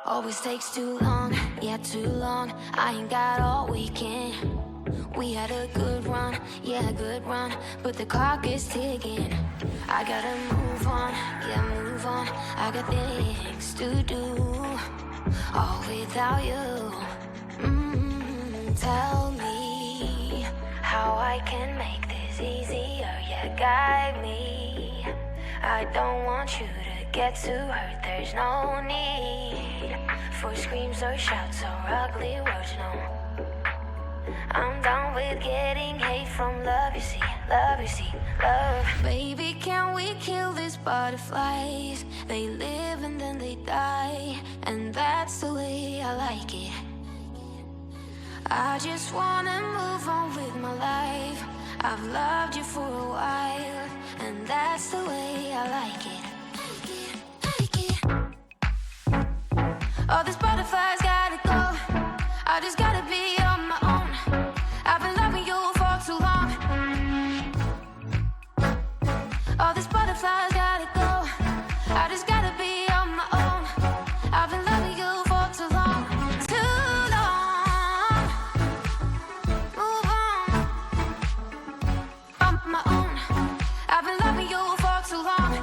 Always takes too long, yeah, too long. I ain't got all weekend. We had a good run, yeah, a good run, but the clock is ticking. I gotta move on, yeah, move on. I got things to do, all without you. Tell me how I can make this easier, yeah, guide me. I don't want you to get too hurt, there's no need for screams or shouts or ugly words, no. I'm done with getting hate from love, you see, love, you see, love. Baby, can we kill these butterflies? They live and then they die, and that's the way I like it. I just wanna move on with my life. I've loved you for a while, and that's the way I like it. All these butterflies gotta go. I just gotta be on my own. I've been loving you for too long. All these butterflies gotta go. I just gotta be on my own. I've been loving you for too long. Too long. Move on my own. I've been loving you for too long.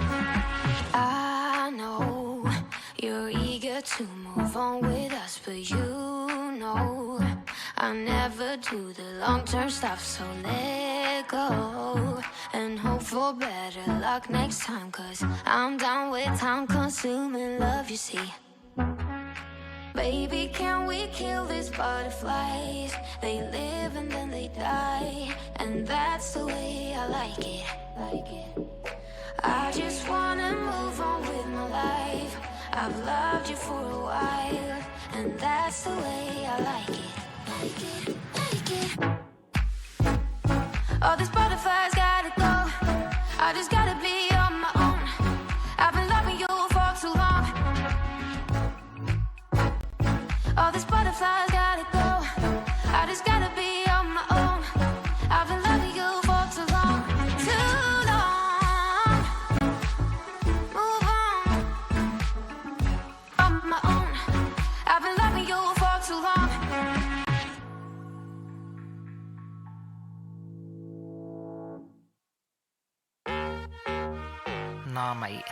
I know you're eager to move on with us, but you know I never do the long-term stuff, so let go and hope for better luck next time, 'cause I'm done with time-consuming love, you see. Baby, can we kill these butterflies? They live and then they die, and that's the way I like it. I just wanna move on with my life. I've loved you for a while, and that's the way I like it. All these butterflies gotta go. I just gotta be on my own. I've been loving you for too long. All these butterflies gotta go. I just gotta be on my own. I've been loving you for too long. Too long. Move on my own. I've been loving you for too long. Nah, mate.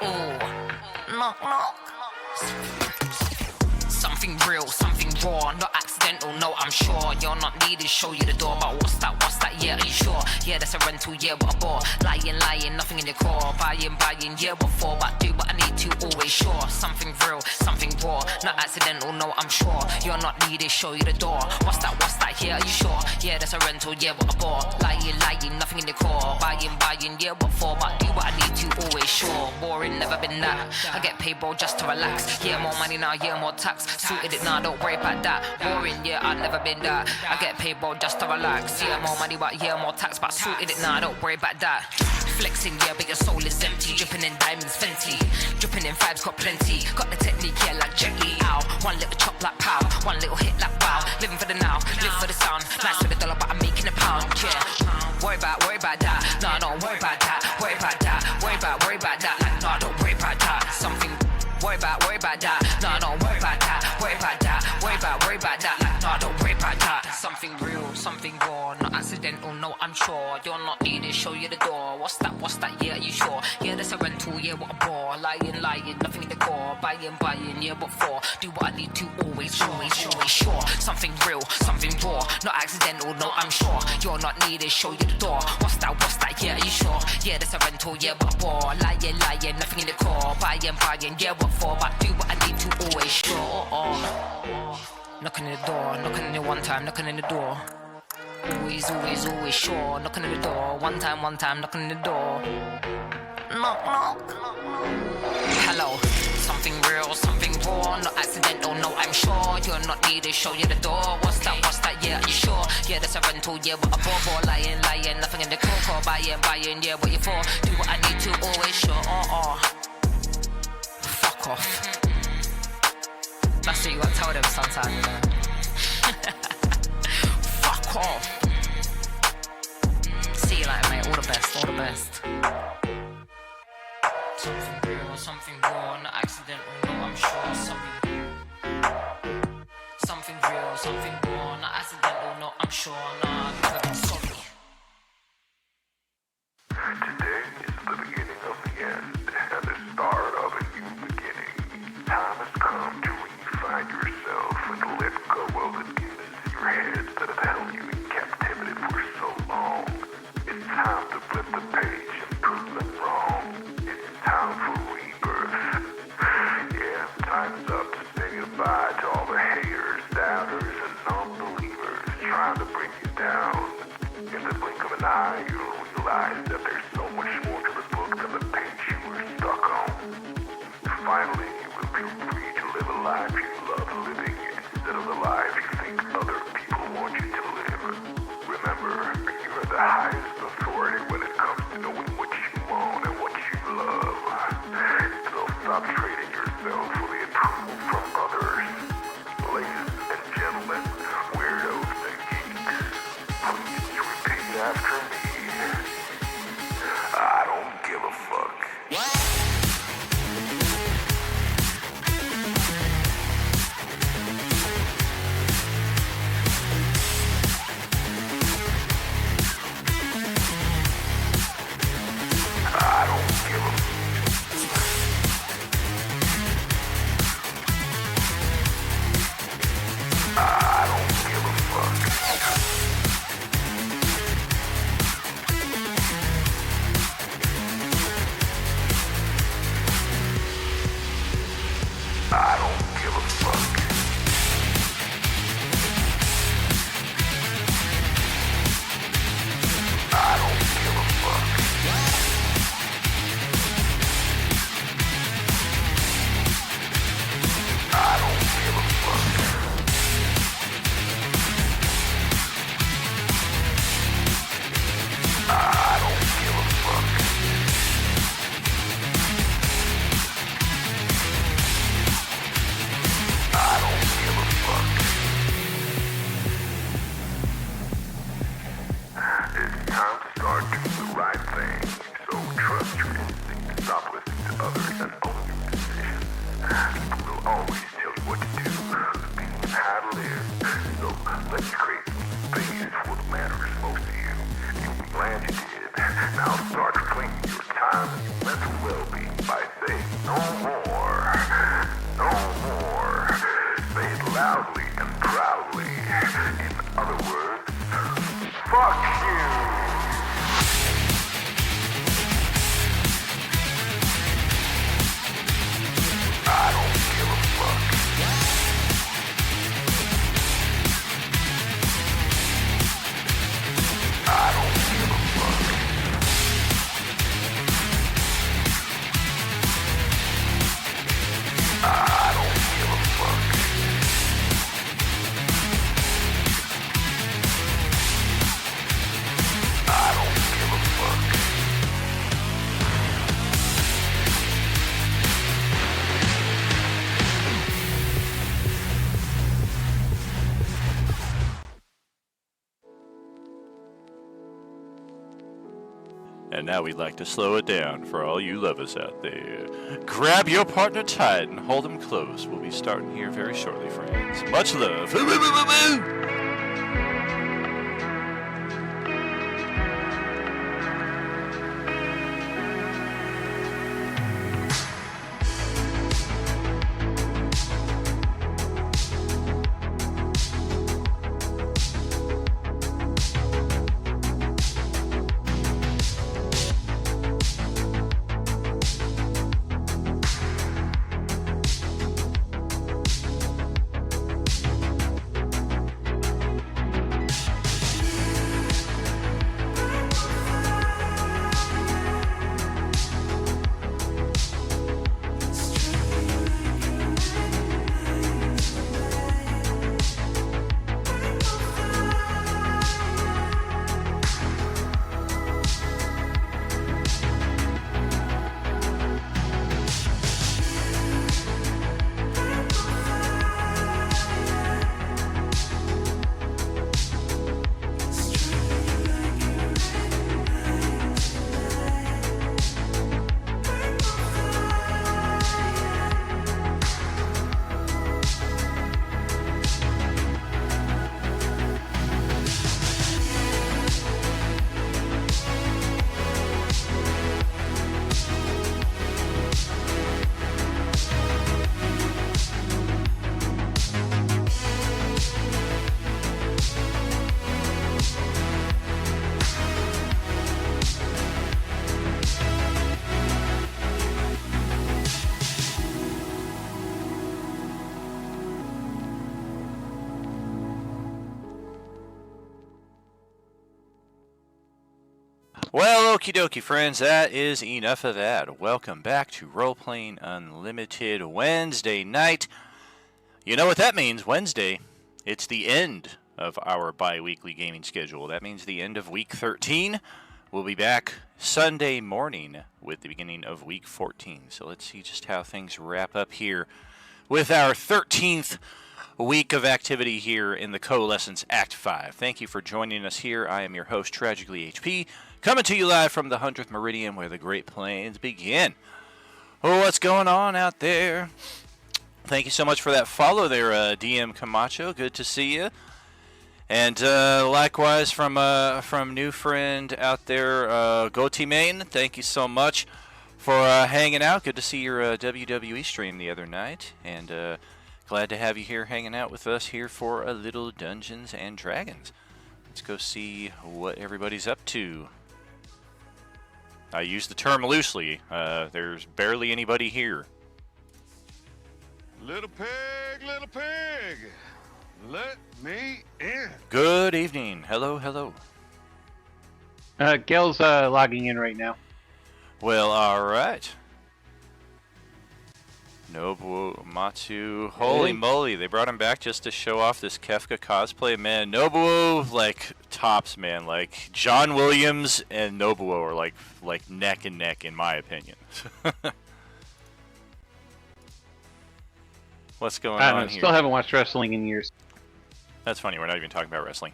Oh, knock, knock. Something real, something raw, not accidental, no, I'm sure. You're not needed, show you the door, but what's that, yeah, are you sure? Yeah, that's a rental, yeah, what a bore. Lying, nothing in your core. Buying, yeah, what for? But do what I need to, always sure. Something real, something raw, not accidental, no, I'm sure. You're not needed, show you the door. What's that, yeah, are you sure? Yeah, that's a rental, yeah, what a bore. Lying, nothing in your core. Buying, yeah, what for? But do what I need to, always sure. Boring, never been that. I get paid, bro, just to relax. Yeah, more money now, yeah, more tax. Suited it now, don't worry about that. Boring, yeah, I've never been that. I get paid, bro, just to relax. Yeah, more money, but yeah, more tax. But suited it now, don't worry about that. Flexing, yeah, but your soul is empty. Dripping in diamonds, Fenty. Dripping in vibes, got plenty. Got the technique, yeah, like Jet Li. Ow. One little chop like pow. One little hit like wow. Living for the now, live for the sound. Nice for the dollar, but I'm making a pound, yeah. Worry about that. No, don't worry about that. Worry about that. Worry about that. Like, no, don't worry about that. Something. Worry about that. No, don't worry about that. Worry about that. Worry about that. Like, no, don't worry about that. Something real, something raw, not accidental, no, I'm sure. You're not needed, show you the door. What's that, yeah, are you sure? Yeah, that's a rental, yeah, what a bore. Lying, nothing in the core. Buying, yeah, what for? Do what I need to, always sure. Something real, something raw, not accidental, no, I'm sure. You're not needed, show you the door. What's that, yeah, are you sure? Yeah, that's a rental, yeah, what a bore. Lying, nothing in the core. Buying, yeah, what for? But do what I need to, always sure. Knocking in the door, knocking in the one time, knocking in the door. Always sure, knocking in the door. One time, knocking in the door. Knock. Hello, something real, something raw, not accidental, no, I'm sure. You're not needed, show you the door. What's that, yeah, are you sure? Yeah, that's a rental, yeah, what a bore. Lying, nothing in the core. Buying, yeah, what you for? Do what I need to, always sure. Fuck off. That's what you gotta tell them sometimes, you know. Fuck off. See you later, mate. all the best, all the best. Something raw, not accidental, no, I'm sure. Something real, something raw, not accidental, no, I'm sure. Nah, I've never been sorry. Today is the beginning of the end and the start of a new beginning. Time has come to refine yourself and let go of the demons in your head that have held you in captivity for so long. It's time to flip the page and prove them wrong. It's time for rebirth. Yeah, time's up to say goodbye to all the haters, doubters, and non-believers trying to bring you down. In the blink of an eye, you'll realize that there's so much more to the book than the page you were stuck on. Finally, you will feel free to live a life you love living instead of the life you think other people want you to live. Remember, you are the highest authority when it comes to knowing what you want and what you love. So stop trading yourself for the approval from others. Ladies and gentlemen, weirdos and geeks, please repeat after me. I don't give a fuck. I don't give a I don't give a fuck. I don't give a fuck. I don't give a fuck. I don't give a fuck. I don't give a fuck. I don't give a fuck. It's time to start doing the right thing. So trust your instinct. Stop listening to others and own your decisions. People will always tell you what to do, speak and how to live. So let's create space for what matters most to you. You'll be glad you did. Now start claiming your time and your mental well-being by saying no more. No more. Say it loudly and proudly. In other words, fuck you. I don't give a fuck. I don't give a fuck. I don't give a fuck. I don't give a fuck. And now we'd like to slow it down for all you lovers out there. Grab your partner tight and hold them close. We'll be starting here very shortly, friends. Much love. Well, okie dokie, friends, that is enough of that. Welcome back to Roleplaying Unlimited Wednesday night. You know what that means, Wednesday. It's the end of our bi-weekly gaming schedule. That means the end of week 13. We'll be back Sunday morning with the beginning of week 14. So let's see just how things wrap up here with our 13th week of activity here in the Coalescence Act 5. Thank you for joining us here. I am your host, Tragically HP, coming to you live from the 100th Meridian where the Great Plains begin. Oh, what's going on out there? Thank you so much for that follow there, DM Camacho. Good to see you. And likewise from new friend out there, Goti Main. Thank you so much for hanging out. Good to see your WWE stream the other night. And glad to have you here hanging out with us here for a little Dungeons and Dragons. Let's go see what everybody's up to. I use the term loosely. There's barely anybody here. Little pig, let me in. Good evening. Hello, hello. Gail's logging in right now. Well, alright. Nobuo Matsu. Holy moly, they brought him back just to show off this Kefka cosplay. Man, Nobuo, like, tops, man. Like, John Williams and Nobuo are, like neck and neck, in my opinion. What's going on here? Still haven't watched wrestling in years. That's funny, we're not even talking about wrestling.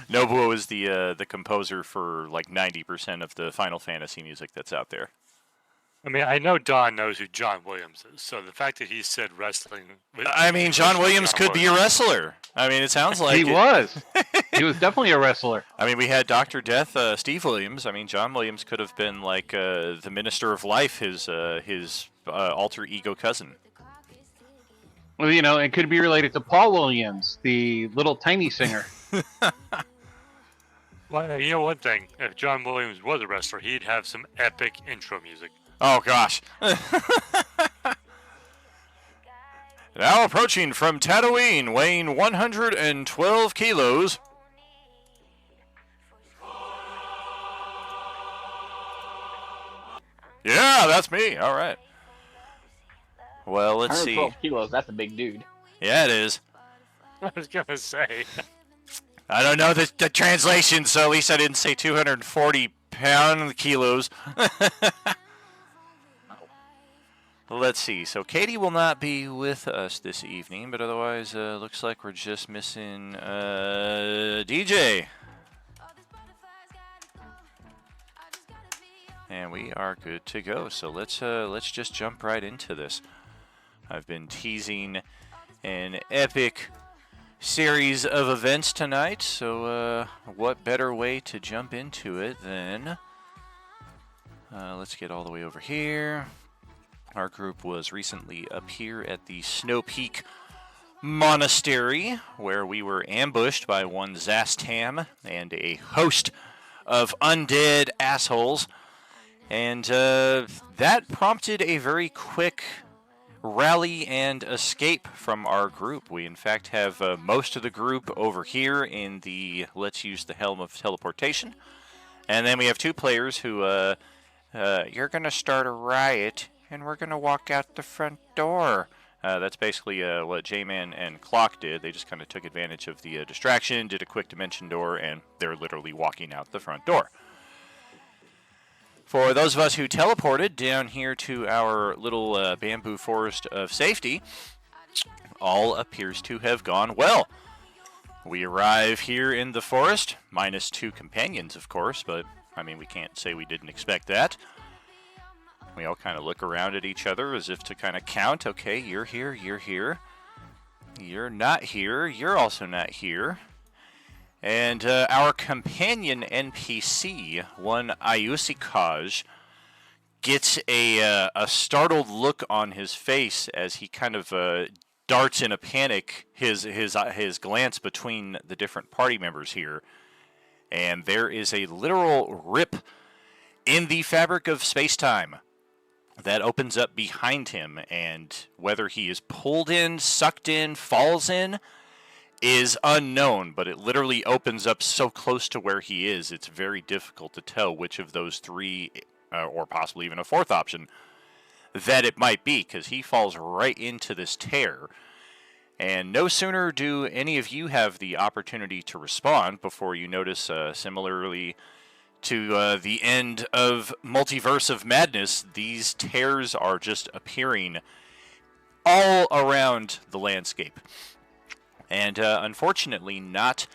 Nobuo is the composer for, like, 90% of the Final Fantasy music that's out there. I mean, I know Don knows who John Williams is, so the fact that he said wrestling... I mean, John Williams could be a wrestler. I mean, it sounds like He was. He was definitely a wrestler. I mean, we had Dr. Death, Steve Williams. I mean, John Williams could have been, like, the Minister of Life, his alter ego cousin. Well, you know, it could be related to Paul Williams, the little tiny singer. Well, you know one thing, if John Williams was a wrestler, he'd have some epic intro music. Oh, gosh. Now approaching from Tatooine, weighing 112 kilos. Yeah, that's me. All right. Well, let's see. 112 kilos, that's a big dude. Yeah, it is. I was going to say. I don't know the translation, so at least I didn't say 240 kilos. Let's see. So Katie will not be with us this evening, but otherwise, looks like we're just missing DJ. And we are good to go. So let's just jump right into this. I've been teasing an epic series of events tonight, so what better way to jump into it than let's get all the way over here. Our group was recently up here at the Snow Peak Monastery, where we were ambushed by one Zastam and a host of undead assholes, and that prompted a very quick rally and escape from our group. We in fact have most of the group over here in the Let's Use the Helm of Teleportation, and then we have two players who you're gonna start a riot and we're gonna walk out the front door. That's basically what J-Man and Clock did. They just kind of took advantage of the distraction, did a quick dimension door, and they're literally walking out the front door. For those of us who teleported down here to our little bamboo forest of safety, all appears to have gone well. We arrive here in the forest, minus two companions, of course, but, I mean, we can't say we didn't expect that. We all kind of look around at each other as if to kind of count, okay, you're here, you're here. You're not here, you're also not here. And our companion NPC, one Ayusikaj, gets a startled look on his face as he kind of darts in a panic his glance between the different party members here. And there is a literal rip in the fabric of space-time that opens up behind him, and whether he is pulled in, sucked in, falls in, is unknown, but it literally opens up so close to where he is, it's very difficult to tell which of those three, or possibly even a fourth option, that it might be, because he falls right into this tear. And no sooner do any of you have the opportunity to respond before you notice, similarly to the end of Multiverse of Madness, these tears are just appearing all around the landscape. And unfortunately, not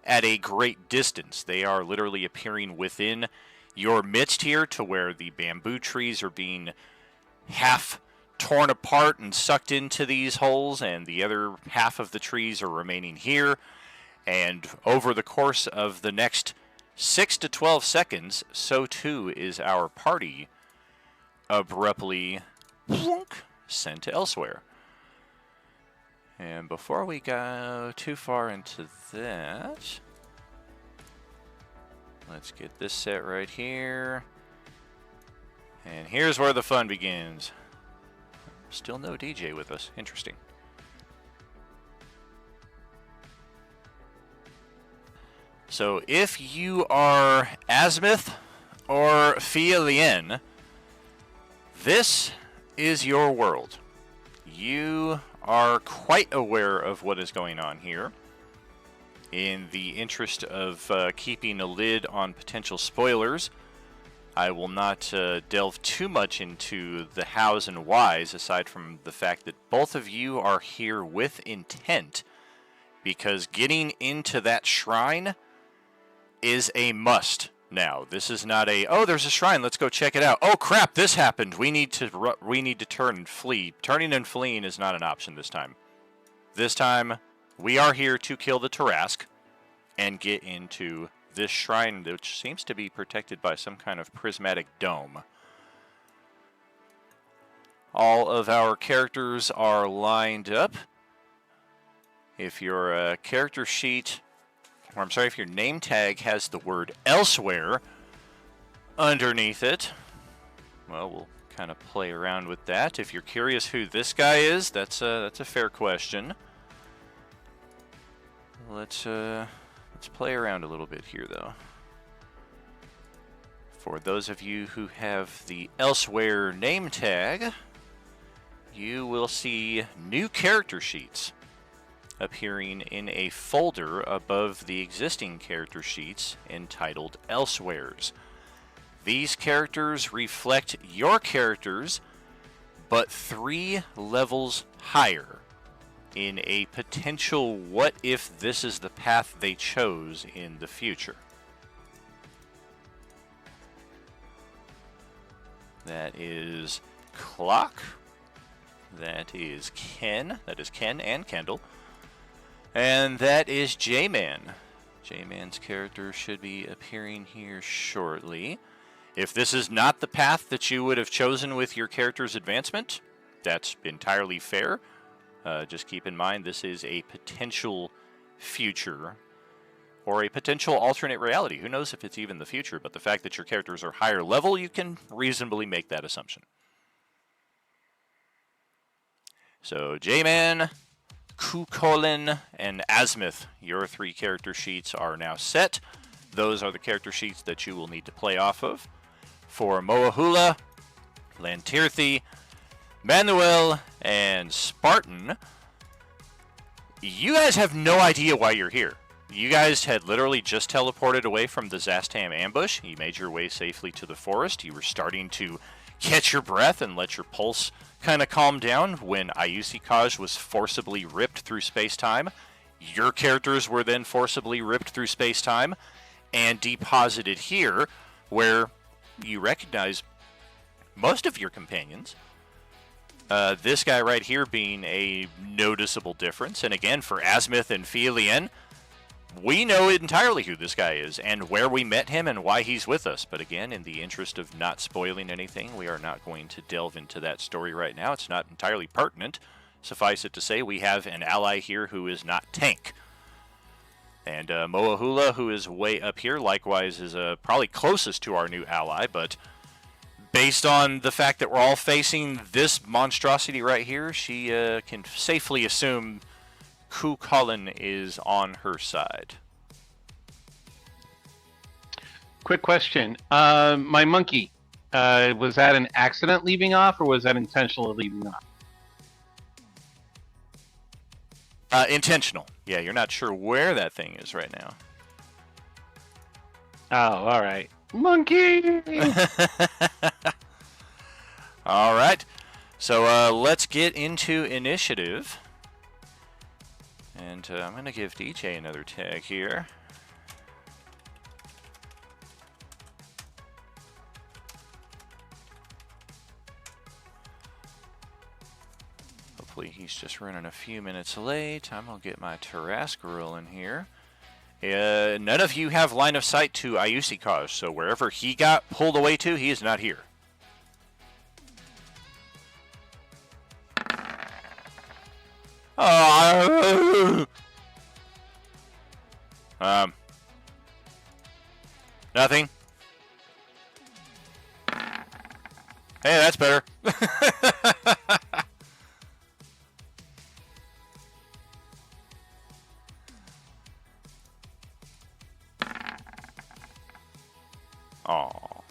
at a great distance. They are literally appearing within your midst here, to where the bamboo trees are being half torn apart and sucked into these holes, and the other half of the trees are remaining here. And over the course of the next 6 to 12 seconds, so too is our party abruptly sent elsewhere. And before we go too far into that, let's get this set right here. And here's where the fun begins. Still no DJ with us. Interesting. So if you are Azimuth or Fielien, this is your world. You are quite aware of what is going on here. In the interest of keeping a lid on potential spoilers, I will not delve too much into the hows and whys, aside from the fact that both of you are here with intent, because getting into that shrine is a must now. This is not a, oh, there's a shrine, let's go check it out. Oh crap, this happened. We need to turn and flee. Turning and fleeing is not an option this time. This time, we are here to kill the Tarask and get into this shrine, which seems to be protected by some kind of prismatic dome. All of our characters are lined up. If your character sheet, or I'm sorry, if your name tag has the word elsewhere underneath it, well, we'll kind of play around with that. If you're curious who this guy is, that's a fair question. Let's play around a little bit here, though. For those of you who have the elsewhere name tag, you will see new character sheets appearing in a folder above the existing character sheets entitled Elsewheres. These characters reflect your characters, but 3 levels higher, in a potential what if this is the path they chose in the future. That is Clock. That is Ken. That is Ken and Kendall. And that is J-Man. J-Man's character should be appearing here shortly. If this is not the path that you would have chosen with your character's advancement, that's entirely fair. Just keep in mind, this is a potential future, or a potential alternate reality. Who knows if it's even the future, but the fact that your characters are higher level, you can reasonably make that assumption. So, J-Man, Kukolin, and Azimuth, your 3 character sheets are now set. Those are the character sheets that you will need to play off of. For Moahula, Lantirthi, Manuel, and Spartan, you guys have no idea why you're here. You guys had literally just teleported away from the Zastam ambush. You made your way safely to the forest. You were starting to catch your breath and let your pulse kind of calm down when Ayusikaj was forcibly ripped through space-time. Your characters were then forcibly ripped through space-time and deposited here, where you recognize most of your companions. This guy right here being a noticeable difference. And again, for Azimuth and Fielien, we know entirely who this guy is and where we met him and why he's with us. But again, in the interest of not spoiling anything, we are not going to delve into that story right now. It's not entirely pertinent. Suffice it to say, we have an ally here who is not Tank. And Moahula, who is way up here, likewise is probably closest to our new ally, but based on the fact that we're all facing this monstrosity right here, she can safely assume Ku Cullen is on her side. Quick question. My monkey, was that an accident leaving off, or was that intentional leaving off? Intentional. Yeah, you're not sure where that thing is right now. Oh, all right. Monkey! All right. So let's get into initiative. And I'm going to give DJ another tag here. Hopefully he's just running a few minutes late. I'm going to get my Tarrascaril in here. None of you have line of sight to Ayusikaj, so wherever he got pulled away to, he is not here. Nothing. Hey, that's better. Aww.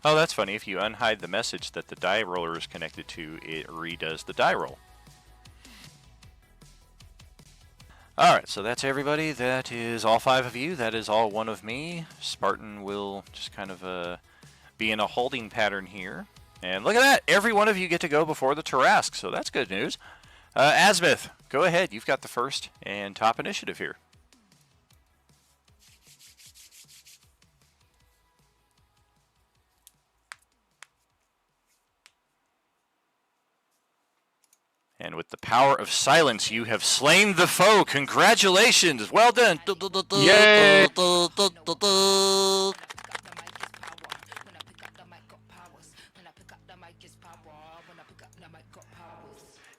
Oh, that's funny. If you unhide the message that the die roller is connected to, it redoes the die roll. Alright, so that's everybody. That is all 5 of you. That is all 1 of me. Spartan will just kind of be in a holding pattern here. And look at that! Every one of you get to go before the Tarrasque, so that's good news. Asmith, go ahead. You've got the first and top initiative here. And with the power of silence, you have slain the foe. Congratulations! Well done! Yay!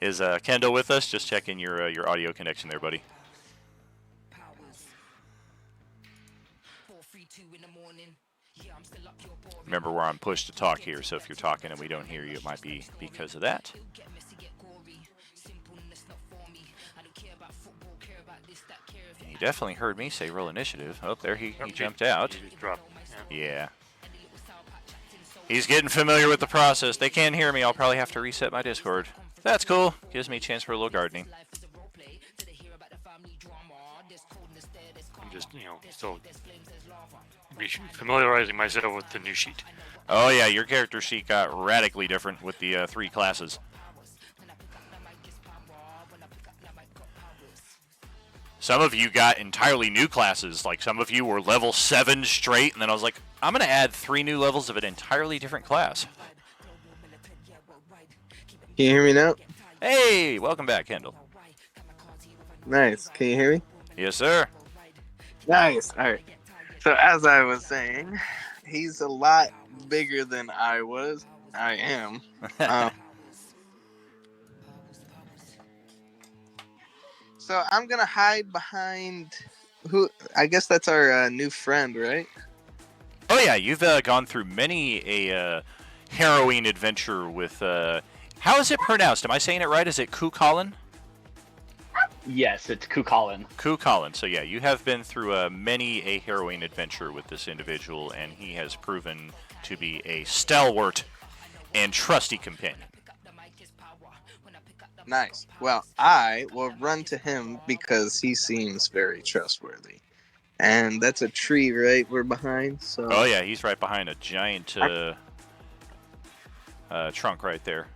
Is Kendall with us? Just checking your audio connection there, buddy. Remember, we're on push to talk here, so if you're talking and we don't hear you, it might be because of that. He definitely heard me say roll initiative. Oh, there he jumped out. He just dropped. Yeah. He's getting familiar with the process. They can't hear me. I'll probably have to reset my Discord. That's cool. Gives me a chance for a little gardening. I'm just, still familiarizing myself with the new sheet. Oh yeah, your character sheet got radically different with the 3 classes. Some of you got entirely new classes. Like some of you were level 7 straight, and then I was like, I'm going to add 3 new levels of an entirely different class. Can you hear me now? Hey, welcome back, Kendall. Nice. Can you hear me? Yes, sir. Nice. All right. So as I was saying, he's a lot bigger than I was. I am. So I'm gonna hide behind who? I guess that's our new friend, right? Oh yeah, you've gone through many a harrowing adventure with. How is it pronounced? Am I saying it right? Is it Ku Cullen? Yes, it's Ku Cullen. Ku Cullen. So yeah, you have been through many a harrowing adventure with this individual, and he has proven to be a stalwart and trusty companion. Nice. Well, I will run to him because he seems very trustworthy. And that's a tree, right? We're behind. So. Oh yeah, he's right behind a giant trunk right there.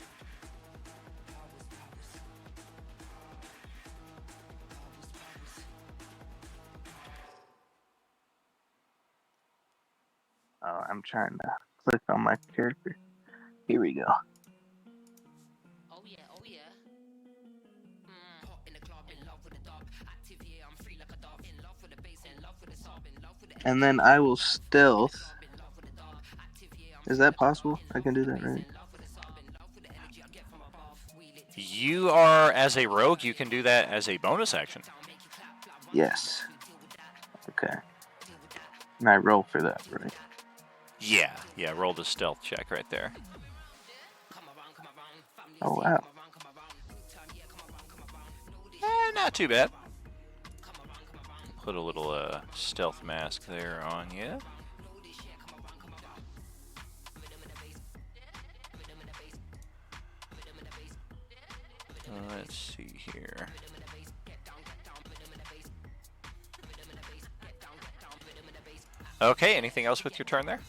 Oh, I'm trying to click on my character. Here we go. Oh yeah, oh yeah. Hot in the club, in love with the dub. Active, yeah, I'm free like a dove. In love with the bass, in love with the sub, in love with the And then I will stealth. Is that possible? I can do that, right? You are, as a rogue, you can do that as a bonus action. Yes. Okay. And I roll for that, right? Yeah, roll the stealth check right there. Oh, wow. No, Not too bad. Put a little stealth mask there on you. Let's see here. Okay, anything else with your turn there?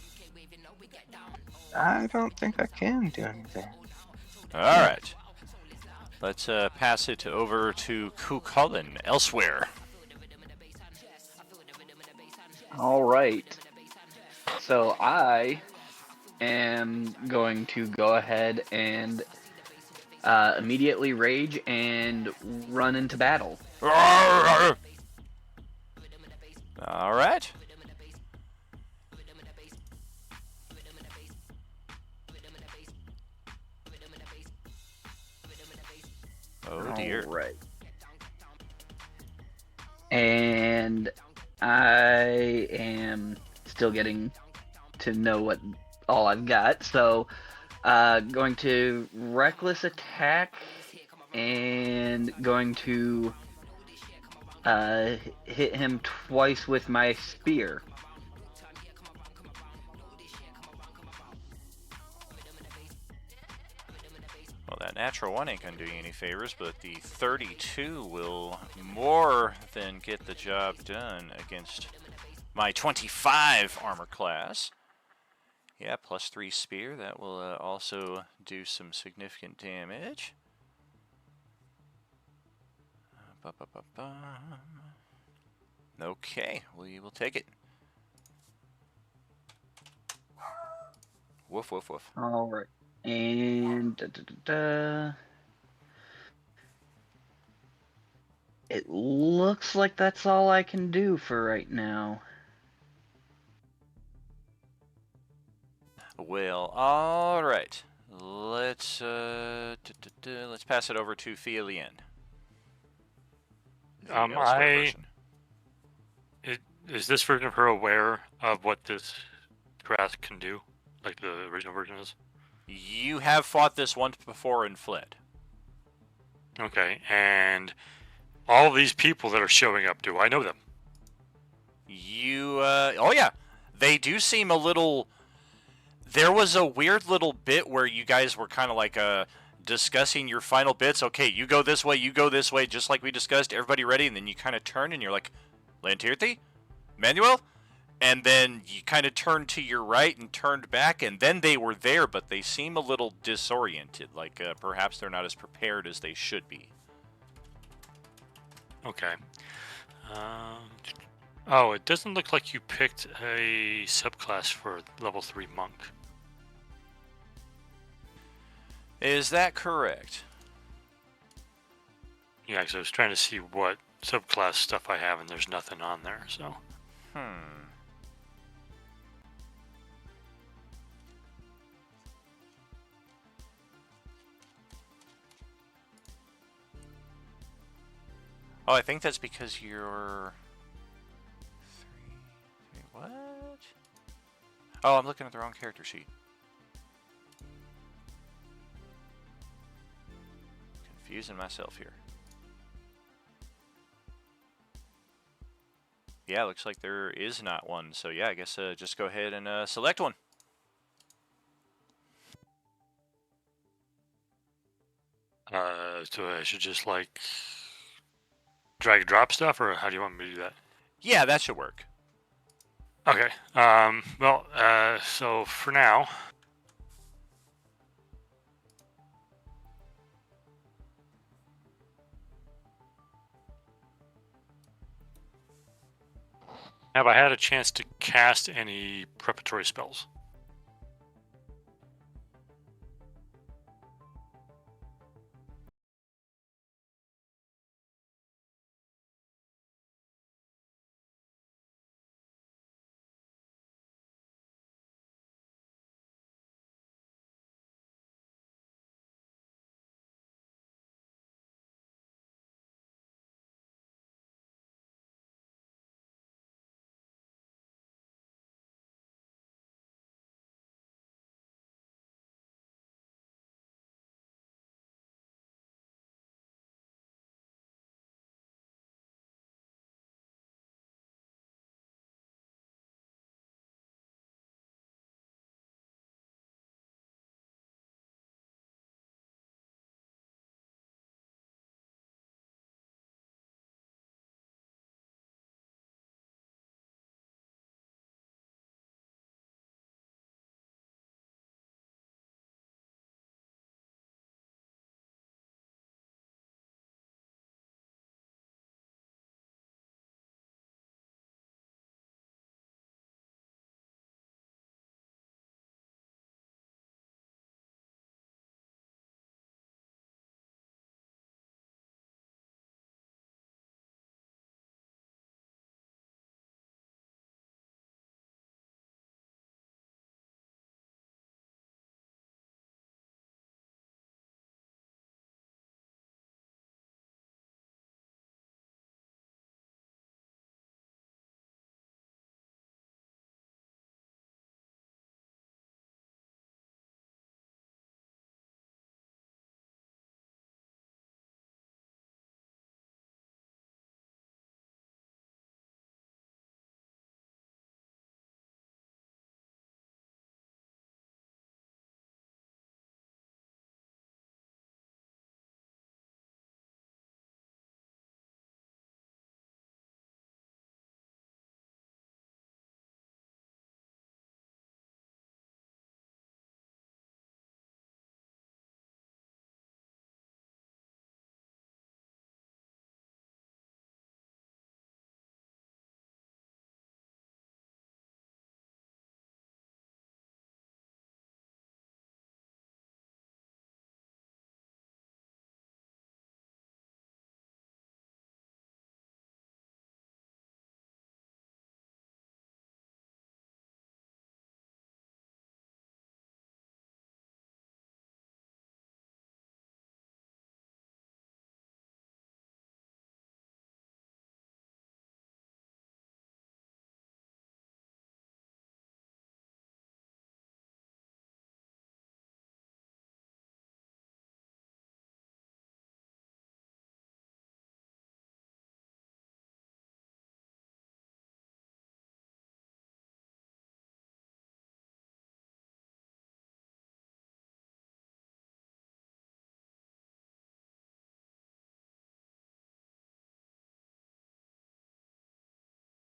I don't think I can do anything. Alright. Let's pass it over to Cucullin elsewhere. All right. So I am going to go ahead and immediately rage and run into battle. Alright. Oh dear. All right. And I am still getting to know what all I've got. So, going to reckless attack and going to hit him twice with my spear. Well, that natural one ain't gonna do you any favors, but the 32 will more than get the job done against my 25 armor class. Yeah, +3 spear. That will also do some significant damage. Okay, we will take it. Woof, woof, woof. All right. And it looks like that's all I can do for right now. Well, all right. Let's let's pass it over to Fielien. Is this version of her aware of what this grass can do, like the original version is? You have fought this once before and fled. Okay, and all these people that are showing up, do I know them? You, oh yeah, they do seem a little. There was a weird little bit where you guys were kind of like discussing your final bits. Okay, you go this way, just like we discussed. Everybody ready? And then you kind of turn and you're like, Lantirthi? Manuel? And then you kind of turned to your right and turned back, and then they were there, but they seem a little disoriented, like perhaps they're not as prepared as they should be. Okay. Oh, it doesn't look like you picked a subclass for level 3 monk. Is that correct? Yeah, because I was trying to see what subclass stuff I have, and there's nothing on there, so. Oh, I think that's because you're... What? Oh, I'm looking at the wrong character sheet. Confusing myself here. Yeah, looks like there is not one. So yeah, I guess just go ahead and select one. So I should just like drag and drop stuff, or how do you want me to do that? Yeah, that should work. Okay. Well, so for now, have I had a chance to cast any preparatory spells?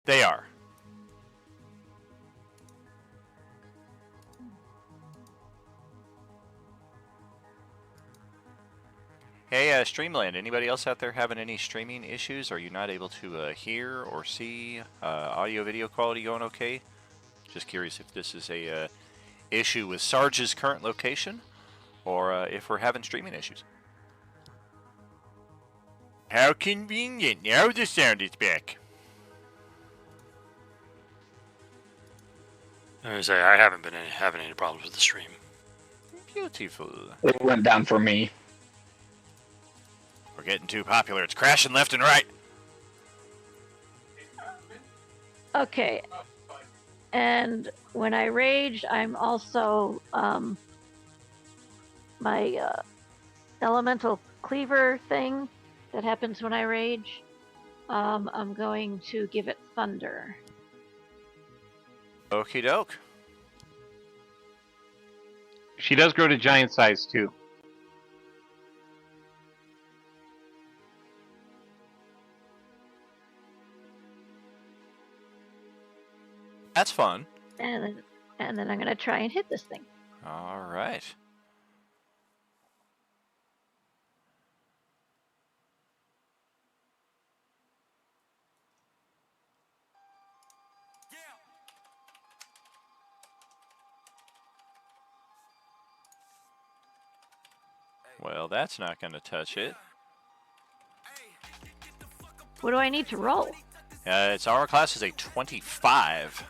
They are. Hey, Streamland, anybody else out there having any streaming issues? Are you not able to hear or see audio video quality going okay? Just curious if this is a issue with Sarge's current location or if we're having streaming issues. How convenient. Now the sound is back. I haven't been having any problems with the stream. Beautiful. It went down for me. We're getting too popular. It's crashing left and right. Okay. And when I rage, I'm also my elemental cleaver thing that happens when I rage. I'm going to give it thunder. Okie doke. She does grow to giant size too. That's fun. And then I'm going to try and hit this thing. All right. Well, that's not going to touch it. What do I need to roll? Its armor class is a 25.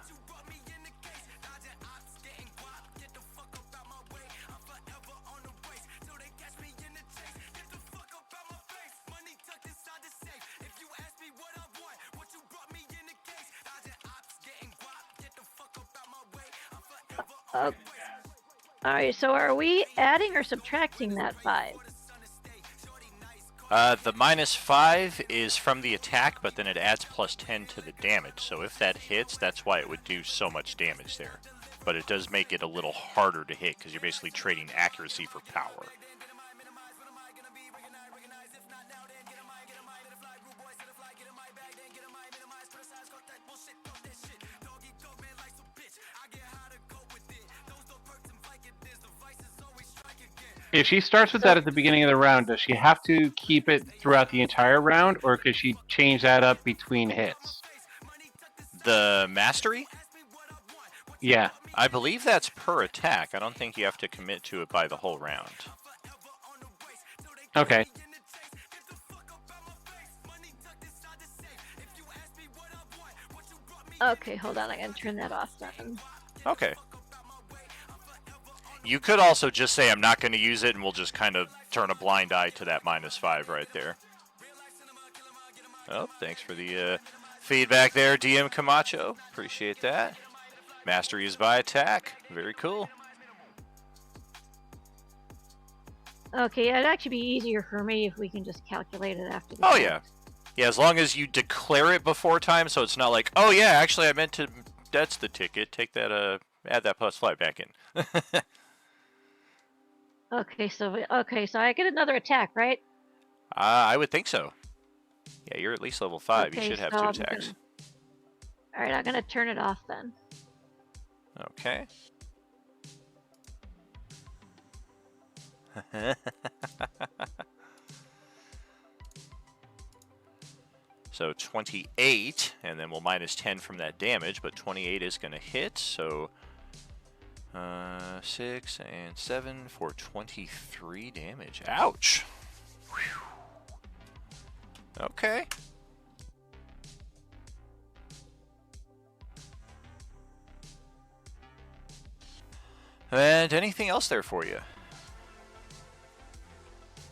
Alright, so are we adding or subtracting that 5? The -5 is from the attack, but then it adds +10 to the damage. So if that hits, that's why it would do so much damage there. But it does make it a little harder to hit, because you're basically trading accuracy for power. If she starts with that at the beginning of the round, does she have to keep it throughout the entire round, or could she change that up between hits? The mastery? Yeah. I believe that's per attack. I don't think you have to commit to it by the whole round. Okay. Okay, hold on, I gotta turn that off then. Okay. You could also just say I'm not going to use it, and we'll just kind of turn a blind eye to that -5 right there. Oh, thanks for the feedback there, DM Camacho. Appreciate that. Mastery is by attack. Very cool. Okay, it'd actually be easier for me if we can just calculate it after the Oh, fact. yeah. Yeah, as long as you declare it before time, so it's not like, oh, yeah, actually, I meant to... That's the ticket. Take that, add that +5 back in. Okay, so I get another attack, right? I would think so. Yeah, you're at least level 5. Okay, You should have so 2 I'm attacks. Alright, I'm gonna turn it off then. Okay. So 28, and then we'll -10 from that damage, but 28 is going to hit, so 6 and 7 for 23 damage. Ouch! Whew. Okay. And anything else there for you?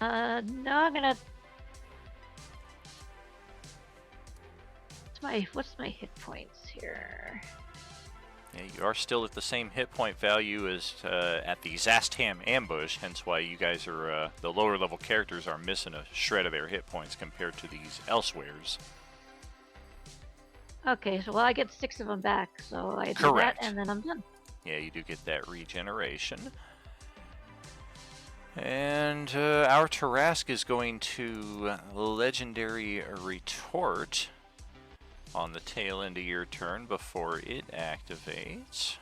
No, I'm gonna... What's my hit points here? Yeah, you are still at the same hit point value as at the Zastam ambush, hence why you guys are, the lower level characters are missing a shred of their hit points compared to these elsewheres. Okay, so well, I get 6 of them back, so I do Correct. that and then I'm done. Yeah, you do get that regeneration. And our Tarask is going to Legendary Retort. on the tail end of your turn before it activates.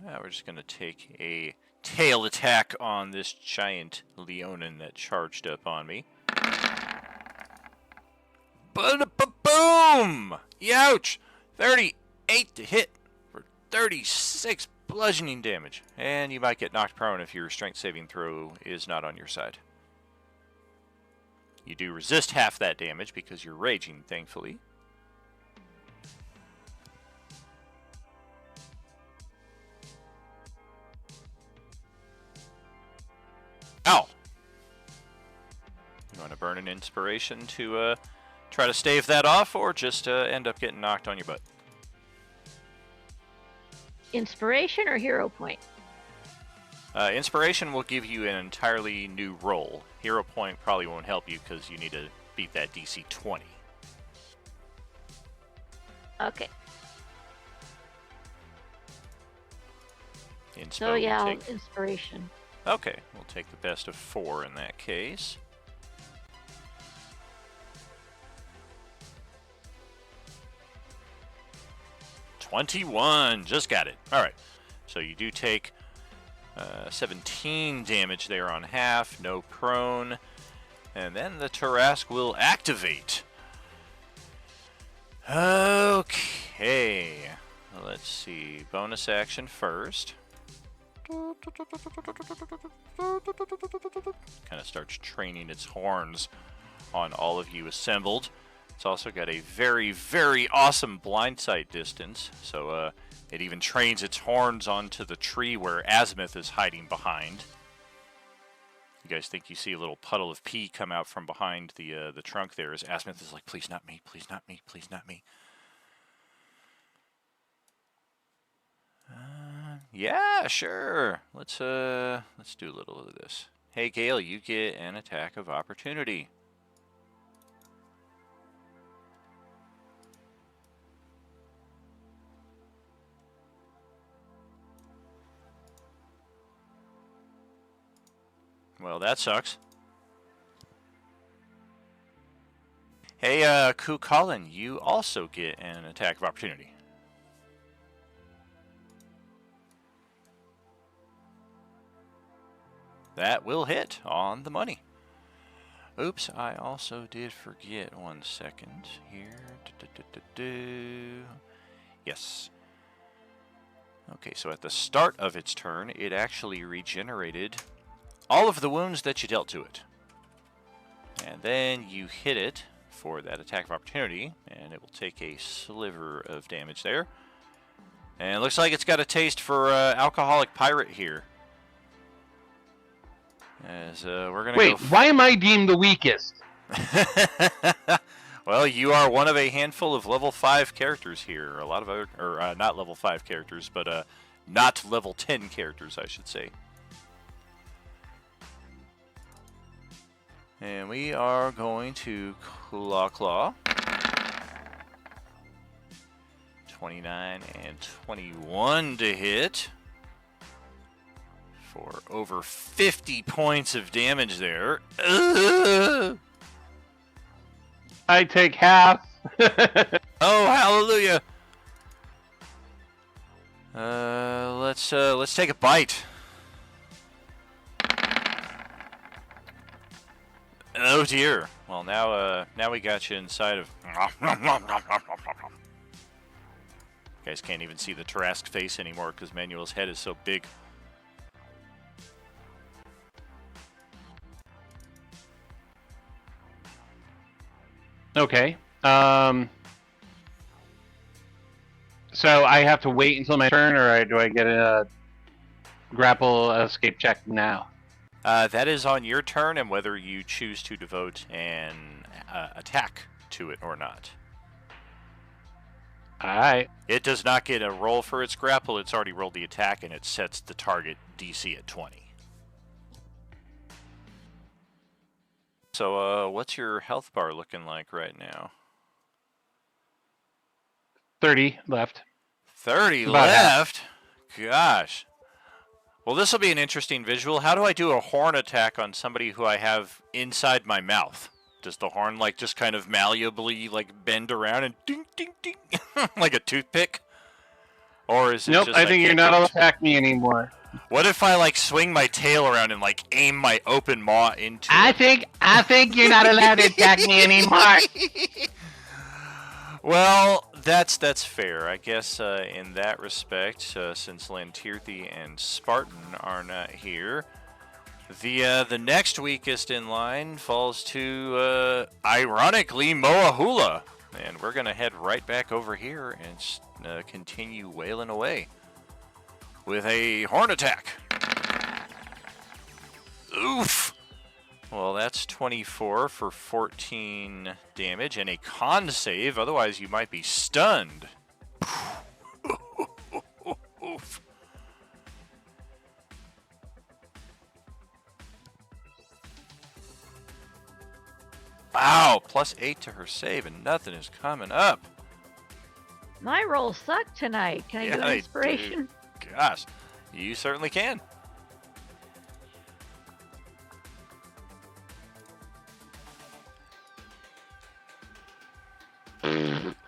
We're just going to take a tail attack on this giant Leonin that charged up on me. Boom! Youch! 38 to hit for 36 bludgeoning damage. And you might get knocked prone if your strength saving throw is not on your side. You do resist half that damage because you're raging, thankfully. Ow! You want to burn an inspiration to try to stave that off, or just end up getting knocked on your butt? Inspiration or hero point? Inspiration will give you an entirely new roll. Hero point probably won't help you because you need to beat that DC 20. Okay. Inspo So yeah, will take... inspiration. Okay, we'll take the best of 4 in that case. $21, just got it. All right, so you do take 17 damage there on half, no prone, and then the Tarask will activate. Okay, let's see, bonus action first. Kind of starts training its horns on all of you assembled. It's also got a very, very awesome blind sight distance, so it even trains its horns onto the tree where Azimuth is hiding behind. You guys think you see a little puddle of pee come out from behind the trunk there as Azimuth is like, please not me, please not me, please not me. Yeah, sure. Let's do a little of this. Hey, Gale, you get an attack of opportunity. Well, that sucks. Hey, Ku Colin, you also get an attack of opportunity. That will hit on the money. Oops, I also did forget 1 second here. Yes. Okay, so at the start of its turn, it actually regenerated all of the wounds that you dealt to it. And then you hit it for that attack of opportunity, and it will take a sliver of damage there. And it looks like it's got a taste for alcoholic pirate here. As we're gonna Wait, why am I deemed the weakest? Well, you are one of a handful of level 5 characters here. A lot of other, or not level 5 characters, but not level 10 characters, I should say. And we are going to Claw. 29 and 21 to hit. For over 50 points of damage there. Ugh! I take half. Oh, hallelujah! Let's take a bite. Oh dear. Well, now we got you inside of. You guys can't even see the Tarask face anymore because Manuel's head is so big. Okay. So I have to wait until my turn, or do I get a grapple escape check now? That is on your turn, and whether you choose to devote an attack to it or not. Alright. It does not get a roll for its grapple. It's already rolled the attack, and it sets the target DC at 20. So, what's your health bar looking like right now? 30 left. 30 About left? Gosh. Well, this will be an interesting visual. How do I do a horn attack on somebody who I have inside my mouth? Does the horn like just kind of malleably like bend around and ding ding ding like a toothpick? Or is it Nope, just I think you're not allowed to attack me anymore. What if I like swing my tail around and like aim my open maw into I it? think you're not allowed to attack me anymore. Well, that's fair. I guess in that respect, since Lantirthi and Spartan are not here, the next weakest in line falls to ironically Moahula, and we're gonna head right back over here and continue wailing away with a horn attack. Oof. Well, that's 24 for 14 damage and a con save. Otherwise, you might be stunned. Oof. Wow, +8 to her save, and nothing is coming up. My rolls suck tonight. Can I do an inspiration? Gosh, you certainly can.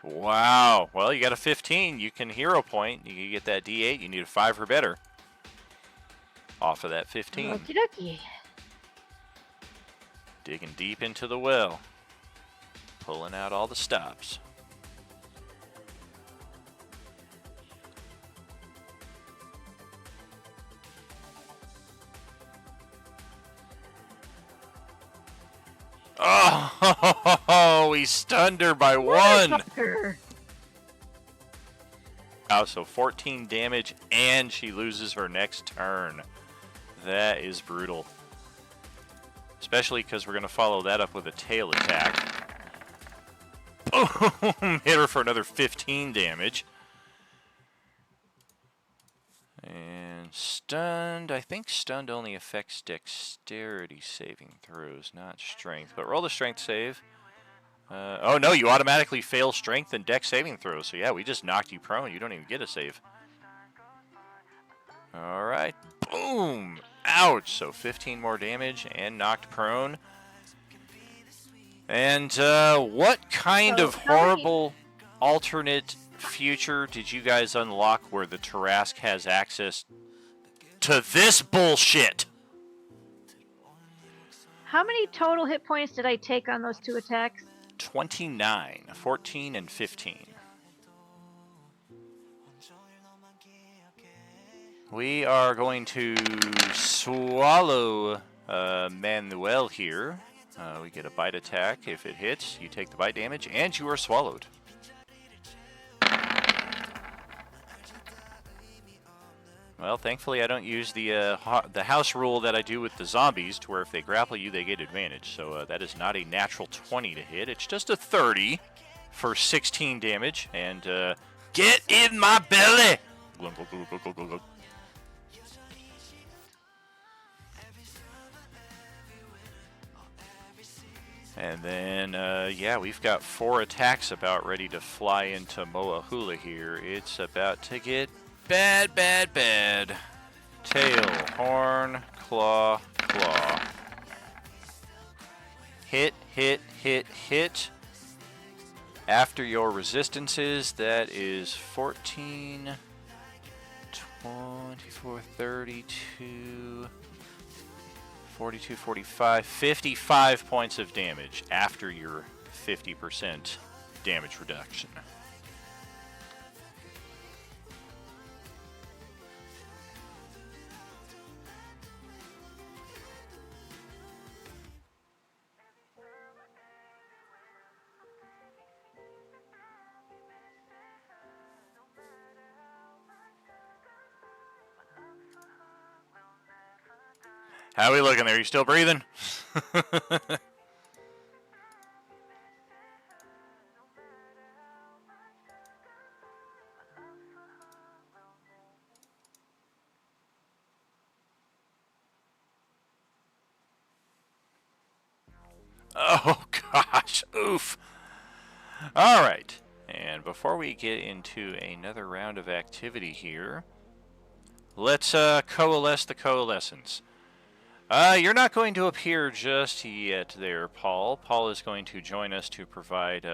Wow. Well, you got a 15. You can hero point. You can get that D8. You need a 5 or better off of that 15. Okie dokie. Digging deep into the well. Pulling out all the stops. Oh, we stunned her by 1. Oh, so 14 damage, and she loses her next turn. That is brutal. Especially because we're going to follow that up with a tail attack. Boom! Hit her for another 15 damage. And stunned. I think stunned only affects dexterity saving throws, not strength. But roll the strength save. Oh no, you automatically fail strength and dex saving throws. So yeah, we just knocked you prone. You don't even get a save. Alright. Boom! Ouch! So 15 more damage and knocked prone. And what kind of horrible alternate future did you guys unlock where the Tarask has access to this bullshit? How many total hit points did I take on those 2 attacks? 29, 14, and 15. We are going to swallow Manuel here. We get a bite attack. If it hits, you take the bite damage, and you are swallowed. Well, thankfully I don't use the house rule that I do with the zombies, to where if they grapple you, they get advantage. So that is not a natural 20 to hit. It's just a 30 for 16 damage. And get in my belly! And then, yeah, we've got 4 attacks about ready to fly into Moahula here. It's about to get bad, bad, bad. Tail, horn, claw, claw. Hit, hit, hit, hit. After your resistances, that is 14, 24, 32, 42, 45, 55 points of damage after your 50% damage reduction. How are we looking there? You still breathing? Oh gosh, oof. All right, and before we get into another round of activity here, let's coalesce the coalescence. You're not going to appear just yet there, Paul. Paul is going to join us to provide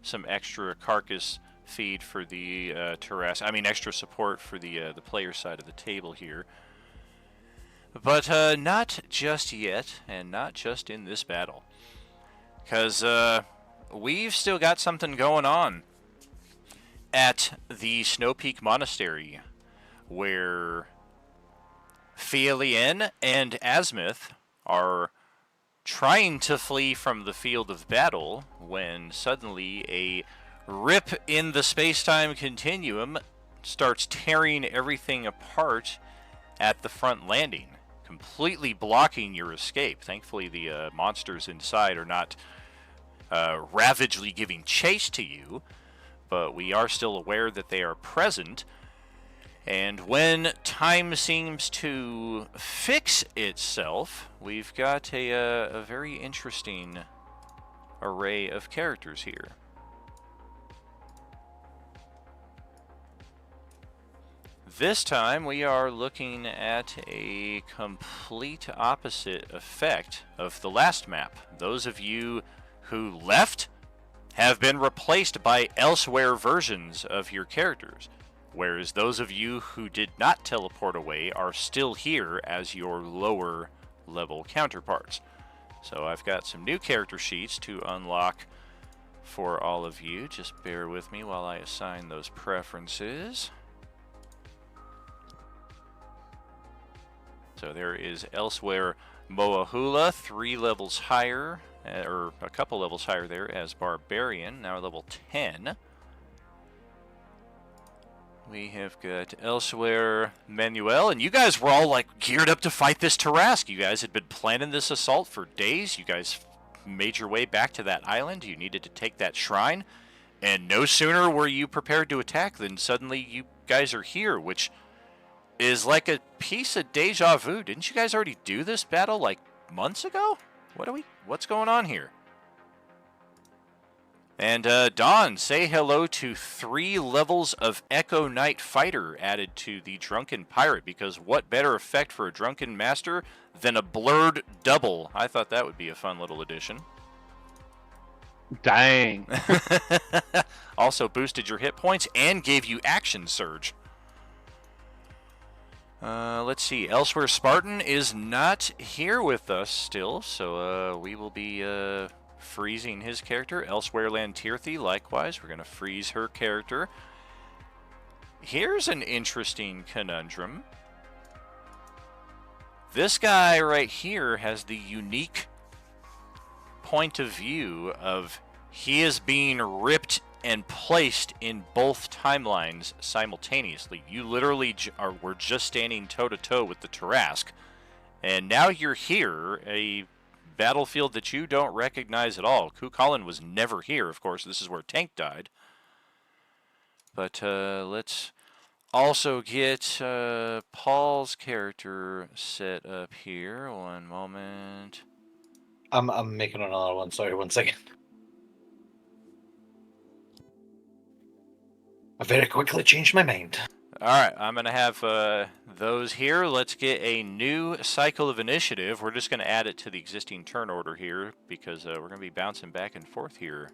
some extra carcass feed for the extra support for the player side of the table here. But not just yet, and not just in this battle. Because we've still got something going on at the Snow Peak Monastery, where Fielien and Asmith are trying to flee from the field of battle when suddenly a rip in the space-time continuum starts tearing everything apart at the front landing, completely blocking your escape. Thankfully, the monsters inside are not ravagely giving chase to you, but we are still aware that they are present. And when time seems to fix itself, we've got a very interesting array of characters here. This time we are looking at a complete opposite effect of the last map. Those of you who left have been replaced by elsewhere versions of your characters, whereas those of you who did not teleport away are still here as your lower level counterparts. So I've got some new character sheets to unlock for all of you. Just bear with me while I assign those preferences. So there is elsewhere Moahula, 3 levels higher, or a couple levels higher there as Barbarian, now level 10. We have got elsewhere Manuel, and you guys were all like geared up to fight this Tarrasque. You guys had been planning this assault for days. You guys made your way back to that island. You needed to take that shrine, and no sooner were you prepared to attack than suddenly you guys are here, which is like a piece of deja vu. Didn't you guys already do this battle like months ago? What's going on here? And Dawn, say hello to 3 levels of Echo Knight Fighter added to the Drunken Pirate, because what better effect for a Drunken Master than a blurred double? I thought that would be a fun little addition. Dang. Also boosted your hit points and gave you Action Surge. Let's see. Elsewhere Spartan is not here with us still, so we will be freezing his character. Elsewhere Lantirthi, likewise, we're going to freeze her character. Here's an interesting conundrum. This guy right here has the unique point of view of he is being ripped and placed in both timelines simultaneously. You literally were just standing toe-to-toe with the Tarrasque, and now you're here, a battlefield that you don't recognize at all. Kukulin was never here, of course. This is where Tank died. But let's also get Paul's character set up here. One moment. I'm making another one. Sorry, 1 second. I very quickly changed my mind. Alright, I'm going to have those here. Let's get a new cycle of initiative. We're just going to add it to the existing turn order here, because we're going to be bouncing back and forth here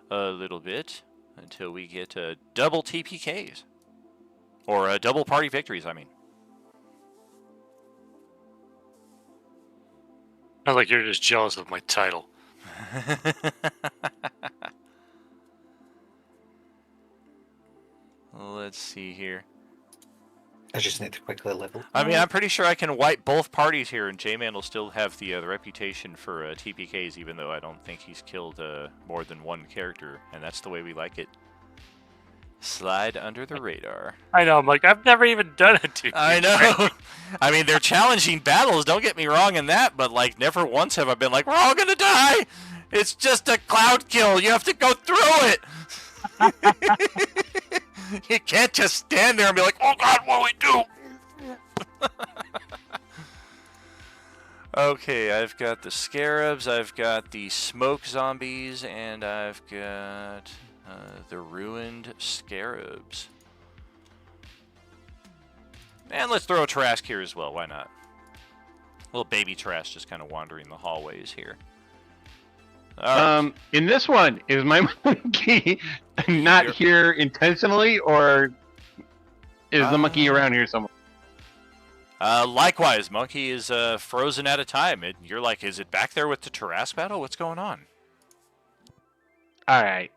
a little bit until we get double TPKs. Or double party victories, I mean. Sounds like you're just jealous of my title. Let's see here. I just need to quickly level. I mean, I'm pretty sure I can wipe both parties here, and J-Man will still have the reputation for TPKs, even though I don't think he's killed more than one character, and that's the way we like it. Slide under the radar. I know, I'm like, I've never even done it to you. I know. I mean, they're challenging battles, don't get me wrong in that, but like never once have I been like, we're all gonna die! It's just a cloud kill, you have to go through it! You can't just stand there and be like, oh god, what do we do? Okay, I've got the scarabs, I've got the smoke zombies, and I've got the ruined scarabs. And let's throw a Tarrasque here as well, why not? Little baby trash just kind of wandering the hallways here. All right. In this one, is my monkey not here intentionally, or is the monkey around here somewhere? Likewise, monkey is frozen at a time. You're like, is it back there with the Tarrasque battle? What's going on? All right.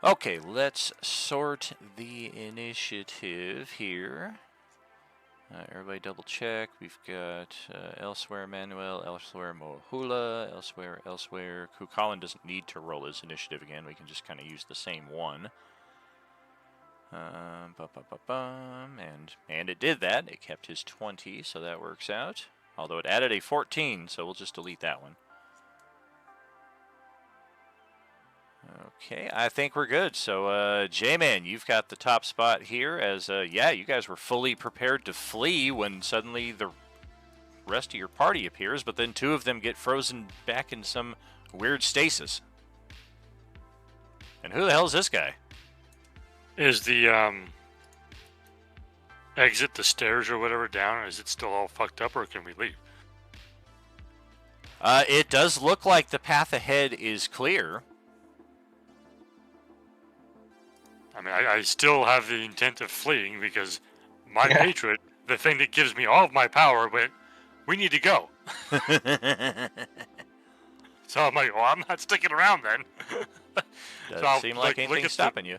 Okay, let's sort the initiative here. Everybody double check. We've got elsewhere Manuel, elsewhere Mohula, elsewhere. Kukulin doesn't need to roll his initiative again. We can just kind of use the same one. And it did that. It kept his 20, so that works out. Although it added a 14, so we'll just delete that one. Okay, I think we're good. So, J-Man, you've got the top spot here as, yeah, you guys were fully prepared to flee when suddenly the rest of your party appears, but then two of them get frozen back in some weird stasis. And who the hell is this guy? Is the exit the stairs or whatever down? Is it still all fucked up, or can we leave? It does look like the path ahead is clear. I mean, I still have the intent of fleeing because my hatred, the thing that gives me all of my power, went, we need to go. So I'm like, well, I'm not sticking around then. Doesn't seem like anything's stopping you.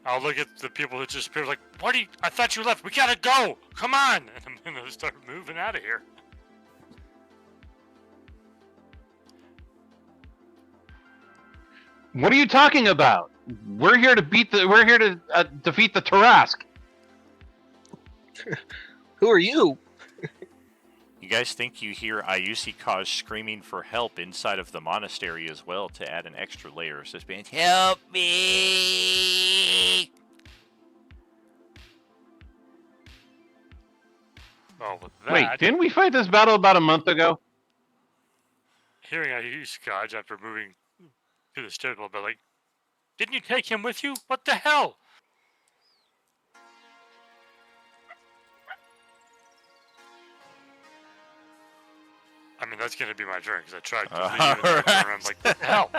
I'll look at the people that just appeared like, what are you, I thought you left. We gotta go. Come on. And I'm going to start moving out of here. What are you talking about? We're here to defeat the Tarrasque. Who are you? You guys think you hear Ayusi Kaj screaming for help inside of the monastery as well to add an extra layer of suspense. Help me! Well, with that, Wait, didn't we fight this battle about a month ago? hearing Ayusi Kaj after moving to the stairs a little bit, like, didn't you take him with you? What the hell? I mean, that's going to be my turn, because I tried to leave and I'm like, what the hell?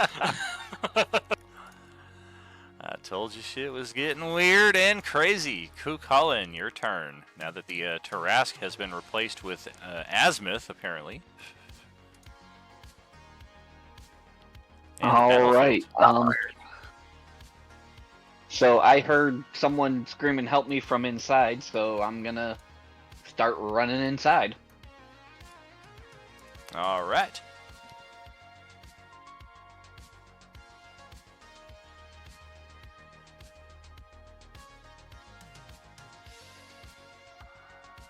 I told you shit was getting weird and crazy. Kukulin, your turn. Now that the Tarrasque has been replaced with Azimuth, apparently. All right. So I heard someone screaming, "Help me!" from inside. So I'm gonna start running inside. All right.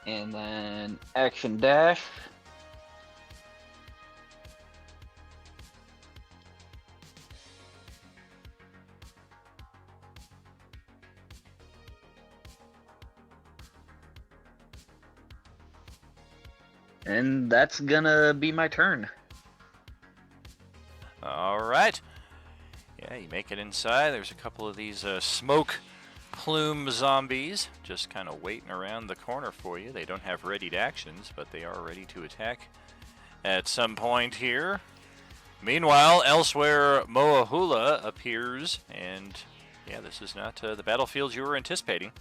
And then action dash. And that's gonna be my turn. All right. Yeah, you make it inside. There's a couple of these smoke plume zombies just kind of waiting around the corner for you. They don't have readied actions, but they are ready to attack at some point here. Meanwhile, elsewhere, Mohula appears, and yeah, this is not the battlefield you were anticipating.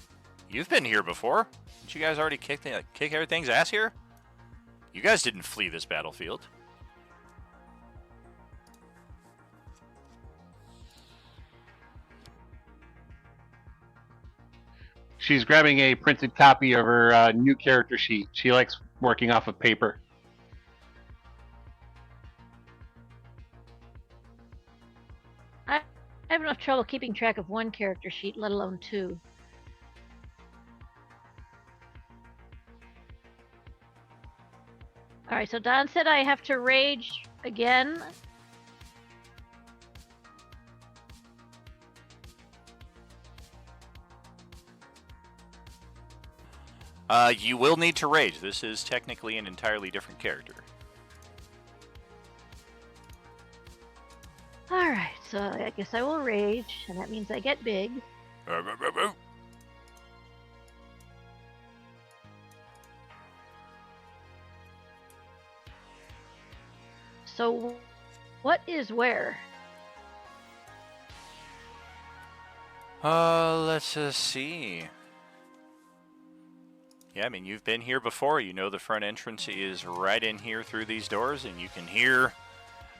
You've been here before. Didn't you guys already kick everything's ass here? You guys didn't flee this battlefield. She's grabbing a printed copy of her new character sheet. She likes working off of paper. I have enough trouble keeping track of one character sheet, let alone two. Alright, so Don said I have to rage again. You will need to rage. This is technically an entirely different character. Alright, so I guess I will rage, and that means I get big. So, what is where? Let's see. Yeah, I mean, you've been here before. You know the front entrance is right in here through these doors, and you can hear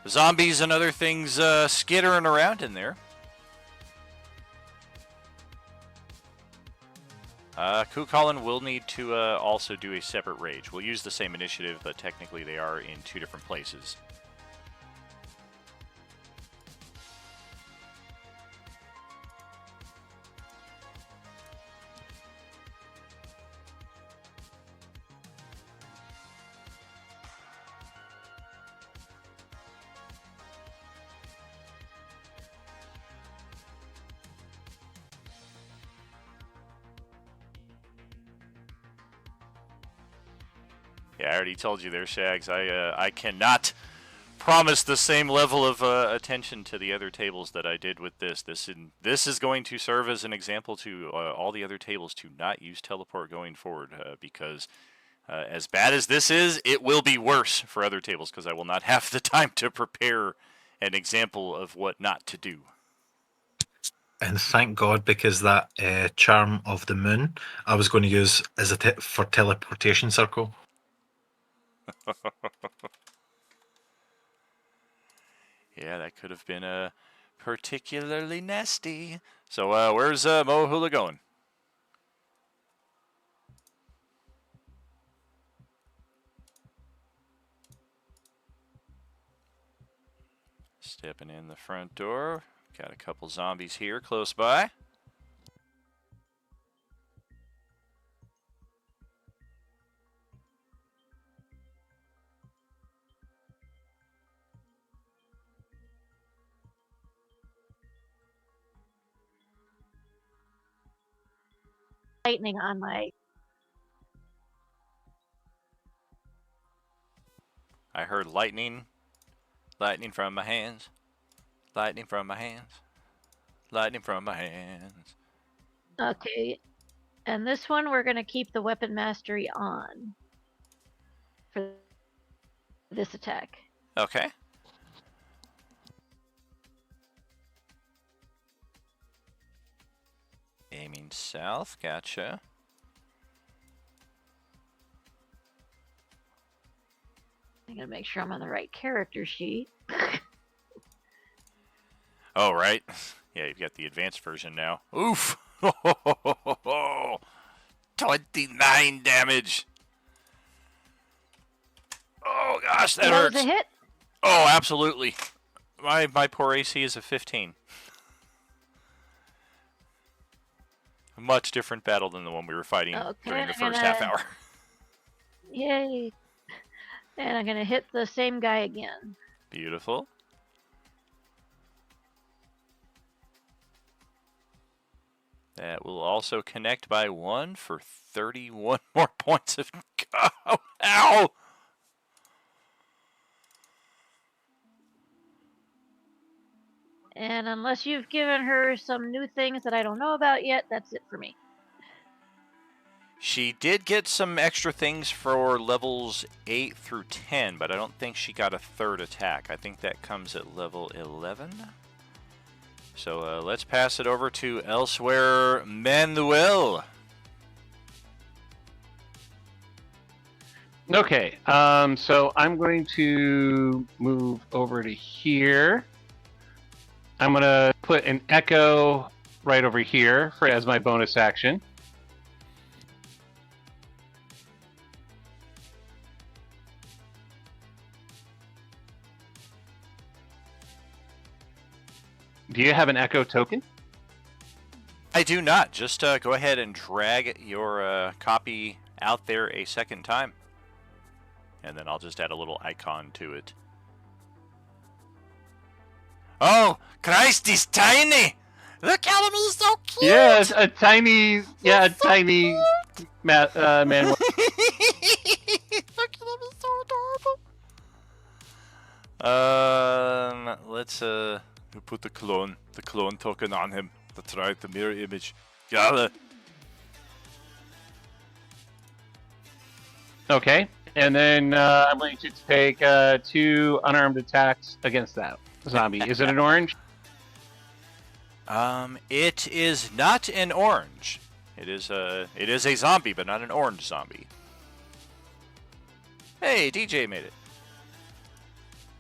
zombies and other things skittering around in there. Kukulin will need to also do a separate rage. We'll use the same initiative, but technically they are in two different places. Yeah, I already told you there, Shags. I cannot promise the same level of attention to the other tables that I did with this. This is going to serve as an example to all the other tables to not use teleport going forward, because as bad as this is, it will be worse for other tables because I will not have the time to prepare an example of what not to do. And thank God, because that charm of the moon I was going to use as for teleportation circle. Yeah, that could have been particularly nasty. So where's Mohula going? Stepping in the front door. Got a couple zombies here close by. Lightning on my. I heard lightning. Lightning from my hands. Lightning from my hands. Lightning from my hands. Okay. And this one, we're going to keep the weapon mastery on for this attack. Okay. Aiming south, gotcha. I'm going to make sure I'm on the right character sheet. Oh, right. Yeah, you've got the advanced version now. Oof! 29 damage. Oh, gosh, that hurts. Was a hit? Oh, absolutely. My poor AC is a 15. A much different battle than the one we were fighting during the first half hour. Yay. And I'm going to hit the same guy again. Beautiful. That will also connect by 1 for 31 more points of... Oh, ow! And unless you've given her some new things that I don't know about yet, that's it for me. She did get some extra things for levels 8 through 10, but I don't think she got a third attack. I think that comes at level 11. So let's pass it over to Elsewhere Manuel. Okay, so I'm going to move over to here. I'm going to put an echo right over here as my bonus action. Do you have an echo token? I do not. Just go ahead and drag your copy out there a second time. And then I'll just add a little icon to it. Oh, Christ, he's tiny! Look at him, he's so cute! Yeah, a tiny, tiny man. Look at him, he's so adorable. Let's put the clone token on him. That's right, the mirror image. Got it. Okay, And then I'm going to take 2 unarmed attacks against that zombie. Is it an orange? It is not an orange. It is a zombie, but not an orange zombie. Hey, DJ made it.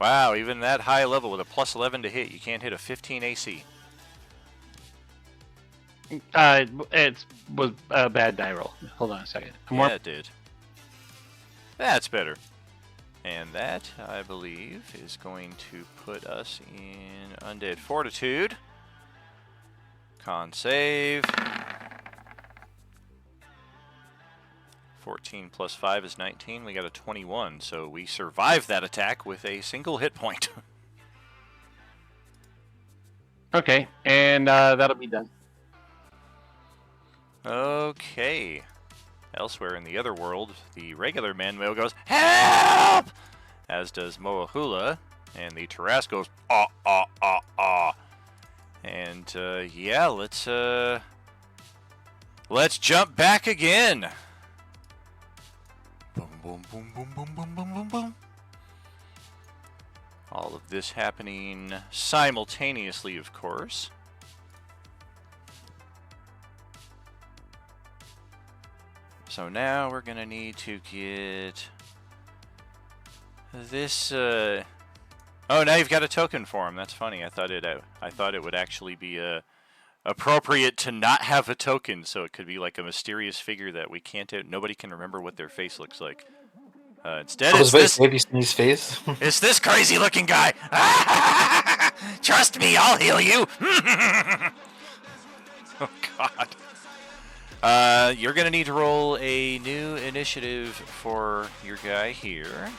Wow, even that high level with a plus 11 to hit, you can't hit a 15 AC. It was a bad die roll. Hold on a second. Yeah, it did. That's better. And that, I believe, is going to put us in Undead Fortitude. Con save. 14 plus 5 is 19. We got a 21, so we survived that attack with a single hit point. Okay, and that'll be done. Okay. Elsewhere in the other world, the regular Manuel goes, "Help!" As does Moahula, and the Tarrasque goes, "Ah, ah, ah, ah." And, yeah, let's jump back again. Boom, boom, boom, boom, boom, boom, boom, boom, boom. All of this happening simultaneously, of course. So now we're gonna need to get this. Oh, now you've got a token for him. That's funny. I thought it would actually be appropriate to not have a token, so it could be like a mysterious figure that we can't. Nobody can remember what their face looks like. Instead, I was it's about to this. say, have you seen his face? It's this crazy-looking guy. Trust me, I'll heal you. Oh God. You're gonna need to roll a new initiative for your guy here.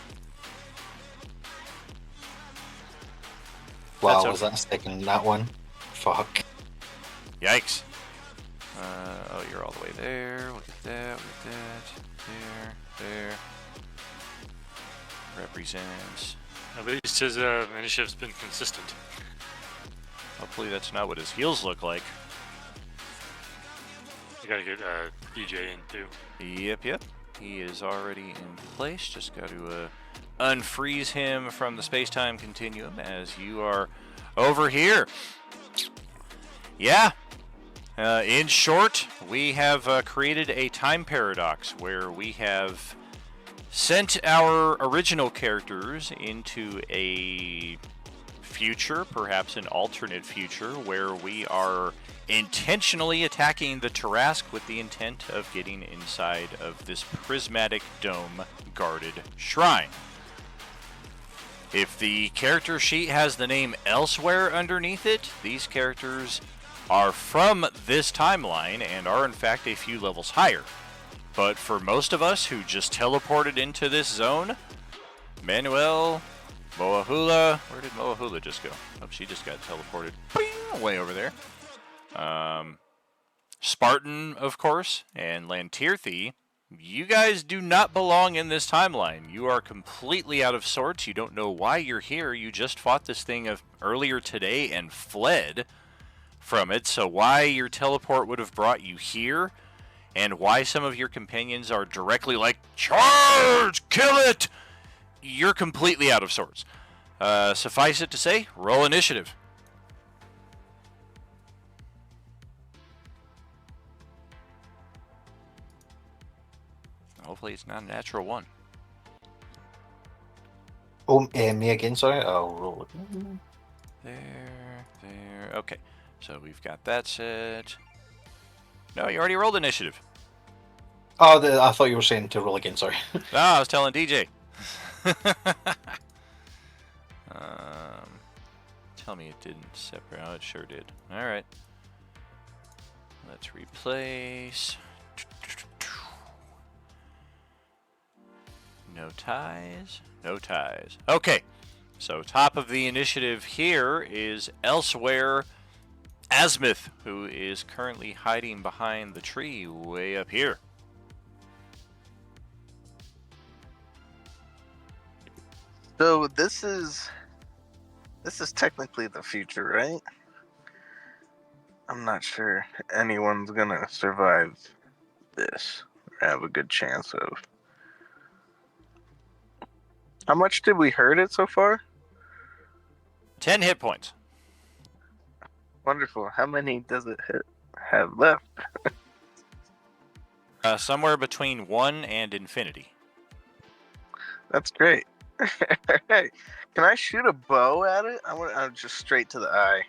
Wow, That's was that second that one? Fuck. Yikes. Oh, you're all the way there. Look at that. Look at that. There. Represents. At least his initiative's been consistent. Hopefully that's not what his heels look like. You gotta get DJ in too. Yep. He is already in place. Just got to unfreeze him from the space-time continuum as you are over here. Yeah. In short, we have created a time paradox where we have sent our original characters into a future, perhaps an alternate future, where we are intentionally attacking the Tarrasque with the intent of getting inside of this prismatic dome guarded shrine. If the character sheet has the name Elsewhere underneath it, these characters are from this timeline and are in fact a few levels higher. But for most of us who just teleported into this zone, Manuel, Moahula, where did Moahula just go? Oh, she just got teleported way over there. Spartan, of course, and Lantirthi, you guys do not belong in this timeline. You are completely out of sorts. You don't know why you're here. You just fought this thing earlier today and fled from it. So why your teleport would have brought you here, and why some of your companions are directly like, charge, kill it, you're completely out of sorts. Suffice it to say, roll initiative. Hopefully it's not a natural one. Oh, me again, sorry. I'll roll it. There. Okay, so we've got that set. No, you already rolled initiative. Oh, I thought you were saying to roll again, sorry. No, I was telling DJ. Tell me it didn't separate. Oh, it sure did. All right. Let's replace. No ties. No ties. Okay. So top of the initiative here is Elsewhere Asmith, who is currently hiding behind the tree way up here. So this is technically the future, right? I'm not sure anyone's gonna survive this or have a good chance of. How much did we hurt it so far? 10 hit points. Wonderful. How many does it have left? Somewhere between 1 and infinity. That's great. Hey, can I shoot a bow at it? I want just straight to the eye.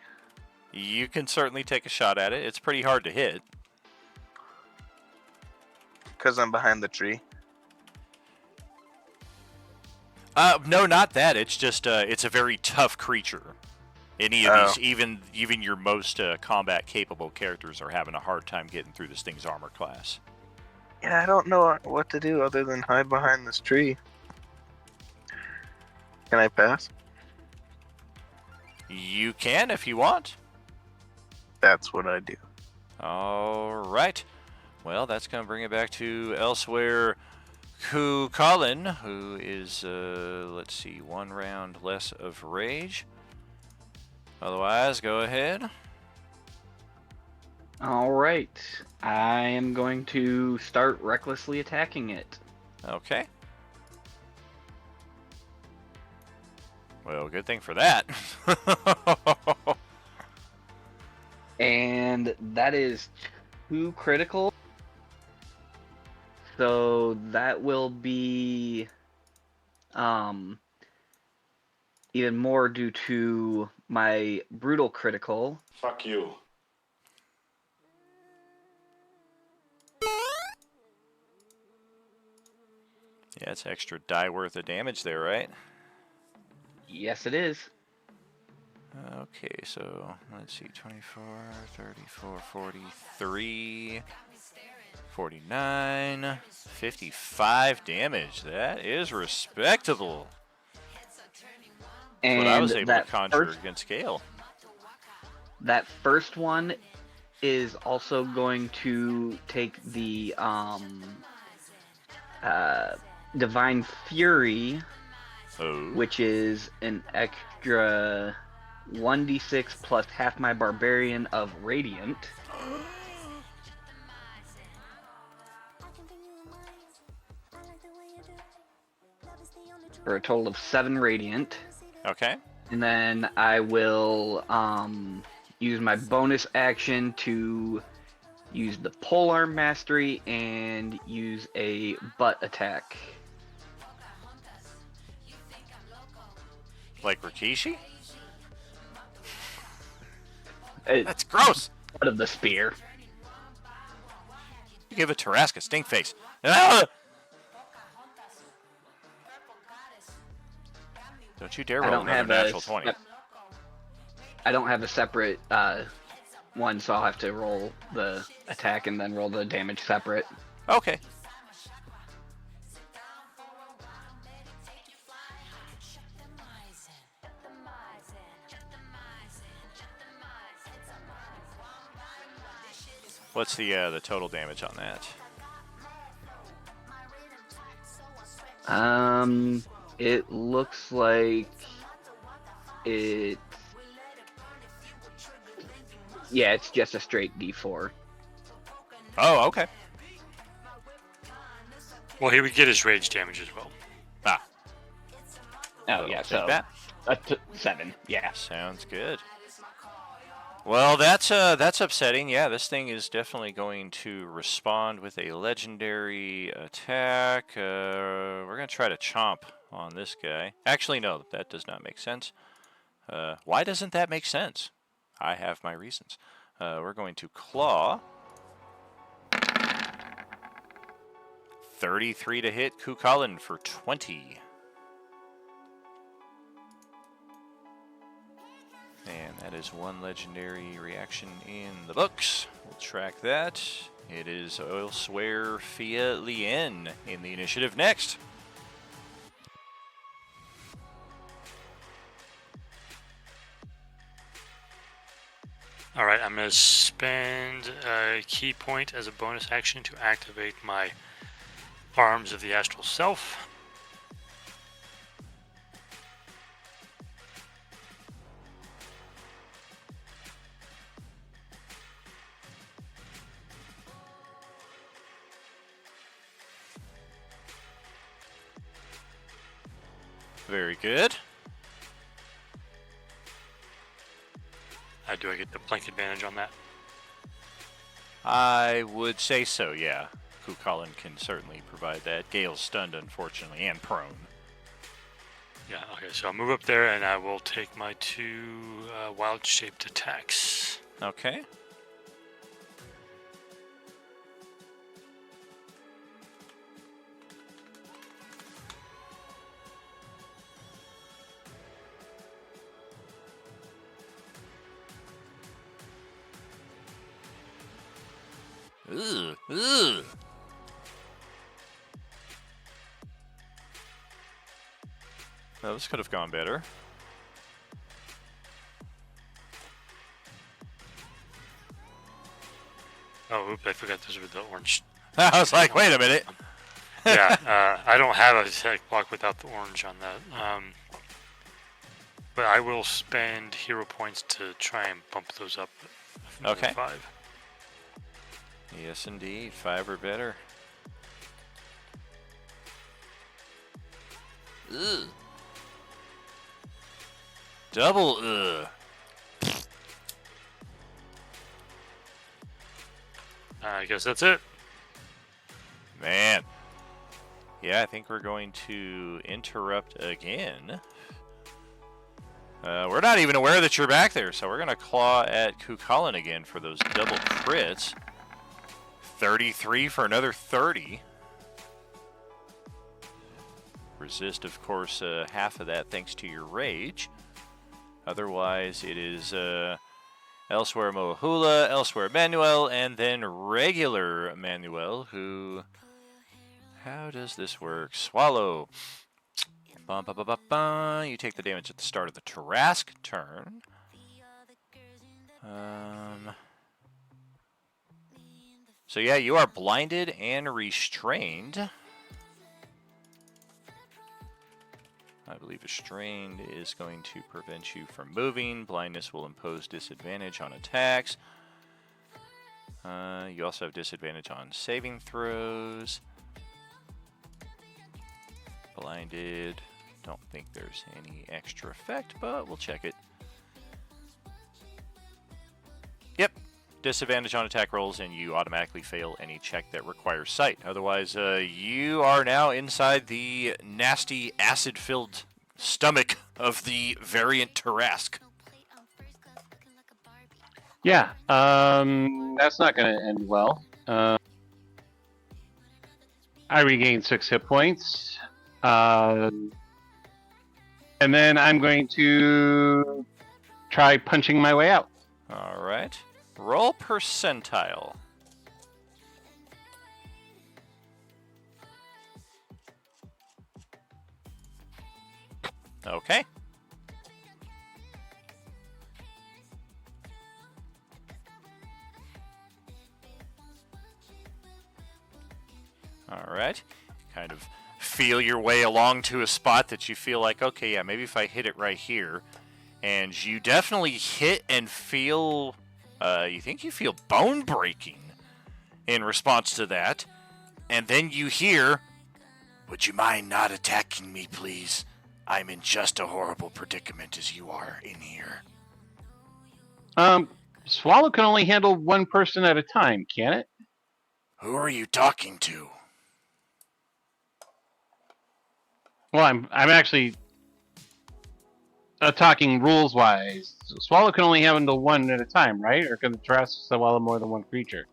You can certainly take a shot at it. It's pretty hard to hit. Because I'm behind the tree. No, not that. It's just it's a very tough creature. Any of these, even your most combat capable characters are having a hard time getting through this thing's armor class. Yeah, I don't know what to do other than hide behind this tree. Can I pass? You can if you want. That's what I do. All right. Well, that's going to bring it back to elsewhere. Colin, who is, let's see, 1 round less of rage. Otherwise, go ahead. All right. I am going to start recklessly attacking it. Okay. Well, good thing for that. And that is 2 critical. So that will be even more due to my brutal critical. Fuck you. Yeah, it's extra die worth of damage there, right? Yes, it is. Okay, so let's see, 24, 34, 43, 49, 55 damage. That is respectable. That's what I was able to conjure against Gale. That first one is also going to take the Divine Fury, which is an extra 1d6 plus half my Barbarian of Radiant. For a total of 7 Radiant. Okay. And then I will use my bonus action to use the Polearm Mastery and use a butt attack. Like Rikishi? That's gross! Butt of the spear. You give a Tarrasque stink face. Ah! Don't you dare roll another natural 20. I don't have a separate one, so I'll have to roll the attack and then roll the damage separate. Okay. What's the total damage on that? It looks like it. Yeah, it's just a straight D4. Oh, okay. Well, he would get his rage damage as well. Ah. Oh yeah, so that. 7. Yeah. Sounds good. Well, that's upsetting. Yeah, this thing is definitely going to respond with a legendary attack. We're gonna try to chomp on this guy. Actually, no, that does not make sense. Why doesn't that make sense? I have my reasons. We're going to claw. 33 to hit Kukulin for 20. And that is 1 legendary reaction in the books. We'll track that. It is elsewhere Fia Lien in the initiative next. All right, I'm going to spend a key point as a bonus action to activate my Arms of the Astral Self. Very good. Do I get the flank advantage on that? I would say so, yeah. Cuchulainn can certainly provide that. Gale's stunned, unfortunately, and prone. Yeah, okay, so I'll move up there and I will take my 2 wild-shaped attacks. Okay. Ugh, ugh. Well, this could have gone better. Oh, oops, I forgot those were the orange. I was like, wait a minute. Yeah, I don't have a attack block without the orange on that. But I will spend hero points to try and bump those up. Okay. 5. Yes, indeed. 5 or better. Ugh. Double ugh. I guess that's it. Man. Yeah, I think we're going to interrupt again. We're not even aware that you're back there, so we're going to claw at Cuchulainn again for those double crits. 33 for another 30. Resist, of course, half of that thanks to your rage. Otherwise, it is elsewhere Mohula, elsewhere Manuel, and then regular Manuel, who... How does this work? Swallow. Bum, ba, ba, ba, ba. You take the damage at the start of the Tarask turn. So yeah, you are blinded and restrained. I believe restrained is going to prevent you from moving. Blindness will impose disadvantage on attacks. You also have disadvantage on saving throws. Blinded. Don't think there's any extra effect, but we'll check it. Yep. Disadvantage on attack rolls, and you automatically fail any check that requires sight. Otherwise, you are now inside the nasty, acid-filled stomach of the variant Tarask. Yeah, that's not going to end well. I regain 6 hit points. And then I'm going to try punching my way out. All right. Roll percentile. Okay. All right. Kind of feel your way along to a spot that you feel like, okay, yeah, maybe if I hit it right here. And you definitely hit and feel, you think you feel bone breaking in response to that. And then you hear, "Would you mind not attacking me, please? I'm in just a horrible predicament as you are in here." Swallow can only handle one person at a time, can it? Who are you talking to? Well, I'm actually talking rules-wise. Swallow can only handle one at a time, right? Or can the Tarask swallow more than one creature?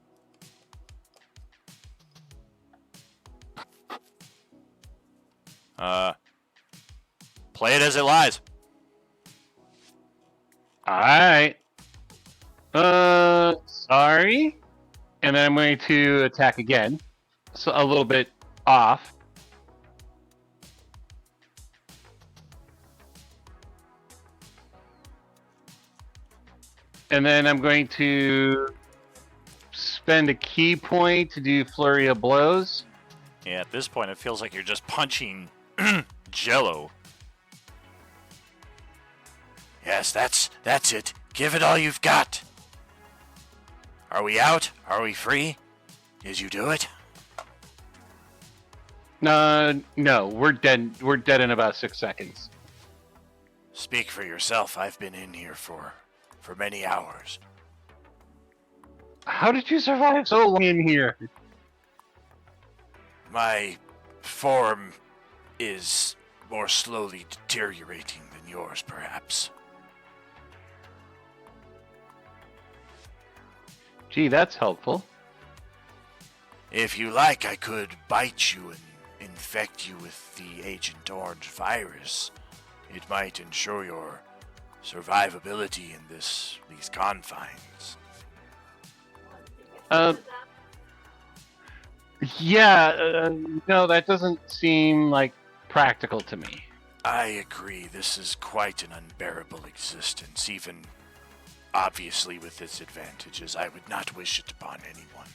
Play it as it lies. Alright. Sorry. And then I'm going to attack again. So a little bit off. And then I'm going to spend a key point to do Flurry of Blows. Yeah, at this point, it feels like you're just punching Jello. Yes, that's it. Give it all you've got. Are we out? Are we free? Did you do it? No, we're dead. We're dead in about 6 seconds. Speak for yourself. I've been in here for many hours. How did you survive so long in here? My form is more slowly deteriorating than yours, perhaps. Gee, that's helpful. If you like, I could bite you and infect you with the Agent Orange virus. It might ensure your survivability in these confines. Yeah, no, that doesn't seem like practical to me. I agree. This is quite an unbearable existence, even obviously with its advantages. I would not wish it upon anyone.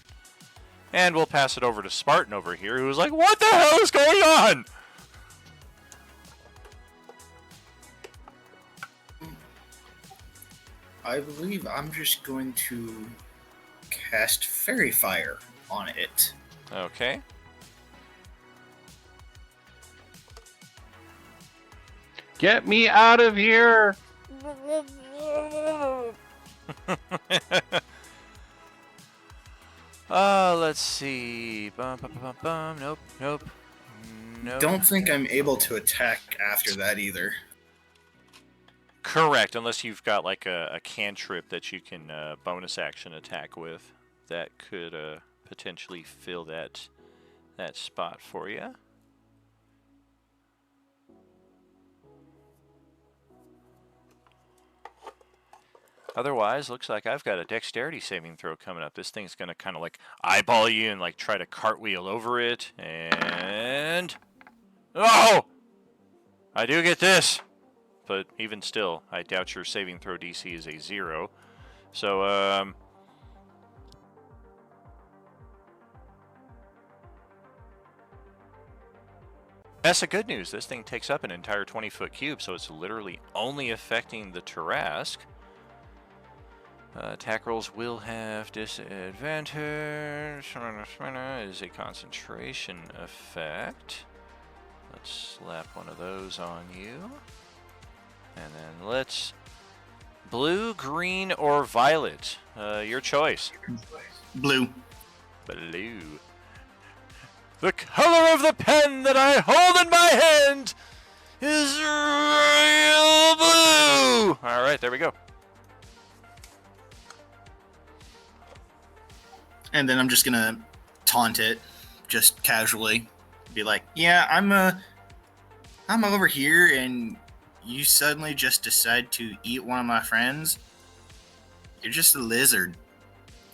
And we'll pass it over to Spartan over here, who's like, what the hell is going on? I believe I'm just going to cast Fairy Fire on it. Okay. Get me out of here! Let's see. Bum, bum, bum, bum. Nope, nope. Nope. Don't think I'm able to attack after that either. Correct, unless you've got like a cantrip that you can bonus action attack with. That could potentially fill that spot for you. Otherwise, looks like I've got a dexterity saving throw coming up. This thing's going to kind of like eyeball you and like try to cartwheel over it. And... oh! I do get this! But even still, I doubt your saving throw DC is a 0. So, that's the good news. This thing takes up an entire 20-foot cube, so it's literally only affecting the Tarrasque. Attack rolls will have disadvantage. Is a concentration effect. Let's slap one of those on you. And then let's... blue, green, or violet. Your choice. Blue. Blue. The color of the pen that I hold in my hand is royal blue! Alright, there we go. And then I'm just gonna taunt it, just casually. Be like, yeah, I'm over here and you suddenly just decide to eat one of my friends. You're just a lizard.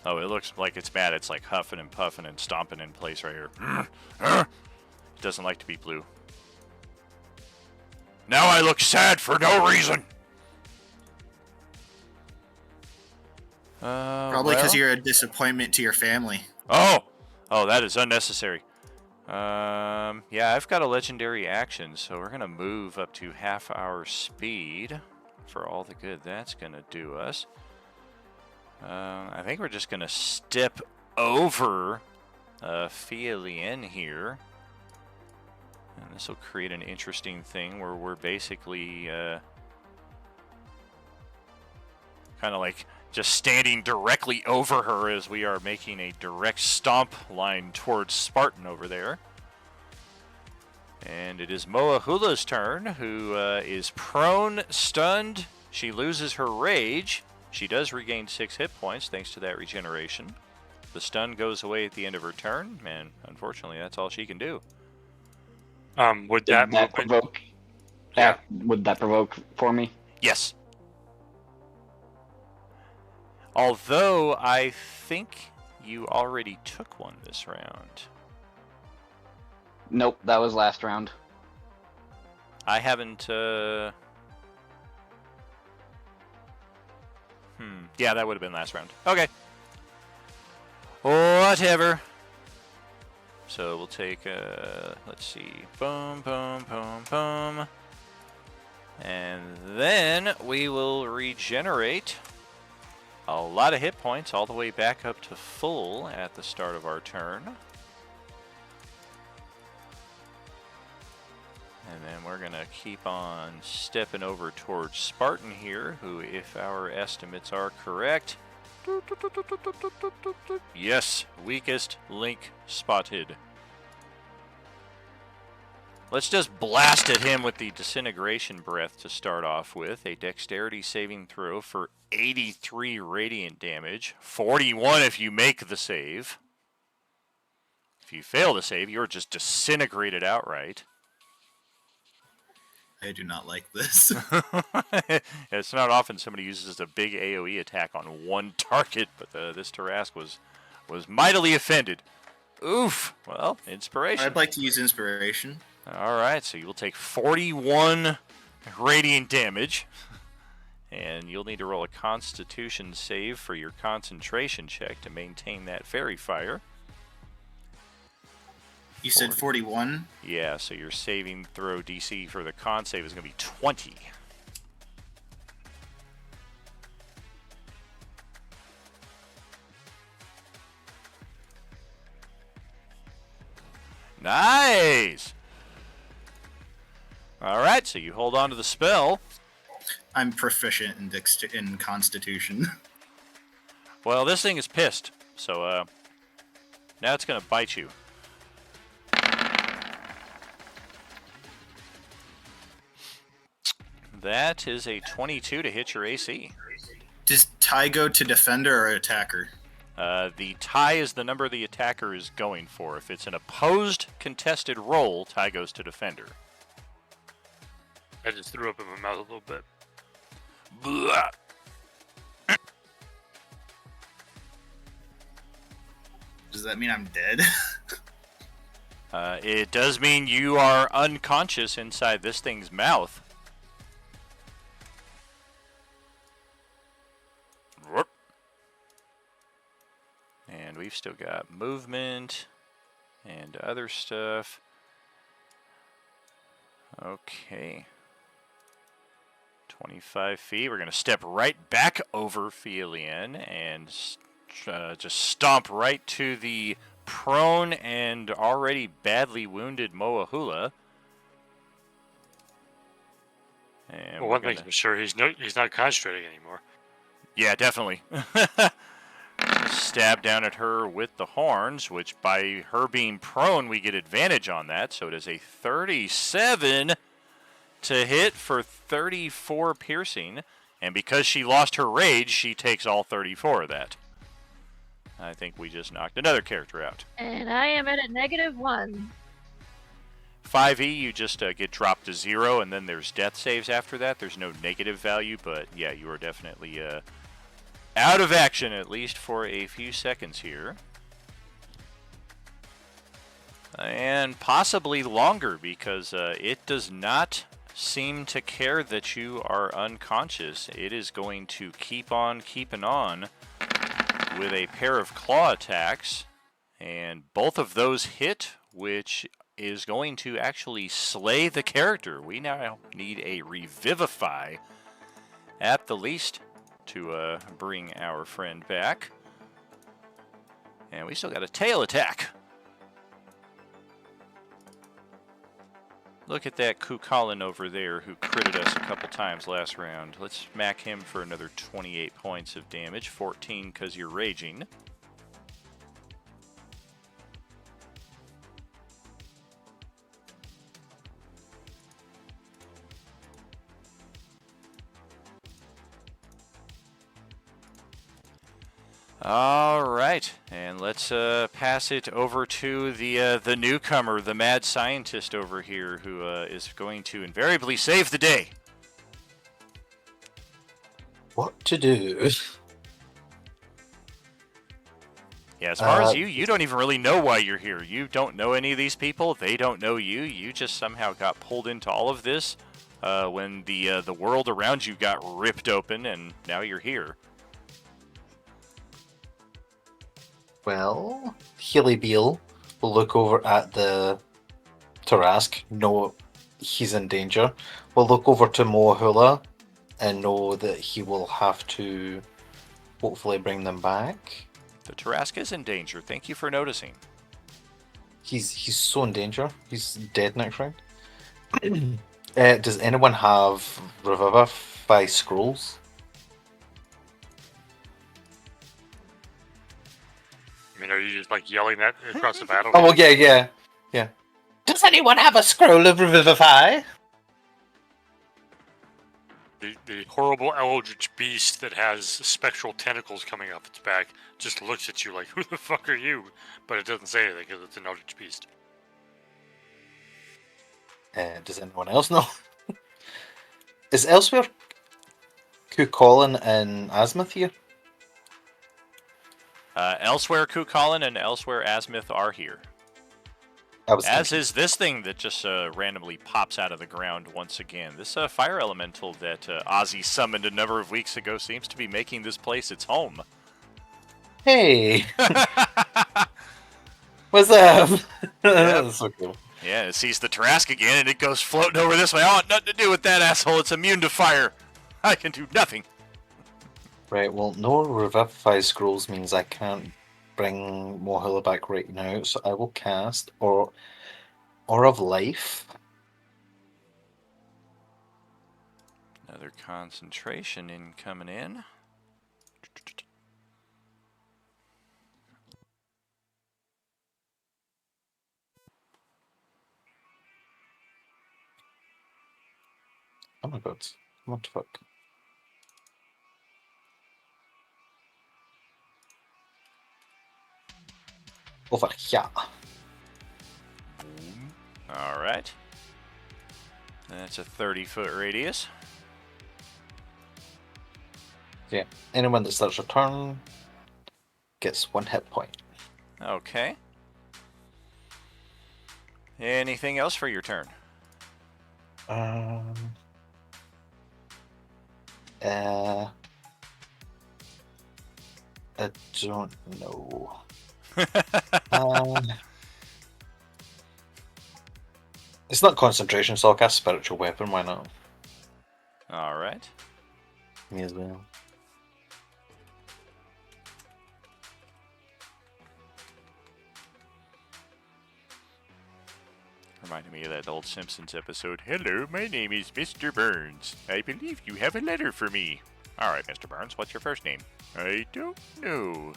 Oh, it looks like it's mad. It's like huffing and puffing and stomping in place right here. It doesn't like to be blue. Now I look sad for no reason. Probably because you're a disappointment to your family. Oh, that is unnecessary. Yeah, I've got a legendary action, so we're gonna move up to half our speed for all the good that's gonna do us. I think we're just gonna step over Fielien here, and this will create an interesting thing where we're basically kind of like just standing directly over her as we are making a direct stomp line towards Spartan over there. And it is Moahula's turn, who is prone, stunned. She loses her rage. She does regain 6 hit points thanks to that regeneration. The stun goes away at the end of her turn, and unfortunately that's all she can do. Would that provoke? Yeah. Would that provoke for me? Yes. Although I think you already took one this round. Nope, that was last round. I haven't, yeah, that would have been last round. Okay. Whatever. So we'll take, let's see. Boom, boom, boom, boom. And then we will regenerate a lot of hit points all the way back up to full at the start of our turn. And then we're going to keep on stepping over towards Spartan here, who, if our estimates are correct, yes, weakest link spotted. Let's just blast at him with the Disintegration Breath to start off with. A dexterity saving throw for 83 radiant damage. 41 if you make the save. If you fail to save, you're just disintegrated outright. I do not like this. It's not often somebody uses a big AoE attack on one target, but this Tarask was mightily offended. Oof. Well, inspiration. I'd like to use inspiration. All right, so you'll take 41 radiant damage, and you'll need to roll a Constitution save for your concentration check to maintain that fairy fire. You said 41? Yeah, so your saving throw DC for the con save is going to be 20. Nice! Alright, so you hold on to the spell. I'm proficient in Constitution. Well, this thing is pissed, so now it's going to bite you. That is a 22 to hit your AC. Does tie go to defender or attacker? The tie is the number the attacker is going for. If it's an opposed contested roll, tie goes to defender. I just threw up in my mouth a little bit. Blah. Does that mean I'm dead? It does mean you are unconscious inside this thing's mouth. And we've still got movement and other stuff. Okay. 25 feet. We're going to step right back over Felian and just stomp right to the prone and already badly wounded Moahula. And well, one thing's for sure, he's not concentrating anymore. Yeah, definitely. Stab down at her with the horns, which by her being prone, we get advantage on that. So it is a 37 to hit for 34 piercing. And because she lost her rage, she takes all 34 of that. I think we just knocked another character out. And I am at a -1. 5e, you just get dropped to 0, and then there's death saves after that. There's no negative value, but yeah, you are definitely out of action, at least for a few seconds here. And possibly longer, because it does not seem to care that you are unconscious. It is going to keep on keeping on with a pair of claw attacks, and both of those hit, which is going to actually slay the character. We now need a revivify at the least to bring our friend back. And we still got a tail attack. Look at that Kukalin over there who critted us a couple times last round. Let's smack him for another 28 points of damage. 14 because you're raging. All right, and let's pass it over to the newcomer, the mad scientist over here, who is going to invariably save the day. What to do? Yeah, as far as you don't even really know why you're here. You don't know any of these people. They don't know you. You just somehow got pulled into all of this when the world around you got ripped open, and now you're here. Well, Healy Beale will look over at the Tarask, know he's in danger. Will look over to Moahula and know that he will have to hopefully bring them back. The Tarask is in danger. Thank you for noticing. He's so in danger. He's dead next round. Does anyone have Revivify scrolls? I mean, are you just like yelling that across the battle? Oh, well, yeah. Does anyone have a scroll of Revivify? The horrible eldritch beast that has spectral tentacles coming off its back just looks at you like, "Who the fuck are you?" But it doesn't say anything because it's an eldritch beast. Does anyone else know? Is elsewhere Colin and Azimuth here? Elsewhere, Kukulin and elsewhere, Azimuth are here. As is this thing that just randomly pops out of the ground once again. This fire elemental that Ozzy summoned a number of weeks ago seems to be making this place its home. Hey! What's up? Yep. That's so cool. Yeah, it sees the Tarask again and it goes floating over this way. I want nothing to do with that asshole. It's immune to fire. I can do nothing. Right, well, no Revivify scrolls means I can't bring Mohila back right now, so I will cast Aura of Life. Another concentration coming in. Oh my god, what the fuck? Over here. Alright. That's a 30-foot radius. Yeah, anyone that starts a turn gets 1 hit point. Okay. Anything else for your turn? I don't know. It's not concentration, so I'll cast Spiritual Weapon, why not? Alright. Me as well. Reminded me of that old Simpsons episode. Hello, my name is Mr. Burns. I believe you have a letter for me. Alright, Mr. Burns, what's your first name? I don't know.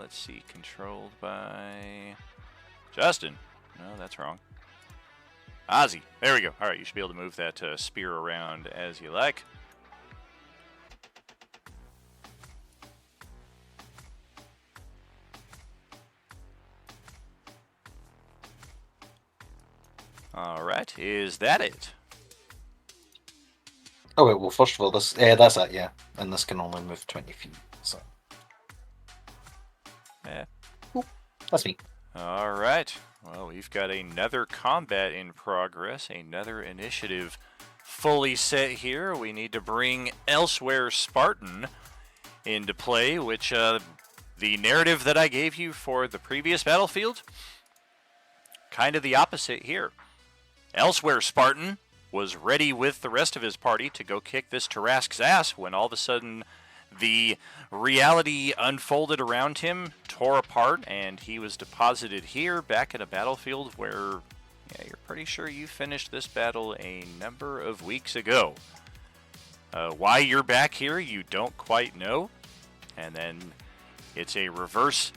Let's see. Controlled by Justin. No, that's wrong. Ozzy. There we go. Alright, you should be able to move that spear around as you like. Alright, is that it? Oh wait, well first of all, this that's it, yeah. And this can only move 20 feet, so... Yeah. Ooh, that's me. Alright. Well, we've got another combat in progress, another initiative fully set here. We need to bring Elsewhere Spartan into play, which the narrative that I gave you for the previous battlefield, kind of the opposite here. Elsewhere Spartan was ready with the rest of his party to go kick this Tarask's ass when all of a sudden the reality unfolded around him, tore apart, and he was deposited here back at a battlefield where, yeah, you're pretty sure you finished this battle a number of weeks ago. Why you're back here, you don't quite know. And then it's a reverse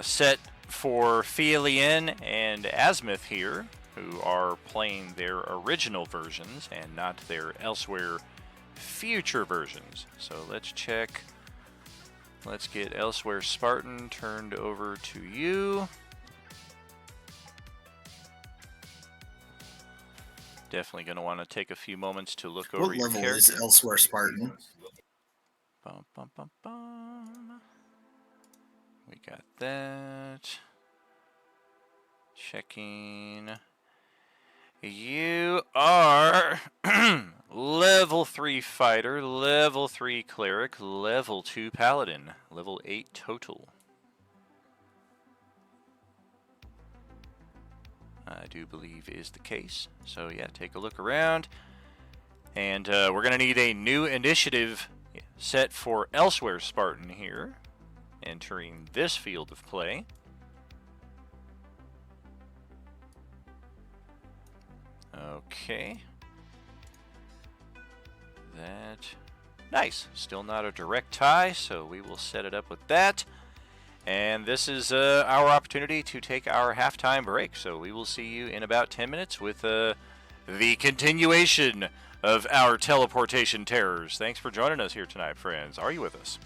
set for Fealien and Azimuth here, who are playing their original versions and not their Elsewhere future versions. So let's check. Let's get Elsewhere Spartan turned over to you. Definitely going to want to take a few moments to look over What your level character. is Elsewhere Spartan? Bum, bum, bum, bum. We got that. Checking. You are level 3 fighter, level 3 cleric, level 2 paladin, level 8 total. I do believe is the case. So yeah, take a look around. And we're going to need a new initiative set for Elsewhere Spartan here, entering this field of play. Okay. That. Nice. Still not a direct tie, so we will set it up with that. And this is our opportunity to take our halftime break. So we will see you in about 10 minutes with the continuation of our teleportation terrors. Thanks for joining us here tonight, friends. Are you with us?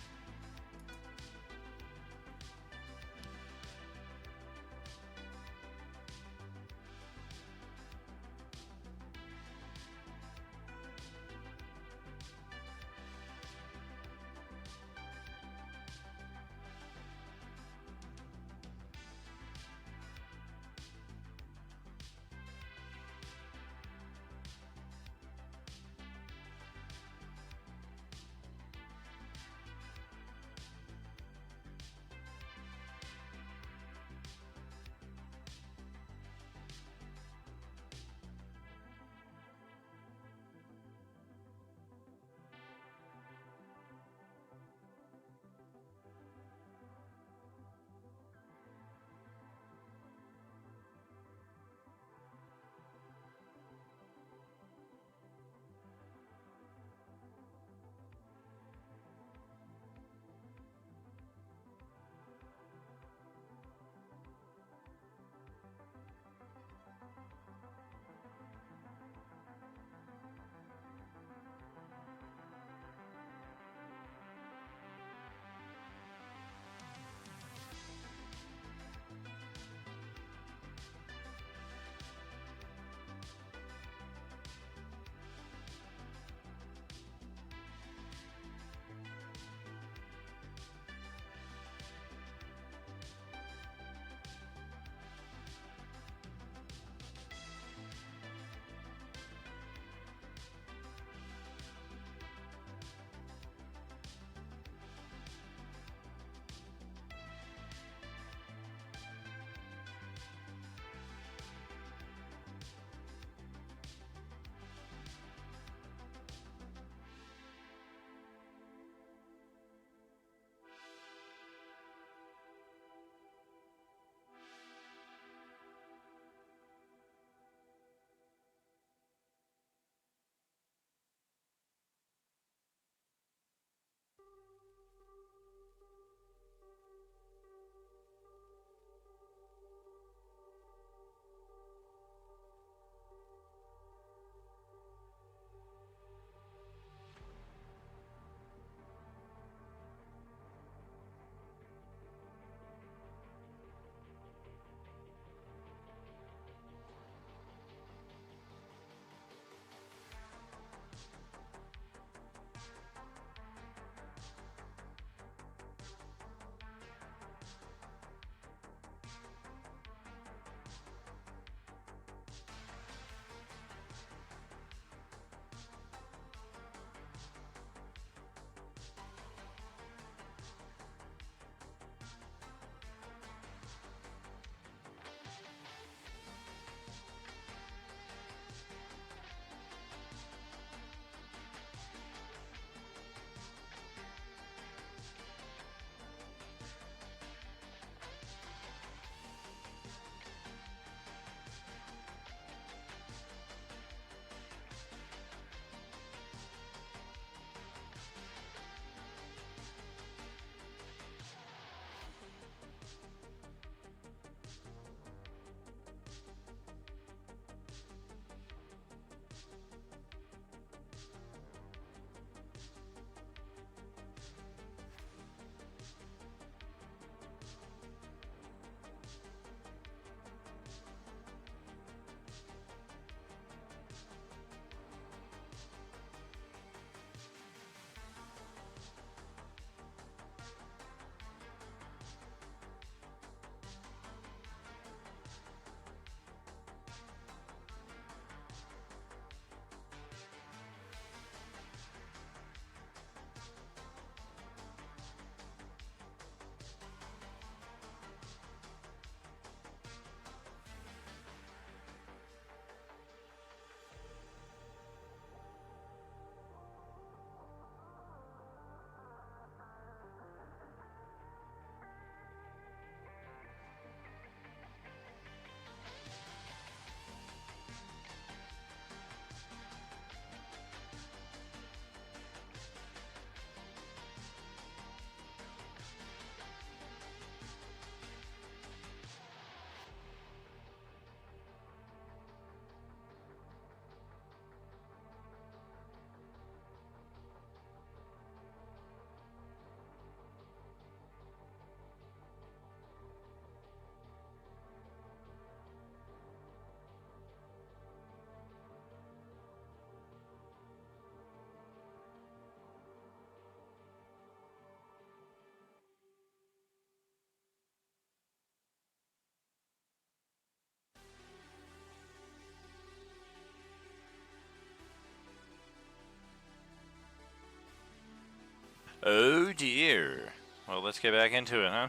Oh dear. Well, let's get back into it, huh?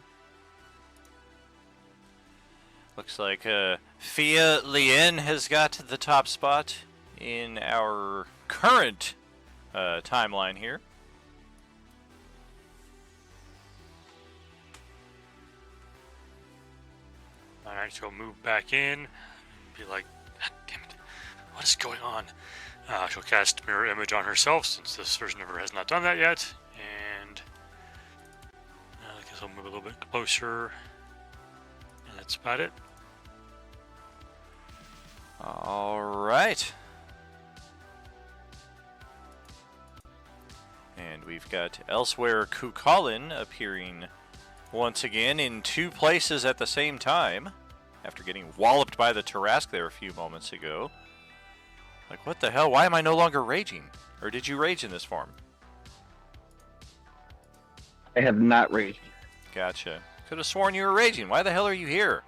Looks like Fia Lien has got the top spot in our current timeline here. Alright, so move back in. Be like, "Ah, damn it, what is going on?" She'll cast Mirror Image on herself, since this version of her has not done that yet. And I guess I'll move a little bit closer. And that's about it. All right. And we've got Elsewhere Kukulin appearing once again in two places at the same time after getting walloped by the Tarask there a few moments ago. Like, what the hell? Why am I no longer raging? Or did you rage in this form? I have not raged. Gotcha. Could have sworn you were raging. Why the hell are you here?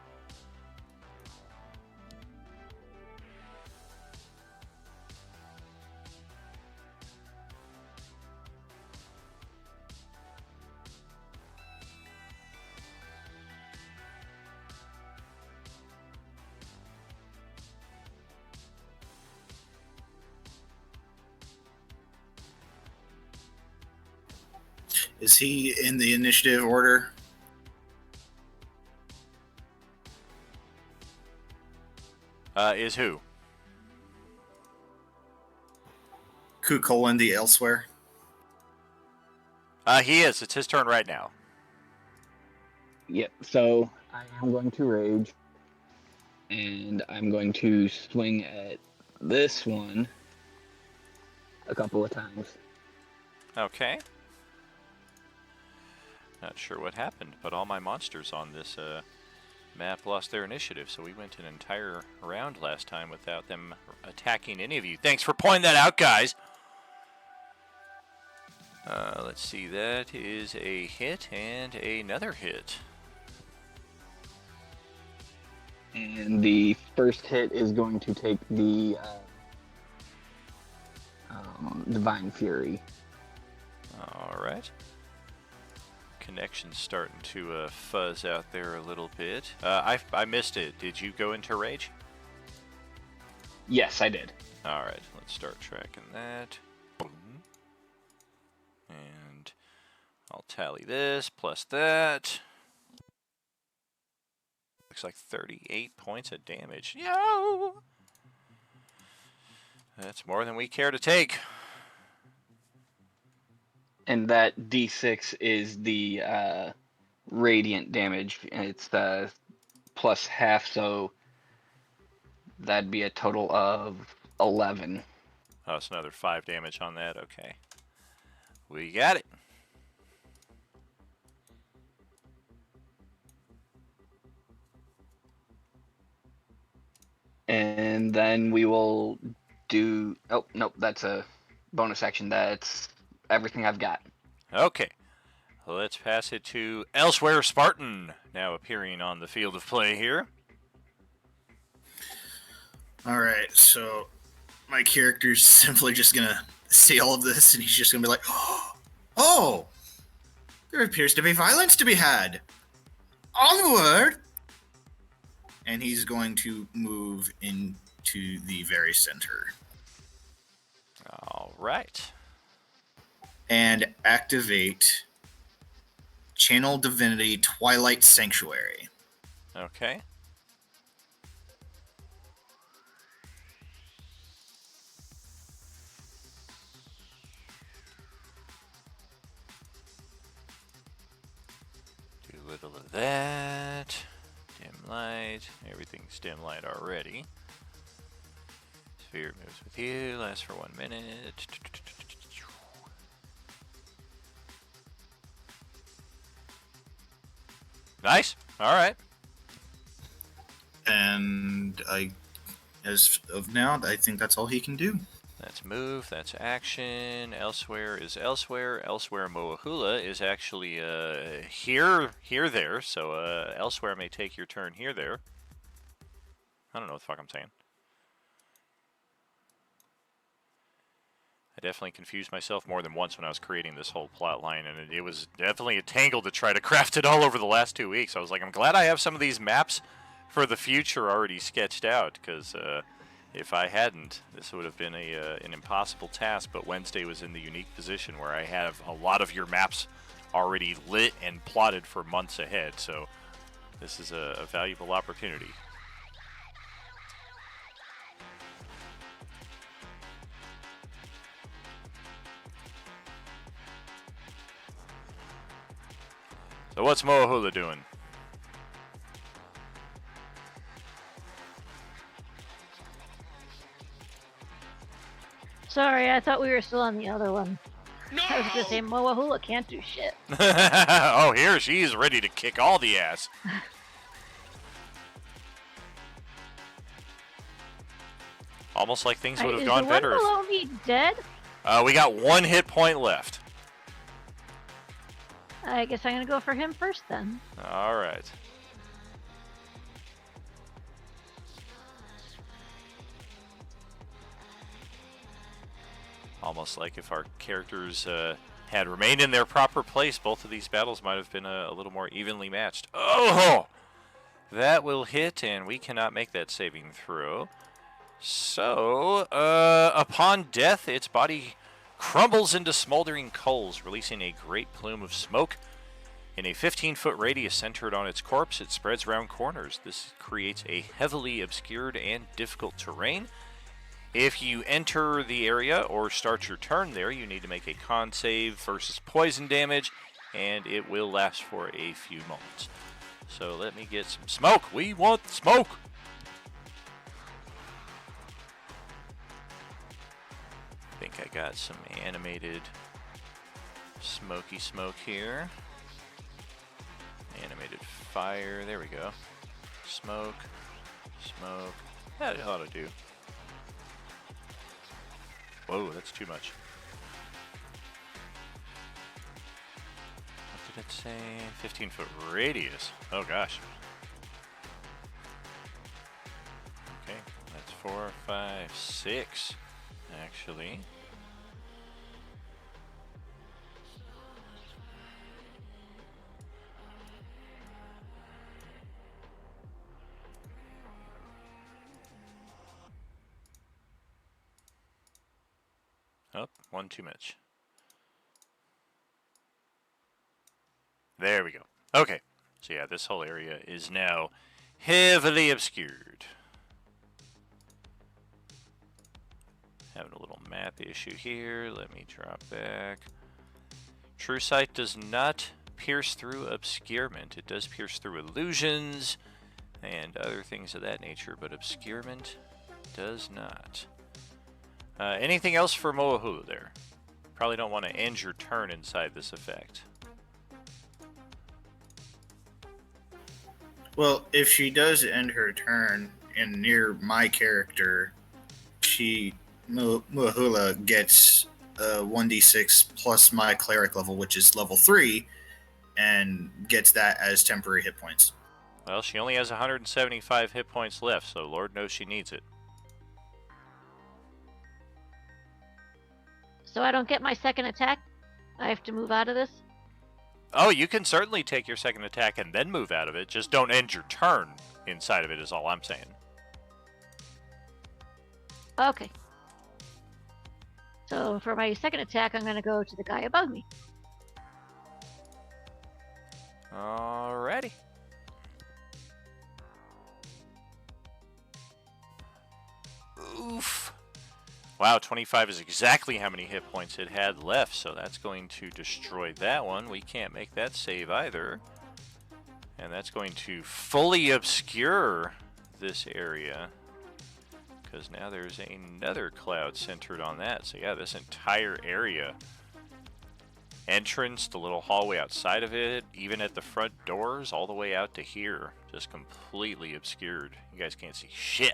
Is he in the initiative order? Is who? Kukulin the Elsewhere? He is. It's his turn right now. Yep, so I am going to rage. And I'm going to swing at this one a couple of times. Okay. Not sure what happened, but all my monsters on this map lost their initiative, so we went an entire round last time without them attacking any of you. Thanks for pointing that out, guys! Let's see, that is a hit and another hit. And the first hit is going to take the Divine Fury. Alright. Connection's starting to fuzz out there a little bit. I missed it. Did you go into rage? Yes, I did. Alright, let's start tracking that. Boom. And I'll tally this plus that. Looks like 38 points of damage. Yo! That's more than we care to take. And that D6 is the radiant damage. And it's plus half, so that'd be a total of 11. Oh, it's another 5 damage on that. Okay. We got it. And then we will do... Oh, nope, that's a bonus action. That's everything I've got. Okay. Let's pass it to Elsewhere Spartan, now appearing on the field of play here. All right, so my character's simply just gonna see all of this, and he's just gonna be like, "Oh, there appears to be violence to be had. Onward!" And he's going to move into the very center All right. and activate Channel Divinity Twilight Sanctuary. Okay. Do a little of that. Dim light. Everything's dim light already. Sphere moves with you. Lasts for 1 minute. Nice. All right. And as of now, I think that's all he can do. That's move. That's action. Elsewhere is elsewhere. Elsewhere Moahula is actually here, there. So elsewhere may take your turn here, there. I don't know what the fuck I'm saying. I definitely confused myself more than once when I was creating this whole plot line, and it was definitely a tangle to try to craft it all over the last 2 weeks. I was like, I'm glad I have some of these maps for the future already sketched out, because if I hadn't, this would have been an impossible task. But Wednesday was in the unique position where I have a lot of your maps already lit and plotted for months ahead, so this is a valuable opportunity. So what's Moahula doing? Sorry, I thought we were still on the other one. No! I was gonna say Moahula can't do shit. Oh, here she's ready to kick all the ass. Almost like things would have gone better. Is the one below me dead? We got 1 hit point left. I guess I'm gonna go for him first then. All right. Almost like if our characters had remained in their proper place, both of these battles might have been a little more evenly matched. Oh! That will hit, and we cannot make that saving throw. So, upon death, its body crumbles into smoldering coals, releasing a great plume of smoke. In a 15-foot radius centered on its corpse, it spreads round corners. This creates a heavily obscured and difficult terrain. If you enter the area or start your turn there, you need to make a con save versus poison damage, and it will last for a few moments. So let me get some smoke. We want smoke! I think I got some animated smoky smoke here. Animated fire. There we go. Smoke. Smoke. That ought to do. Whoa, that's too much. What did it say? 15-foot radius. Oh gosh. Okay, that's 4, 5, 6, actually. Oh, 1 too much. There we go. Okay. So yeah, this whole area is now heavily obscured. Having a little map issue here. Let me drop back. True sight does not pierce through obscurement. It does pierce through illusions and other things of that nature, but obscurement does not. Anything else for Moahulu there? Probably don't want to end your turn inside this effect. Well, if she does end her turn and near my character, Moahula gets 1d6 plus my cleric level, which is level 3, and gets that as temporary hit points. Well, she only has 175 hit points left, so Lord knows she needs it. So I don't get my second attack? I have to move out of this? Oh, you can certainly take your second attack and then move out of it. Just don't end your turn inside of it is all I'm saying. Okay. So for my second attack, I'm going to go to the guy above me. Alrighty. Oof. Wow, 25 is exactly how many hit points it had left, so that's going to destroy that one. We can't make that save either. And that's going to fully obscure this area, because now there's another cloud centered on that. So yeah, this entire area. Entrance, the little hallway outside of it, even at the front doors, all the way out to here. Just completely obscured. You guys can't see shit.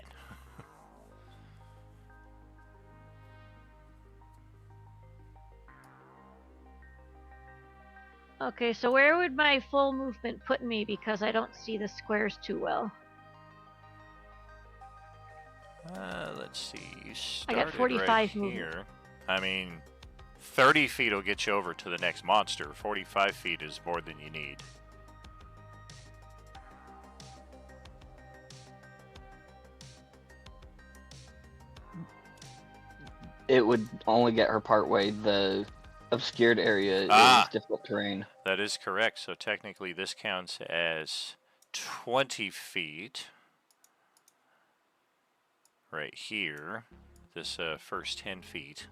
Okay, so where would my full movement put me, because I don't see the squares too well? Let's see. You I got started 45 right movement. here. I mean, 30 feet will get you over to the next monster. 45 feet is more than you need. It would only get her part way. The obscured area is difficult terrain. That is correct. So technically this counts as 20 feet. Right here. This first 10 feet.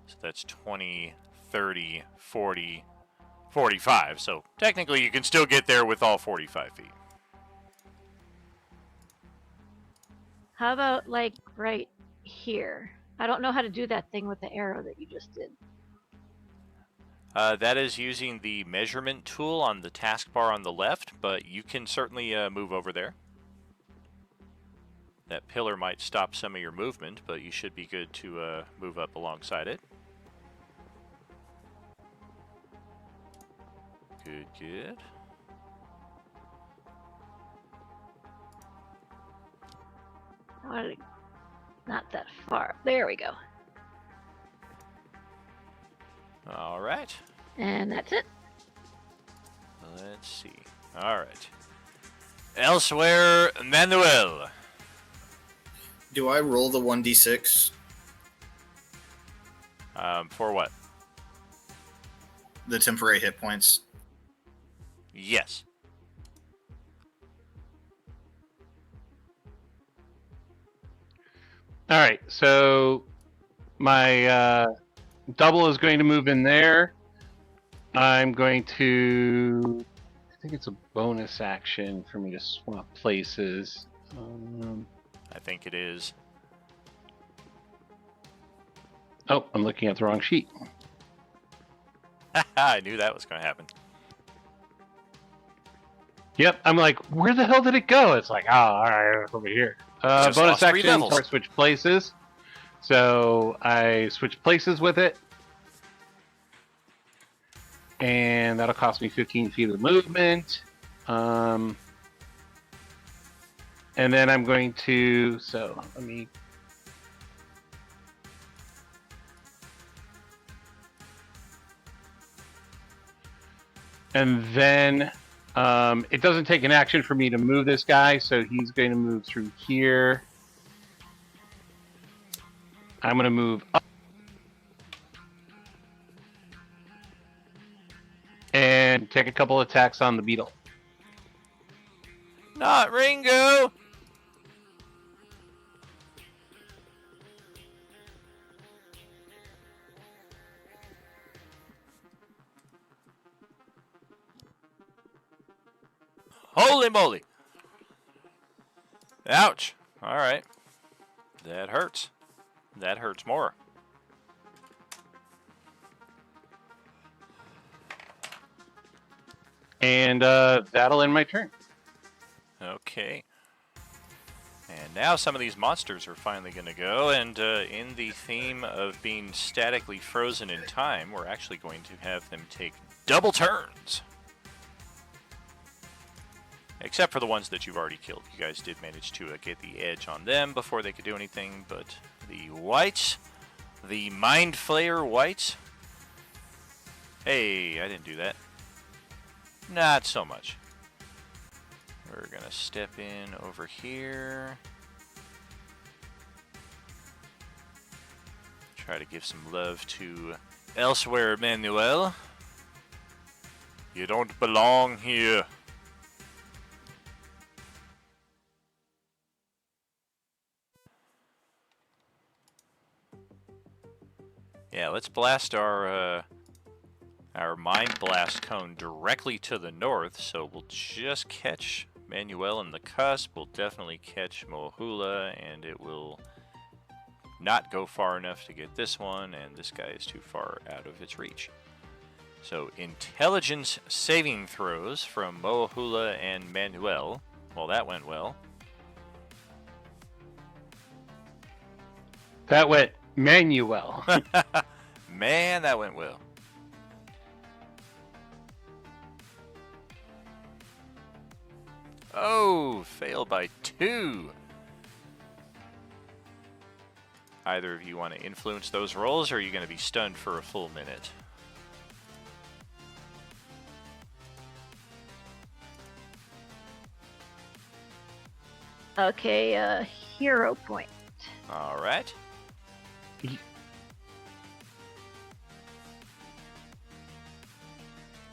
So that's 20, 30, 40, 45. So technically you can still get there with all 45 feet. How about like right here? I don't know how to do that thing with the arrow that you just did. That is using the measurement tool on the taskbar on the left, but you can certainly move over there. That pillar might stop some of your movement, but you should be good to move up alongside it. Good, good. Not that far. There we go. All right. And that's it. Let's see. All right. Elsewhere, Manuel. Do I roll the 1d6? For what? The temporary hit points. Yes. All right, so my double is going to move in there. I'm going to... I think it's a bonus action for me to swap places. I think it is. Oh, I'm looking at the wrong sheet. I knew that was going to happen. Yep, I'm like, where the hell did it go? It's like, oh, all right, over here. Just Bonus lost 3 action, levels. or switch places. So I switch places with it. And that'll cost me 15 feet of movement. And then I'm going to, so let me... And then it doesn't take an action for me to move this guy, so he's going to move through here. I'm going to move up. And take a couple attacks on the beetle. Not Ringo! Holy moly! Ouch. Alright. That hurts. That hurts more. And that'll end my turn. Okay. And now some of these monsters are finally going to go, and in the theme of being statically frozen in time, we're actually going to have them take double turns. Except for the ones that you've already killed. You guys did manage to get the edge on them before they could do anything, but the whites, the Mind Flayer whites. Hey, I didn't do that. Not so much. We're going to step in over here. Try to give some love to Elsewhere, Manuel. You don't belong here. Yeah, let's blast our Mind Blast cone directly to the north, so we'll just catch Manuel in the cusp. We'll definitely catch Mohula, and it will not go far enough to get this one, and this guy is too far out of its reach. So, intelligence saving throws from Mohula and Manuel. Well, that went well. That went Manuel. Man, that went well. Oh, failed by 2. either of you want to influence those rolls, or are you going to be stunned for a full minute? Okay, hero point. All right.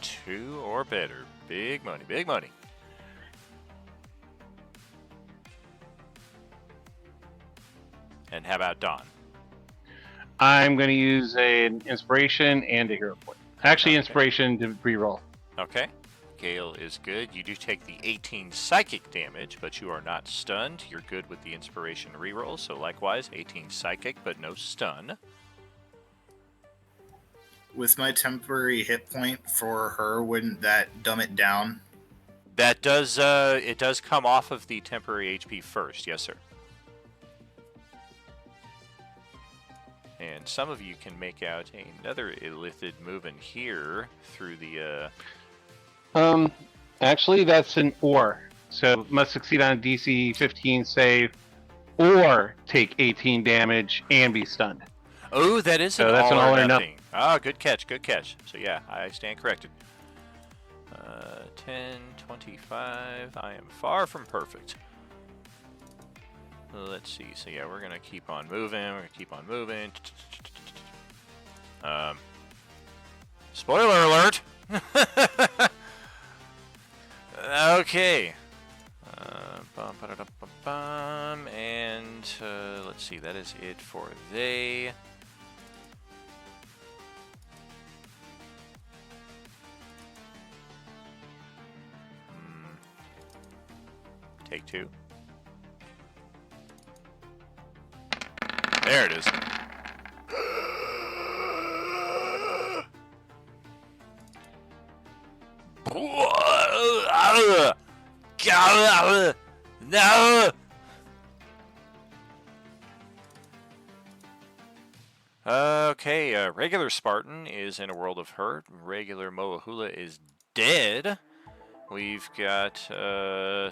Two or better. Big money, big money. And how about Don? I'm going to use an inspiration and a hero point. Actually, Okay. inspiration to reroll. Okay. Gale is good. You do take the 18 psychic damage, but you are not stunned. You're good with the inspiration reroll, so likewise, 18 psychic, but no stun. With my temporary hit point for her, wouldn't that dumb it down? That does, it does come off of the temporary HP first, yes, sir. And some of you can make out another illithid moving here through the, Actually, that's an or. So must succeed on a DC 15 save, or take 18 damage and be stunned. Oh, that is So an that's all an all or or nothing. Ah, good catch, good catch. So yeah, I stand corrected. 10, 25. I am far from perfect. Let's see. So yeah, we're gonna keep on moving. We're gonna keep on moving. Spoiler alert. Okay. And let's see. That is it for they. Take two. There it is. No. Okay, regular Spartan is in a world of hurt. Regular Moahula is dead. We've got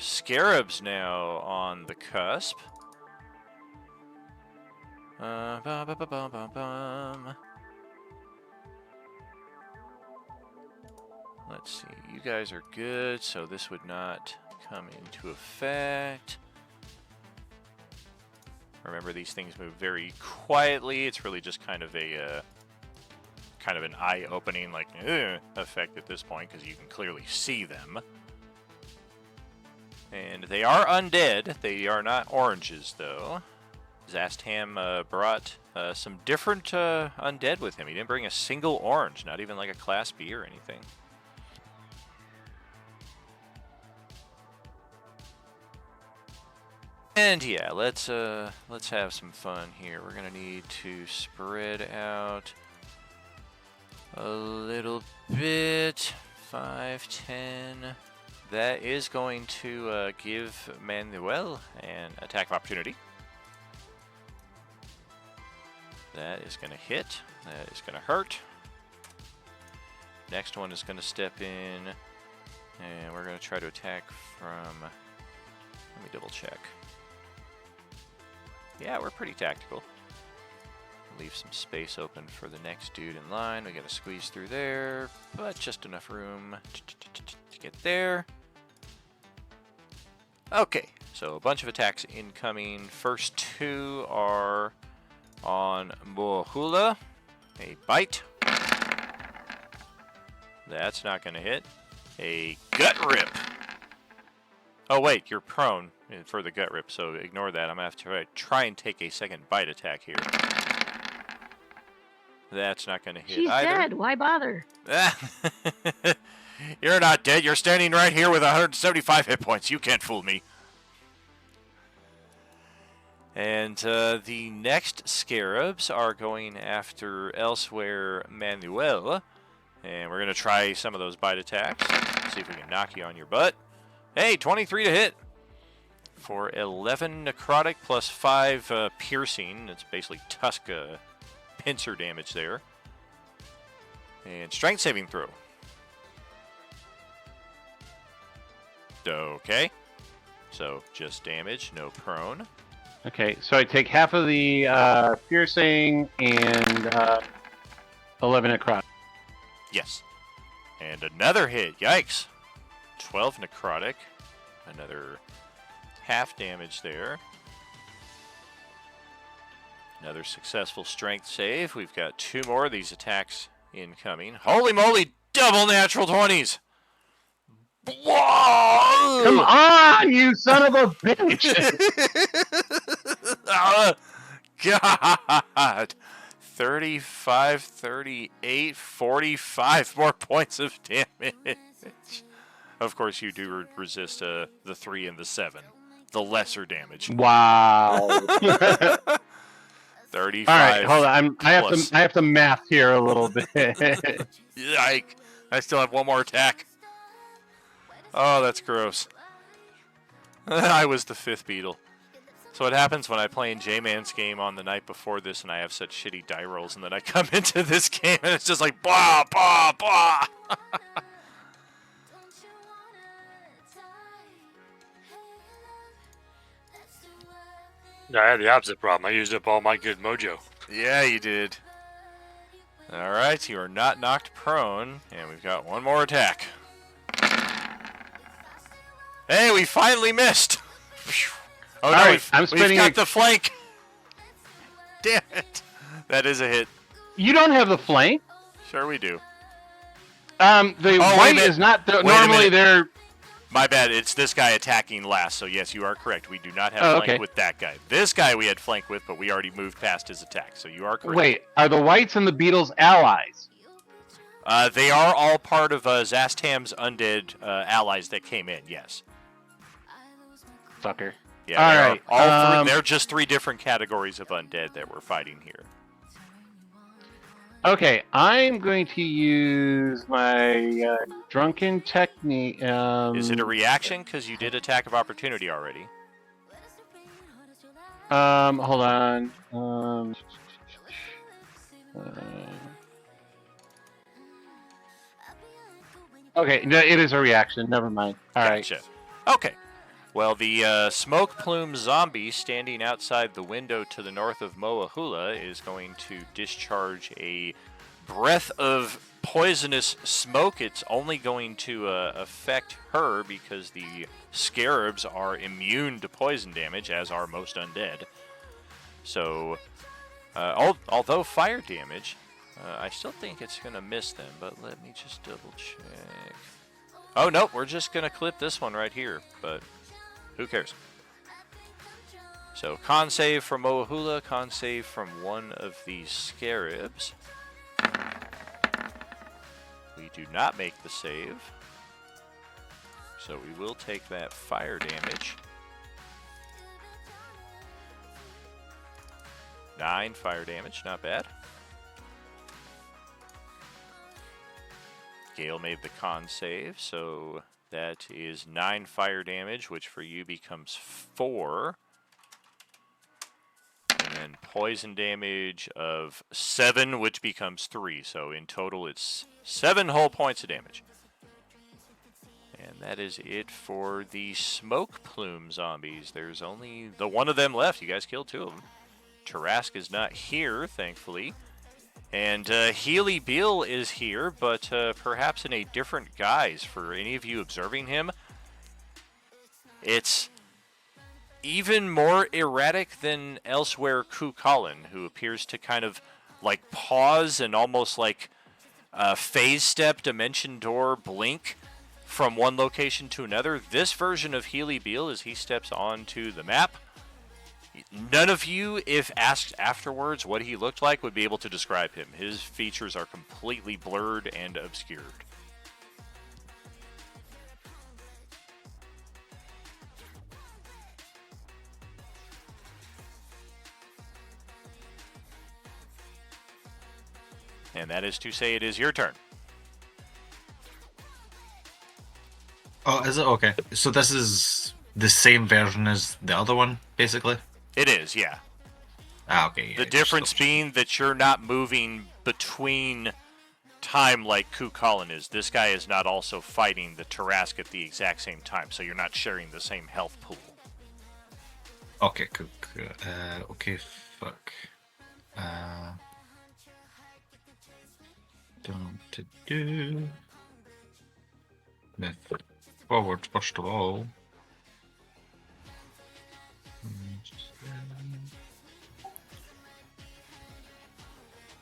Scarabs now on the cusp. Let's see, you guys are good, so this would not come into effect. Remember, these things move very quietly. It's really just kind of a kind of an eye-opening, like, effect at this point, because you can clearly see them. And they are undead. They are not oranges, though. Zastam brought some different undead with him. He didn't bring a single orange, not even like a Class B or anything. And yeah, let's have some fun here. We're gonna need to spread out a little bit. 5, 10. That is going to give Manuel an attack of opportunity. That is going to hit. That is going to hurt. Next one is going to step in, and we're going to try to attack from... Let me double check. Yeah, we're pretty tactical. Leave some space open for the next dude in line. We got to squeeze through there, but just enough room to get there. Okay, so a bunch of attacks incoming. First two are on Moahula. A bite. That's not going to hit. A gut rip. Oh wait, you're prone for the gut rip, so ignore that. I'm going to have to try and take a second bite attack here. That's not going to hit She's either. dead. Why bother? You're not dead. You're standing right here with 175 hit points. You can't fool me. And the next Scarabs are going after Elsewhere Manuel. And we're going to try some of those bite attacks. See if we can knock you on your butt. Hey, 23 to hit. For 11 necrotic plus 5 piercing. It's basically tusk pincer damage there. And strength saving throw. Okay. So just damage, no prone. Okay, so I take half of the piercing and 11 necrotic. Yes. And another hit. Yikes. 12 necrotic. Another half damage there. Another successful strength save. We've got 2 more of these attacks incoming. Holy moly, double natural 20s! Whoa! Come on, you son of a bitch! God! 35, 38, 45 more points of damage. Of course, you do resist the 3 and the 7. The lesser damage. Wow. 35. All right, hold on. I plus. have to math here a little bit. Yike. I still have 1 more attack. Oh, that's gross. I was the 5th beetle. So what happens when I play in J-Man's game on the night before this and I have such shitty die rolls and then I come into this game and it's just like blah, blah, blah. I had the opposite problem. I used up all my good mojo. Yeah, you did. Alright, you are not knocked prone, and we've got 1 more attack. Hey, we finally missed! Oh no, right, we've got the flank! Damn it! That is a hit. You don't have the flank? Sure we do. The white is not... normally they're... My bad, it's this guy attacking last, so yes, you are correct. We do not have flank with that guy. This guy we had flank with, but we already moved past his attack, so you are correct. Wait, are the whites and the beetles allies? They are all part of Zastam's undead allies that came in, yes. Fucker. Yeah, all right. They're just 3 different categories of undead that we're fighting here. Okay, I'm going to use my drunken technique. Is it a reaction? Because you did attack of opportunity already. Hold on. Okay, no, it is a reaction. Never mind. All right. Gotcha. Okay. Well, the smoke plume zombie standing outside the window to the north of Moahula is going to discharge a breath of poisonous smoke. It's only going to affect her because the scarabs are immune to poison damage, as are most undead. So, although fire damage, I still think it's going to miss them, but let me just double check. Oh, no, we're just going to clip this one right here, but who cares? So, con save from Moahula, con save from one of these scarabs. We do not make the save, so we will take that fire damage. 9 fire damage, not bad. Gale made the con save, so that is 9 fire damage, which for you becomes 4. And then poison damage of 7, which becomes 3. So in total, it's 7 whole points of damage. And that is it for the smoke plume zombies. There's only the one of them left. You guys killed 2 of them. Tarask is not here, thankfully. And Healy Beale is here, but perhaps in a different guise. For any of you observing him, it's even more erratic than elsewhere Cuchulainn, who appears to kind of like pause and almost like phase step, dimension door, blink from one location to another. This version of Healy Beale, as he steps onto the map, none of you, if asked afterwards what he looked like, would be able to describe him. His features are completely blurred and obscured. And that is to say it is your turn. Oh, is it? Okay. So this is the same version as the other one, basically? It is, yeah. Ah, okay. Yeah, the difference being that you're not moving between time like Cuchulainn is. This guy is not also fighting the Tarask at the exact same time, so you're not sharing the same health pool. Okay, cool. Okay, fuck. Don't to do. Move forward first of all.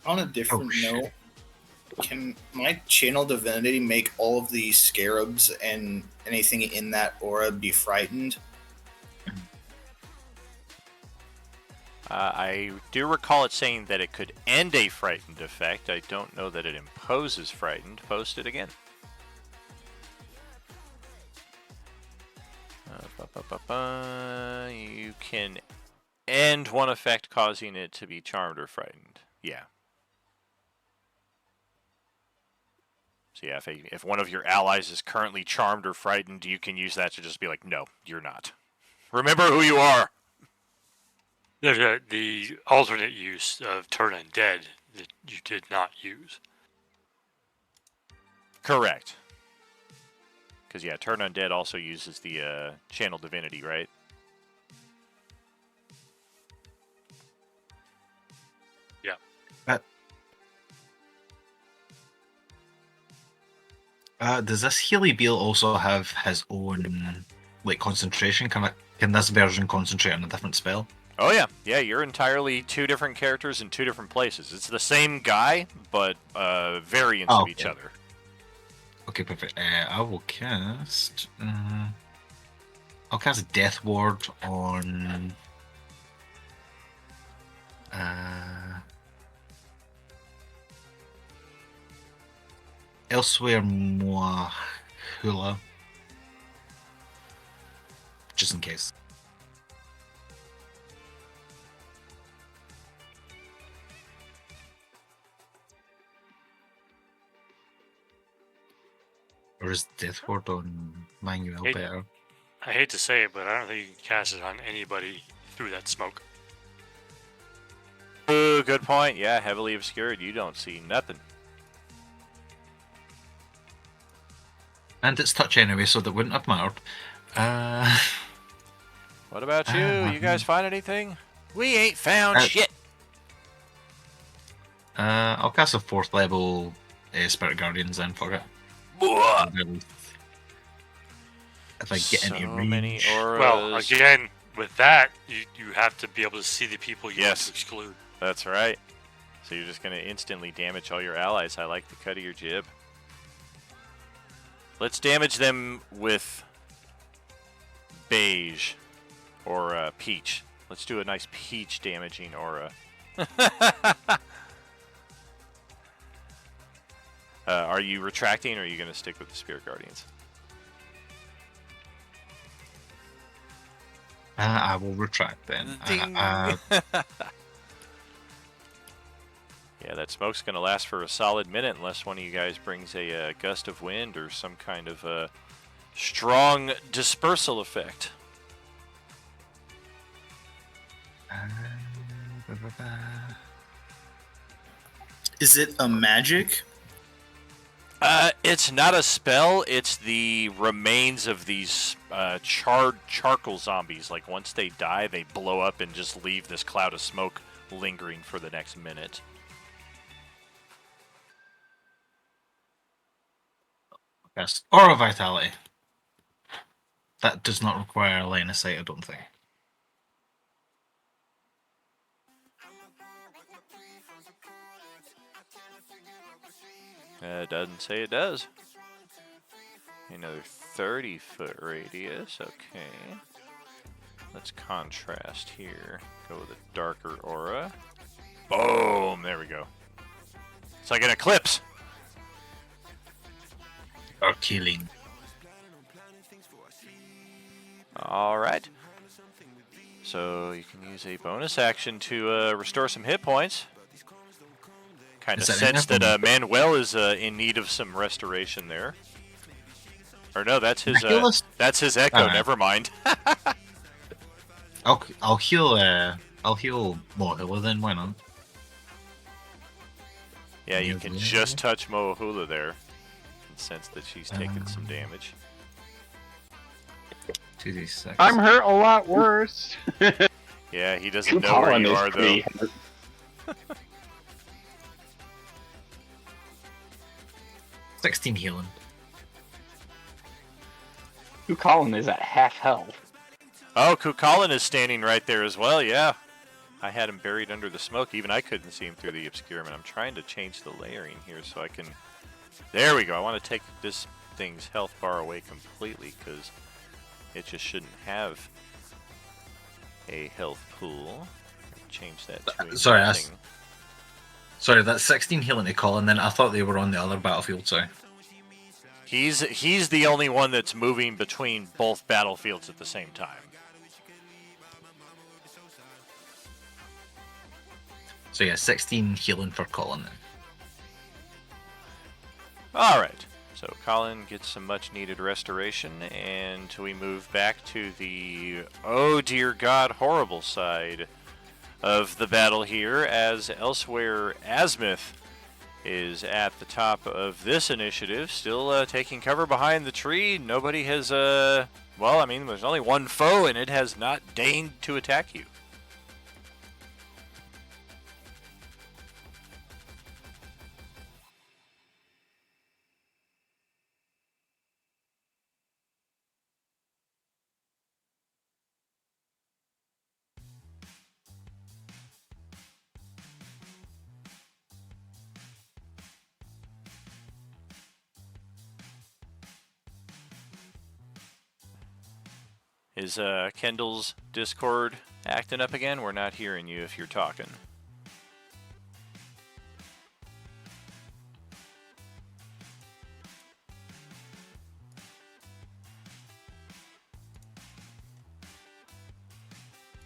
On a different note, can my channel divinity make all of the scarabs and anything in that aura be frightened? I do recall it saying that it could end a frightened effect. I don't know that it imposes frightened. Post it again. You can end one effect causing it to be charmed or frightened. Yeah. So yeah, if one of your allies is currently charmed or frightened, you can use that to just be like, no, you're not. Remember who you are. The alternate use of turn undead that you did not use. Correct. Because yeah, turn undead also uses the channel divinity, right? Yeah. Does this Healy Beal also have his own like concentration? Can this version concentrate on a different spell? Oh yeah, yeah. You're entirely two different characters in two different places. It's the same guy, but variants of each other. Okay, perfect. I will cast. I'll cast Death Ward on. Elsewhere Moahula. Just in case. Or is Death Ward on Manuel better? I hate to say it, but I don't think you can cast it on anybody through that smoke. Ooh, good point. Yeah, heavily obscured. You don't see nothing. And it's touch anyway, so that wouldn't have mattered. What about you? You guys find anything? We ain't found shit. I'll cast a 4th level Spirit Guardians then, fuck it. If I get any range. Well, again, with that, you have to be able to see the people you want to exclude. That's right. So you're just going to instantly damage all your allies. I like the cut of your jib. Let's damage them with beige or peach. Let's do a nice peach damaging aura. Are you retracting or are you going to stick with the Spirit Guardians? I will retract then. Yeah, that smoke's going to last for a solid minute unless one of you guys brings a gust of wind or some kind of strong dispersal effect. Is it a magic? It's not a spell. It's the remains of these charred charcoal zombies. Like, once they die, they blow up and just leave this cloud of smoke lingering for the next minute. Yes. Aura Vitality. That does not require a line of sight, I don't think. It doesn't say it does. Another 30-foot radius. Okay. Let's contrast here. Go with a darker aura. Boom! There we go. It's like an eclipse. Or killing. Alright. So you can use a bonus action to restore some hit points. Kind of sense that Manuel is in need of some restoration there. Or no, that's his echo. Never mind. I'll heal Mohila then. Why not? Yeah, you can just touch Mohula there. And sense that she's taken some damage. 2d6. I'm hurt a lot worse. Yeah, he doesn't know where you are, though. 16 healing. Colin is at half health. Oh, Kukulin is standing right there as well, yeah. I had him buried under the smoke. Even I couldn't see him through the obscurement. I'm trying to change the layering here so I can... There we go. I want to take this thing's health bar away completely because it just shouldn't have a health pool. Change that to Sorry, nothing. Sorry, that's 16 healing to Colin, then I thought they were on the other battlefield, sorry. He's the only one that's moving between both battlefields at the same time. So yeah, 16 healing for Colin then. Alright, so Colin gets some much needed restoration, and we move back to the, oh dear god, horrible side of the battle here, as elsewhere Asmith is at the top of this initiative, still taking cover behind the tree. Nobody has, well, I mean, there's only one foe, and it has not deigned to attack you. Is Kendall's Discord acting up again? We're not hearing you if you're talking.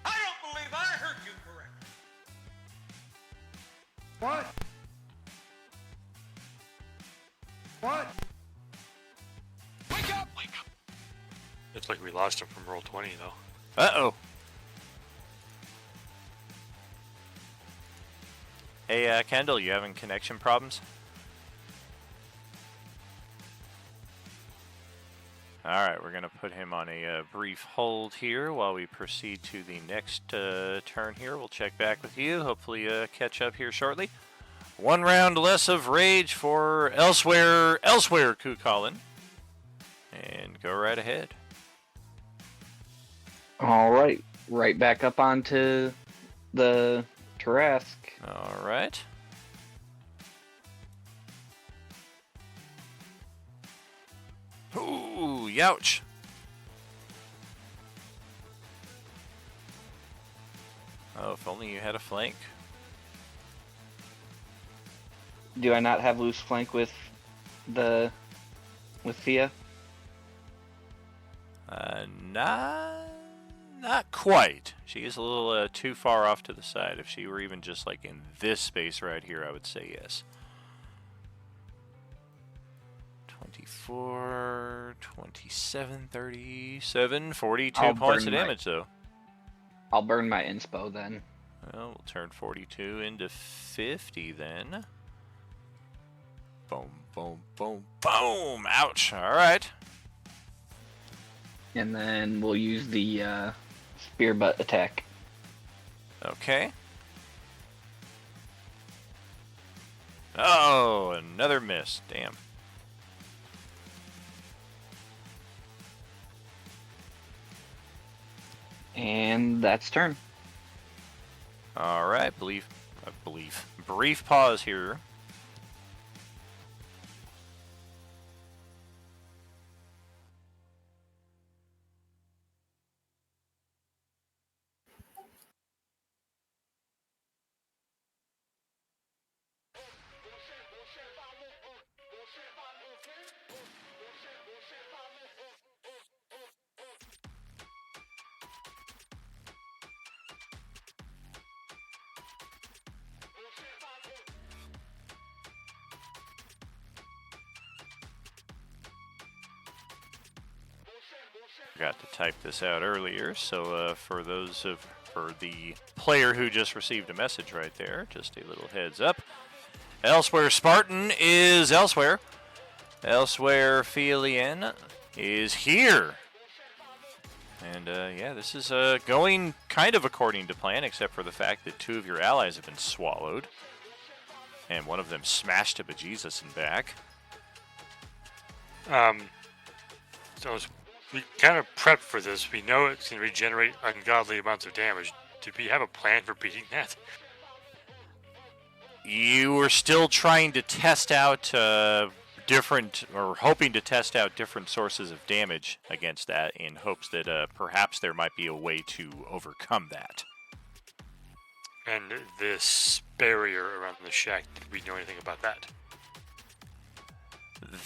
I don't believe I heard you correctly. What? What? Wake up! Wake up! It's like we lost him from roll 20 though. Uh-oh. Hey, Kendall, you having connection problems? Alright, we're going to put him on a brief hold here while we proceed to the next turn here. We'll check back with you, hopefully catch up here shortly. One round less of rage for elsewhere, Kukulin. And go right ahead. All right, right back up onto the Tarask. All right. Ooh, youch. Oh, if only you had a flank. Do I not have loose flank with Thea? Not quite. She is a little too far off to the side. If she were even just like in this space right here, I would say yes. 24, 27, 37, 42 points of damage though. I'll burn my inspo then. Well, we'll turn 42 into 50 then. Boom, boom, boom, boom! Ouch! Alright. And then we'll use the spear butt attack. Okay. Oh, another miss. Damn. And that's turn. Alright, brief pause here. Forgot to type this out earlier, so for the player who just received a message right there, just a little heads up. Elsewhere Spartan is elsewhere. Elsewhere Felian is here. And yeah, this is going kind of according to plan, except for the fact that 2 of your allies have been swallowed. And one of them smashed to bejesus and back. So we kind of prepped for this. We know it's going to regenerate ungodly amounts of damage. Did we have a plan for beating that? You were still trying to test out different, or hoping to test out different sources of damage against that in hopes that perhaps there might be a way to overcome that. And this barrier around the shack, did we know anything about that?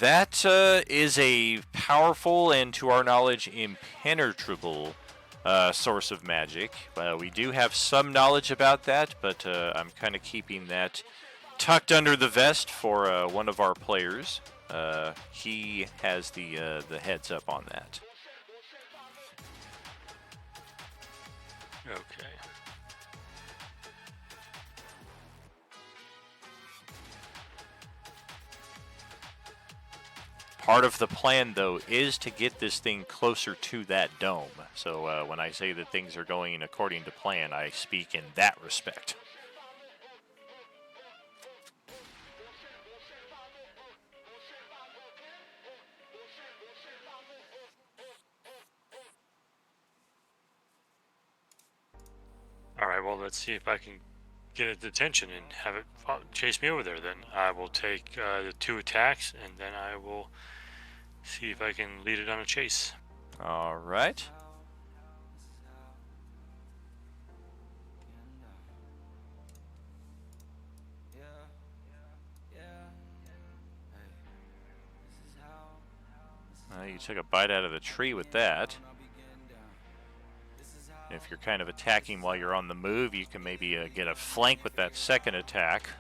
That is a powerful and, to our knowledge, impenetrable source of magic. We do have some knowledge about that, but I'm kind of keeping that tucked under the vest for one of our players. He has the heads up on that. Okay. Part of the plan, though, is to get this thing closer to that dome. So when I say that things are going according to plan, I speak in that respect. Alright, well, let's see if I can get its attention and have it chase me over there. Then I will take the 2 attacks, and then I will see if I can lead it on a chase. All right. You took a bite out of the tree with that. If you're kind of attacking while you're on the move, you can maybe get a flank with that second attack.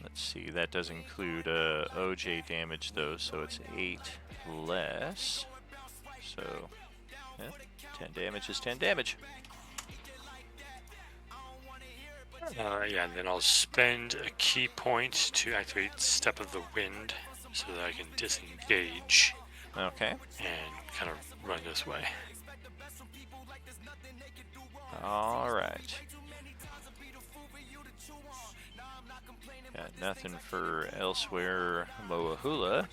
Let's see, that does include OJ damage though, so it's 8 less. So, yeah, 10 damage is 10 damage. Yeah, and then I'll spend a key point to activate Step of the Wind so that I can disengage. Okay. And kind of run this way. Alright. Got nothing for elsewhere Moahula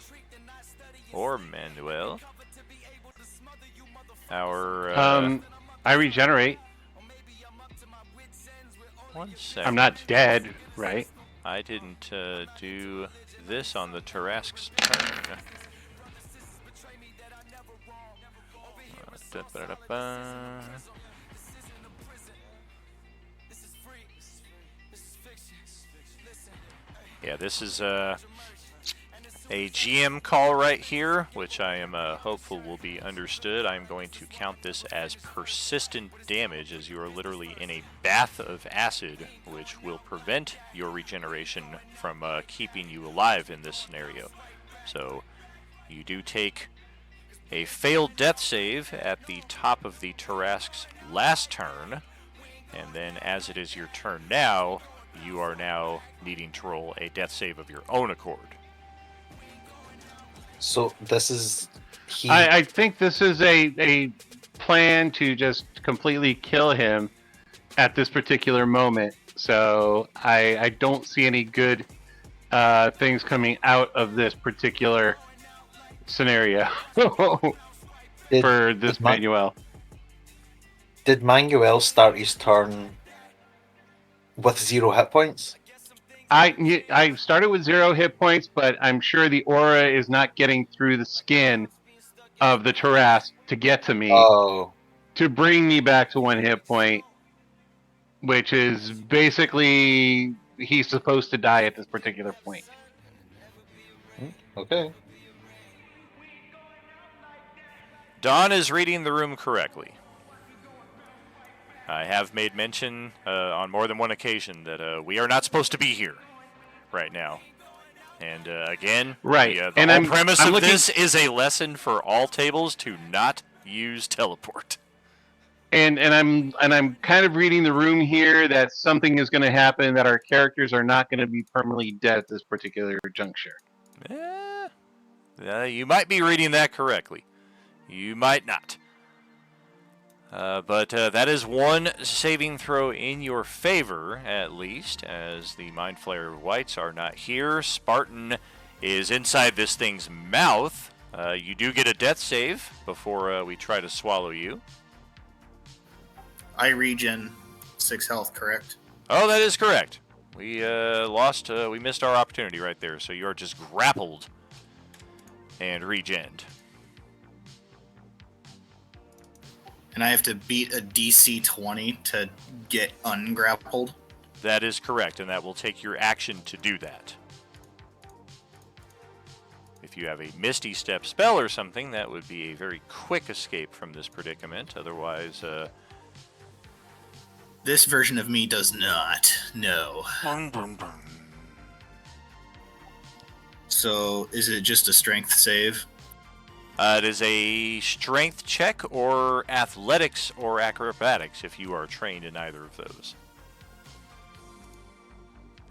or Manuel. Our I regenerate. 1 second. I'm not dead, right? I didn't do this on the Tarask's turn. Yeah, this is a GM call right here, which I am hopeful will be understood. I'm going to count this as persistent damage, as you are literally in a bath of acid, which will prevent your regeneration from keeping you alive in this scenario. So you do take a failed death save at the top of the Tarask's last turn, and then as it is your turn now, you are now needing to roll a death save of your own accord. So this is... I think this is a plan to just completely kill him at this particular moment. So I don't see any good things coming out of this particular scenario for this Manuel. Did Manuel start his turn with 0 hit points? I started with 0 hit points, but I'm sure the aura is not getting through the skin of the Tarask to get to me. Oh. To bring me back to 1 hit point, which is basically he's supposed to die at this particular point. Okay. Dawn is reading the room correctly. I have made mention on more than one occasion that we are not supposed to be here right now. And again, right. The whole premise of this is a lesson for all tables to not use teleport. And I'm kind of reading the room here that something is going to happen, that our characters are not going to be permanently dead at this particular juncture. You might be reading that correctly. You might not. But that is one saving throw in your favor, at least, as the Mind Flayer Whites are not here. Spartan is inside this thing's mouth. You do get a death save before we try to swallow you. I regen 6 health, correct? Oh, that is correct. We we missed our opportunity right there, so you're just grappled and regened. And I have to beat a DC 20 to get ungrappled? That is correct, and that will take your action to do that. If you have a Misty Step spell or something, that would be a very quick escape from this predicament. Otherwise, This version of me does not. No. So, is it just a strength save? It is a strength check or athletics or acrobatics if you are trained in either of those.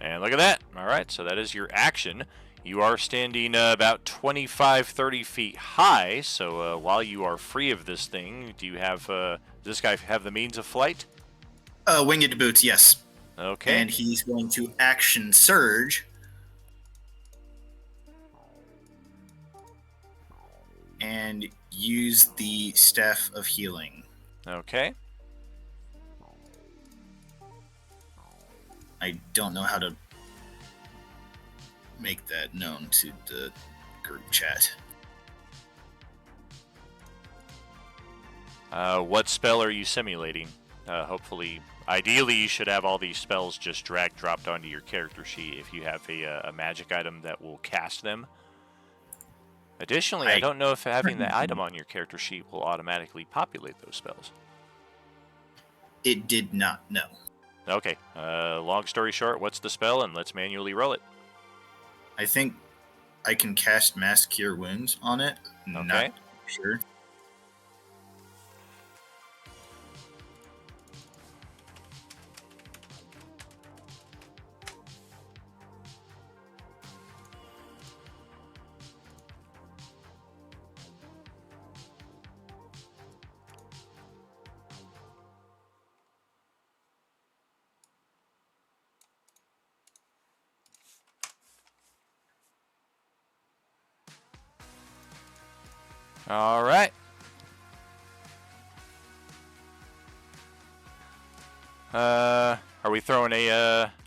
And look at that. All right, so that is your action. You are standing about 25, 30 feet high, so while you are free of this thing, do you have, does this guy have the means of flight? Winged boots, yes. Okay. And he's going to action surge. And use the Staff of Healing. Okay. I don't know how to make that known to the group chat. What spell are you simulating? Hopefully, ideally, you should have all these spells just dropped onto your character sheet if you have a magic item that will cast them. Additionally, I don't know if having the item on your character sheet will automatically populate those spells. It did not, no. Okay, long story short, what's the spell, and let's manually roll it. I think I can cast Mass Cure Wounds on it. Okay. Not sure. All right. Are we throwing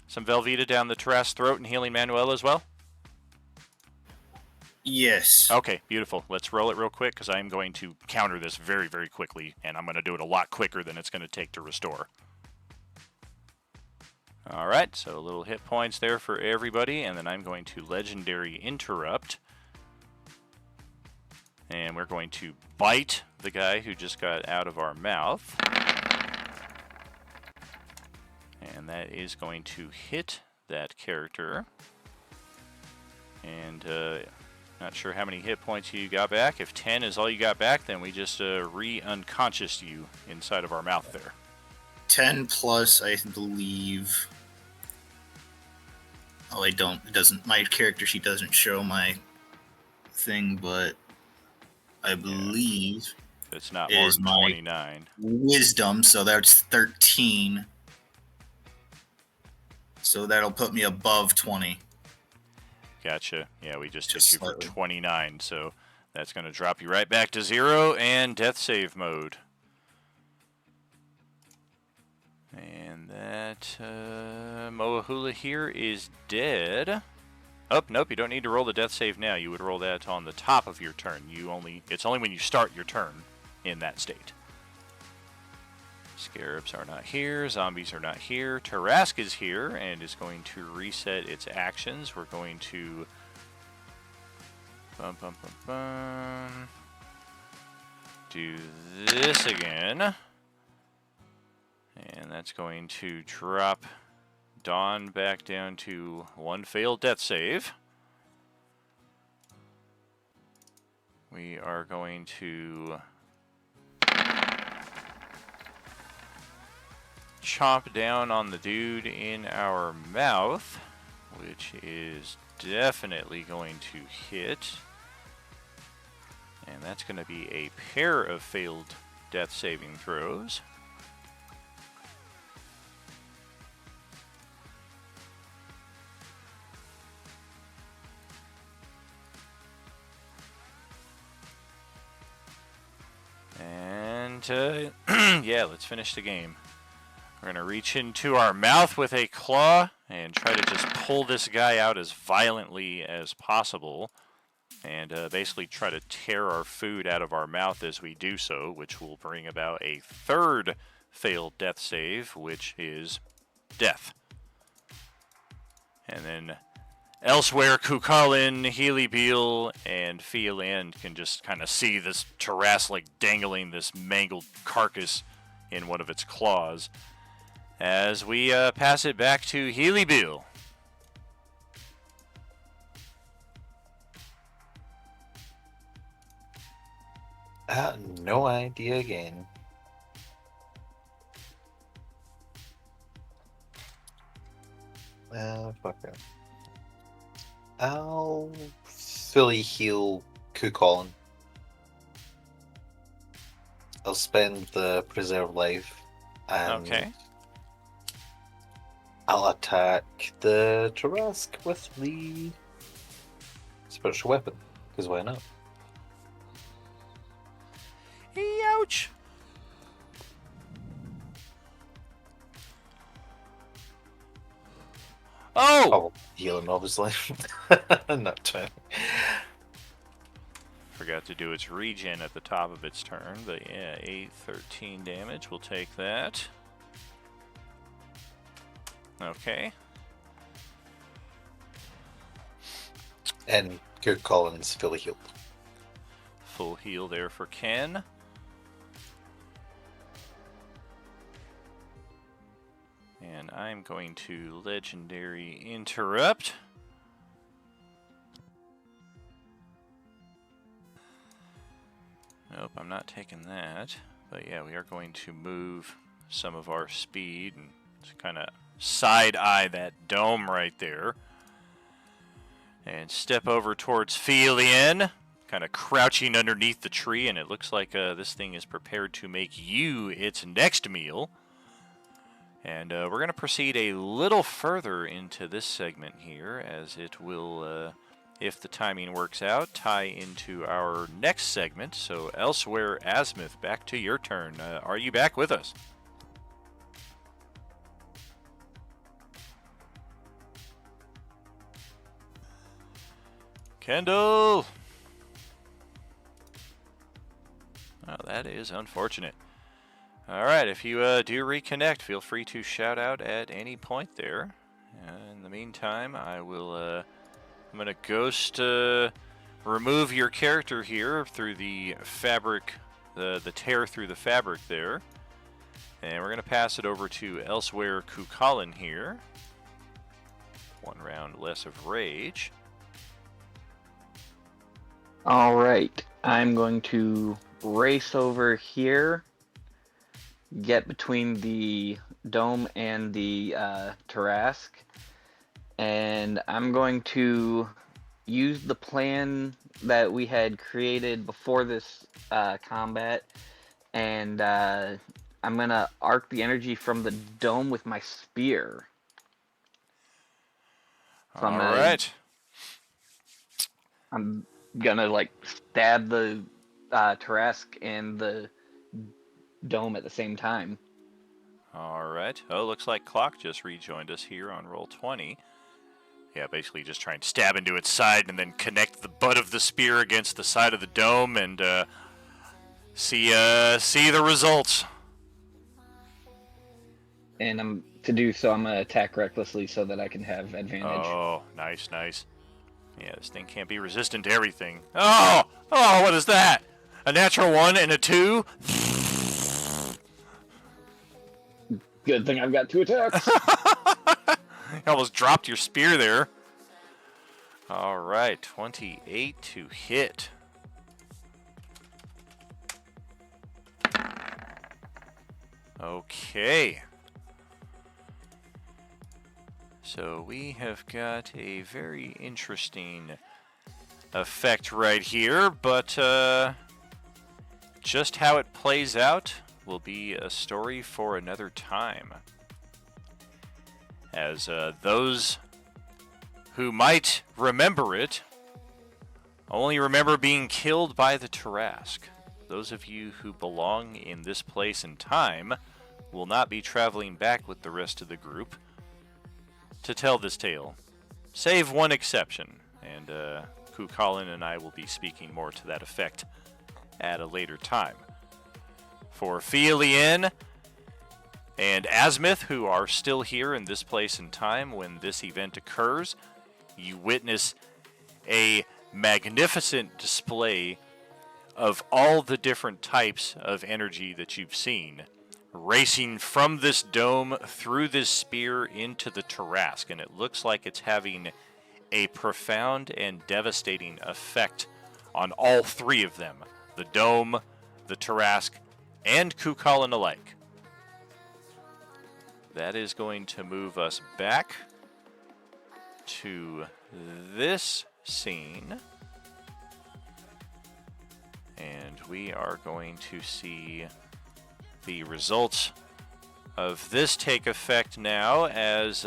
some Velveeta down the Tarrasque's throat and healing Manuel as well? Yes. Okay, beautiful. Let's roll it real quick because I'm going to counter this very, very quickly, and I'm going to do it a lot quicker than it's going to take to restore. All right, so a little hit points there for everybody, and then I'm going to Legendary Interrupt. And we're going to bite the guy who just got out of our mouth. And that is going to hit that character. And not sure how many hit points you got back. If 10 is all you got back, then we just re-unconscious you inside of our mouth there. 10 plus, I believe. Oh, I don't. It doesn't. My character sheet doesn't show my thing, but I believe it's not more than 29. Wisdom, so that's 13. So that'll put me above 20. Gotcha. Yeah, we just hit you for 29, so that's going to drop you right back to 0 and death save mode. And that Moahula here is dead. Oh, nope, you don't need to roll the death save now. You would roll that on the top of your turn. It's only when you start your turn in that state. Scarabs are not here. Zombies are not here. Tarrasque is here and is going to reset its actions. We're going to do this again. And that's going to drop Dawn back down to 1 failed death save. We are going to chomp down on the dude in our mouth, which is definitely going to hit. And that's going to be a pair of failed death saving throws. And yeah, let's finish the game. We're going to reach into our mouth with a claw and try to just pull this guy out as violently as possible. And basically try to tear our food out of our mouth as we do so, which will bring about a third failed death save, which is death. And then elsewhere, Kukalin, Healy Beal, and Fieland can just kind of see this Tarrasque dangling this mangled carcass in one of its claws. As we pass it back to Healy Beal. No idea again. Fuck it. I'll fully heal Kukulin. I'll spend the preserve life and Okay. I'll attack the Tarrasque with the spiritual weapon, because why not? Ouch! Oh! Healing, obviously. Not trying. Forgot to do its regen at the top of its turn, but yeah, 8, 13 damage. We'll take that. Okay. And Good Collins fully healed. Full heal there for Ken. And I'm going to Legendary Interrupt. Nope, I'm not taking that. But yeah, we are going to move some of our speed and kind of side-eye that dome right there. And step over towards Felian, kind of crouching underneath the tree, and it looks like this thing is prepared to make you its next meal. And we're going to proceed a little further into this segment here, as it will, if the timing works out, tie into our next segment. So elsewhere, Azimuth, back to your turn. Are you back with us? Kendall! Oh, that is unfortunate. Alright, if you do reconnect, feel free to shout out at any point there. In the meantime, I will, I'm going to ghost remove your character here through the fabric, the tear through the fabric there. And we're going to pass it over to Elsewhere Kukalin here. One round less of rage. All right, I'm going to race over here, get between the dome and the Tarrasque, and I'm going to use the plan that we had created before this combat, and I'm going to arc the energy from the dome with my spear. So All right. I'm gonna like stab the Tarrasque and the dome at the same time. All right. Oh, looks like Clock just rejoined us here on roll 20. Yeah, basically just try and stab into its side and then connect the butt of the spear against the side of the dome and see the results. And to do so, I'm gonna attack recklessly so that I can have advantage. Oh, nice, nice. Yeah, this thing can't be resistant to everything. Oh, what is that? A natural 1 and a 2? Good thing I've got 2 attacks. You almost dropped your spear there. All right, 28 to hit. Okay. So we have got a very interesting effect right here, but just how it plays out will be a story for another time. As those who might remember it only remember being killed by the Tarask. Those of you who belong in this place and time will not be traveling back with the rest of the group to tell this tale, save one exception, and Colin and I will be speaking more to that effect at a later time. For Fielien and Asmith, who are still here in this place and time when this event occurs, you witness a magnificent display of all the different types of energy that you've seen racing from this dome through this spear into the Tarask, and it looks like it's having a profound and devastating effect on all three of them, the dome, the Tarask, and Kukulin alike. That is going to move us back to this scene, and we are going to see the results of this take effect now, as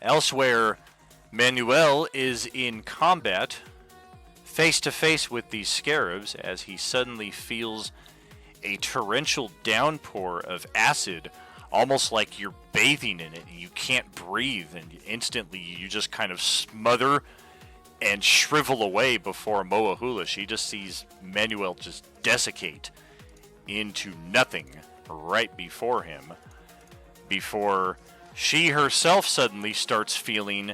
elsewhere Manuel is in combat face to face with these scarabs as he suddenly feels a torrential downpour of acid, almost like you're bathing in it and you can't breathe, and instantly you just kind of smother and shrivel away before Moahula. She just sees Manuel just desiccate into nothing right before him, before she herself suddenly starts feeling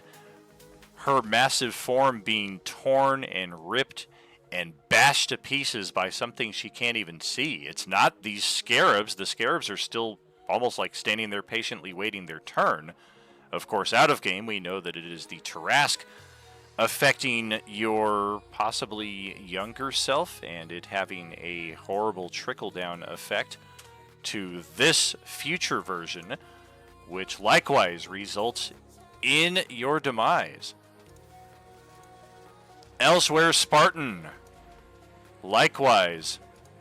her massive form being torn and ripped and bashed to pieces by something she can't even see. It's not these scarabs. The scarabs are still almost like standing there patiently waiting their turn. Of course, out of game, we know that it is the Tarask affecting your possibly younger self, and it having a horrible trickle-down effect to this future version, which likewise results in your demise. Elsewhere, Spartan likewise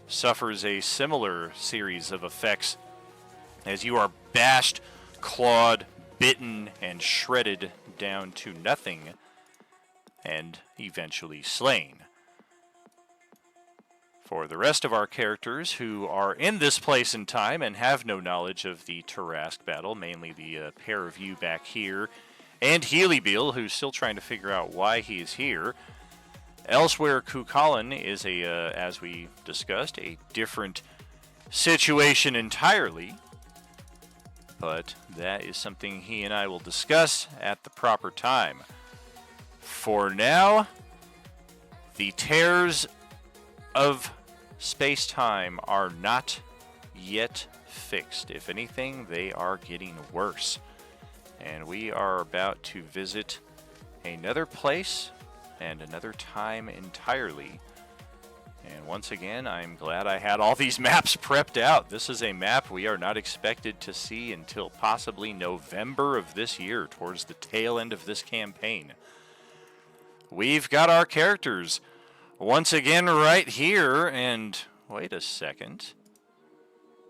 suffers a similar series of effects as you are bashed, clawed, bitten, and shredded down to nothing, and eventually slain. For the rest of our characters who are in this place and time and have no knowledge of the Tarask battle, mainly the pair of you back here, and Healybeal, who's still trying to figure out why he is here. Elsewhere, Kukulin is as we discussed, a different situation entirely, but that is something he and I will discuss at the proper time. For now, the tears of space-time are not yet fixed. If anything, they are getting worse. And we are about to visit another place and another time entirely. And once again, I'm glad I had all these maps prepped out. This is a map we are not expected to see until possibly November of this year, towards the tail end of this campaign. We've got our characters once again right here, and wait a second.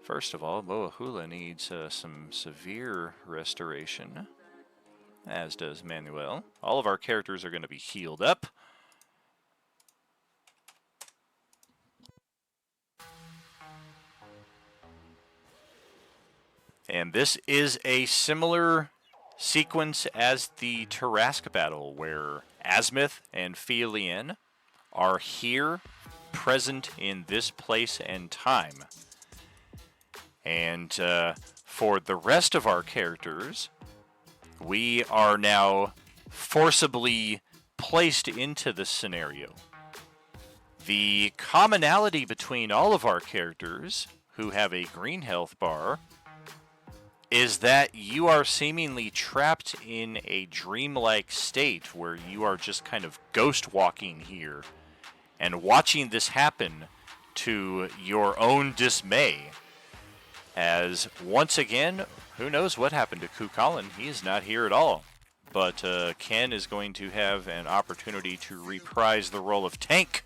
First of all, Moahula needs some severe restoration, as does Manuel. All of our characters are going to be healed up. And this is a similar sequence as the Tarask battle, where Asmith and Fielien are here, present in this place and time. And for the rest of our characters, we are now forcibly placed into this scenario. The commonality between all of our characters who have a green health bar is that you are seemingly trapped in a dreamlike state where you are just kind of ghost walking here and watching this happen to your own dismay. as once again, who knows what happened to Kukulin? He is not here at all. But Ken is going to have an opportunity to reprise the role of tank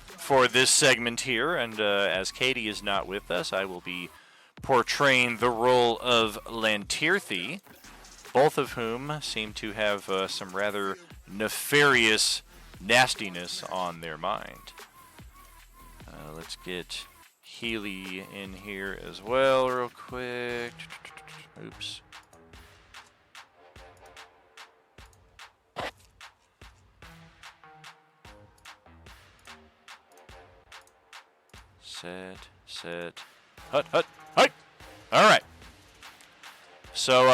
for this segment here. And as Katie is not with us, I will be portraying the role of Lantirthi, both of whom seem to have some rather nefarious nastiness on their mind. Let's get Healy in here as well real quick. Oops. Set. Hut. All right. So,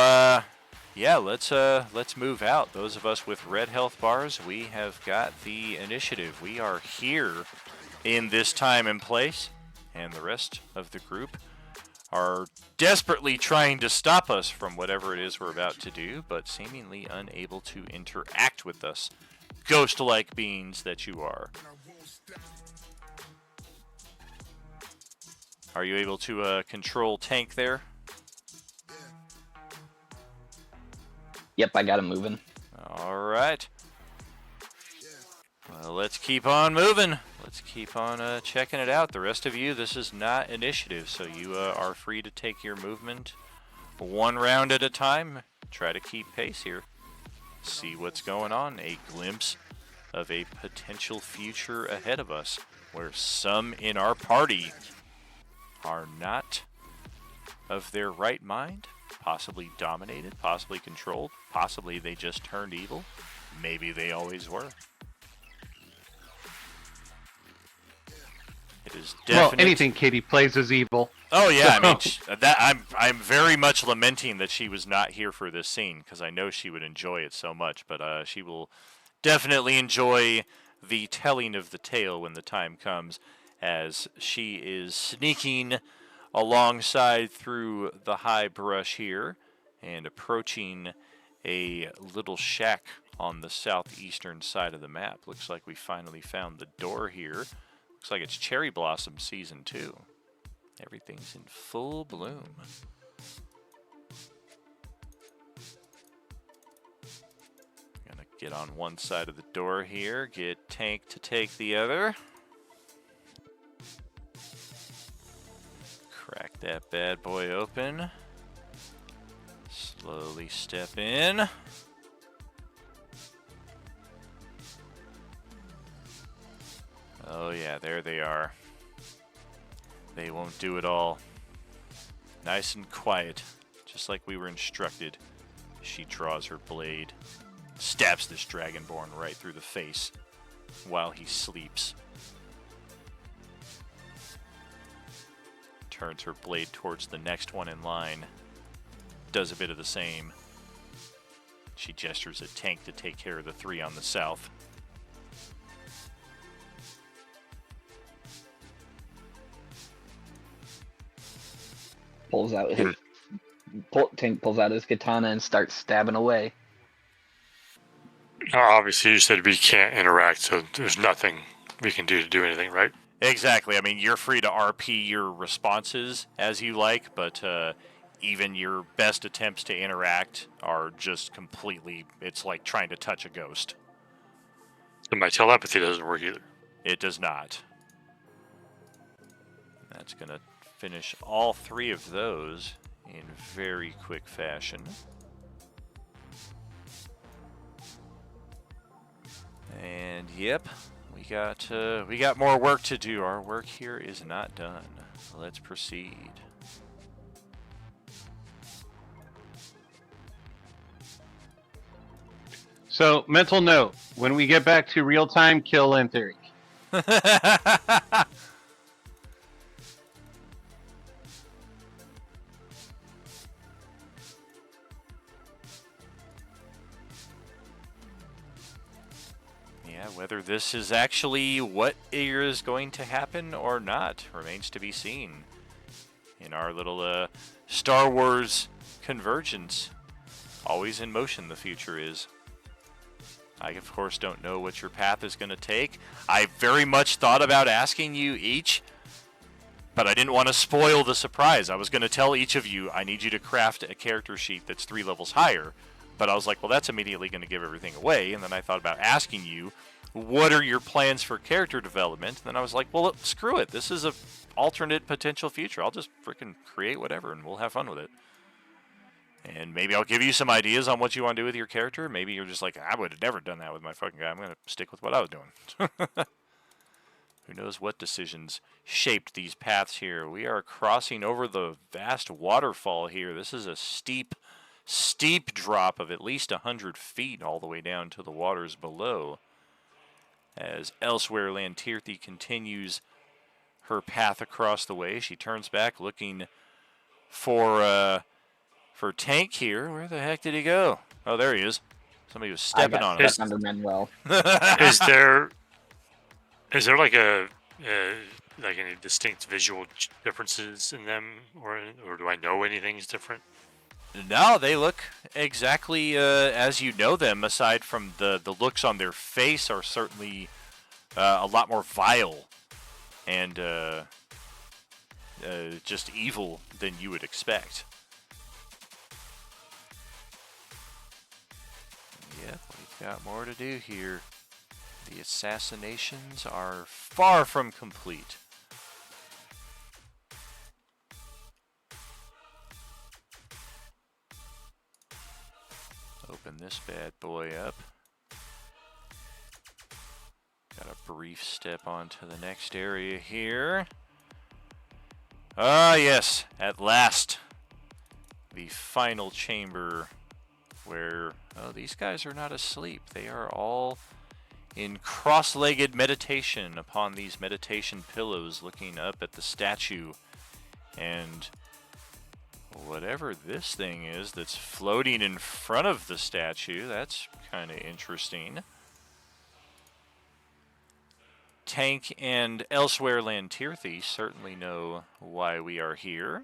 yeah, let's move out. Those of us with red health bars, we have got the initiative. We are here in this time and place, and the rest of the group are desperately trying to stop us from whatever it is we're about to do, but seemingly unable to interact with us, ghost-like beings that you are. Are you able to control tank there? Yep, I got him moving. All right. Well, let's keep on moving. Let's keep on checking it out. The rest of you, this is not initiative, so you are free to take your movement one round at a time. Try to keep pace here. See what's going on. A glimpse of a potential future ahead of us where some in our party are not of their right mind, possibly dominated, possibly controlled, possibly they just turned evil, maybe they always were. It is definite. Well, anything Katie plays as evil. Oh yeah, I mean that I'm very much lamenting that she was not here for this scene because I know she would enjoy it so much, but she will definitely enjoy the telling of the tale when the time comes, as she is sneaking alongside through the high brush here and approaching a little shack on the southeastern side of the map. Looks like we finally found the door here. Looks like it's Cherry Blossom Season 2. Everything's in full bloom. Gonna get on one side of the door here, get Tank to take the other. Crack that bad boy open. Slowly step in. Oh yeah, there they are. They won't do it all. Nice and quiet, just like we were instructed. She draws her blade, stabs this Dragonborn right through the face while he sleeps. Turns her blade towards the next one in line. Does a bit of the same. She gestures at Tank to take care of the three on the south. Pulls out his Tank pulls out his katana and starts stabbing away. Obviously, you said we can't interact, so there's nothing we can do to do anything, right? Exactly. I mean, you're free to RP your responses as you like, but even your best attempts to interact are just completely, it's like trying to touch a ghost. So my telepathy doesn't work either. It does not. That's going to finish all three of those in very quick fashion. And yep, we got more work to do. Our work here is not done. Let's proceed. So, mental note: when we get back to real time, kill Lantheric. Whether this is actually what is going to happen or not remains to be seen. In our little Star Wars convergence, always in motion the future is. I, of course, don't know what your path is going to take. I very much thought about asking you each But I didn't want to spoil the surprise. I was going to tell each of you, I need you to craft a character sheet that's 3 levels higher. But I was like, well, that's immediately going to give everything away. And then I thought about asking you, what are your plans for character development? And then I was like, well, screw it. This is a alternate potential future. I'll just freaking create whatever, and we'll have fun with it. And maybe I'll give you some ideas on what you want to do with your character. Maybe you're just like, I would have never done that with my fucking guy. I'm going to stick with what I was doing. Who knows what decisions shaped these paths here. We are crossing over the vast waterfall here. This is a steep drop of at least 100 feet all the way down to the waters below. As elsewhere, Lantirthi continues her path across the way. She turns back looking for Tank here. Where the heck did he go? Oh, there he is. Somebody was stepping on him. Under Manuel. Is there like any distinct visual differences in them, or do I know anything's different? No, they look exactly as you know them, aside from the looks on their face are certainly a lot more vile and just evil than you would expect. Yep, we've got more to do here. The assassinations are far from complete. Open this bad boy up. Got a brief step onto the next area here. Ah, yes, at last. The final chamber where, oh, these guys are not asleep. They are all in cross-legged meditation upon these meditation pillows, looking up at the statue. And whatever this thing is that's floating in front of the statue, that's kind of interesting. Tank and elsewhere Lantirthi certainly know why we are here.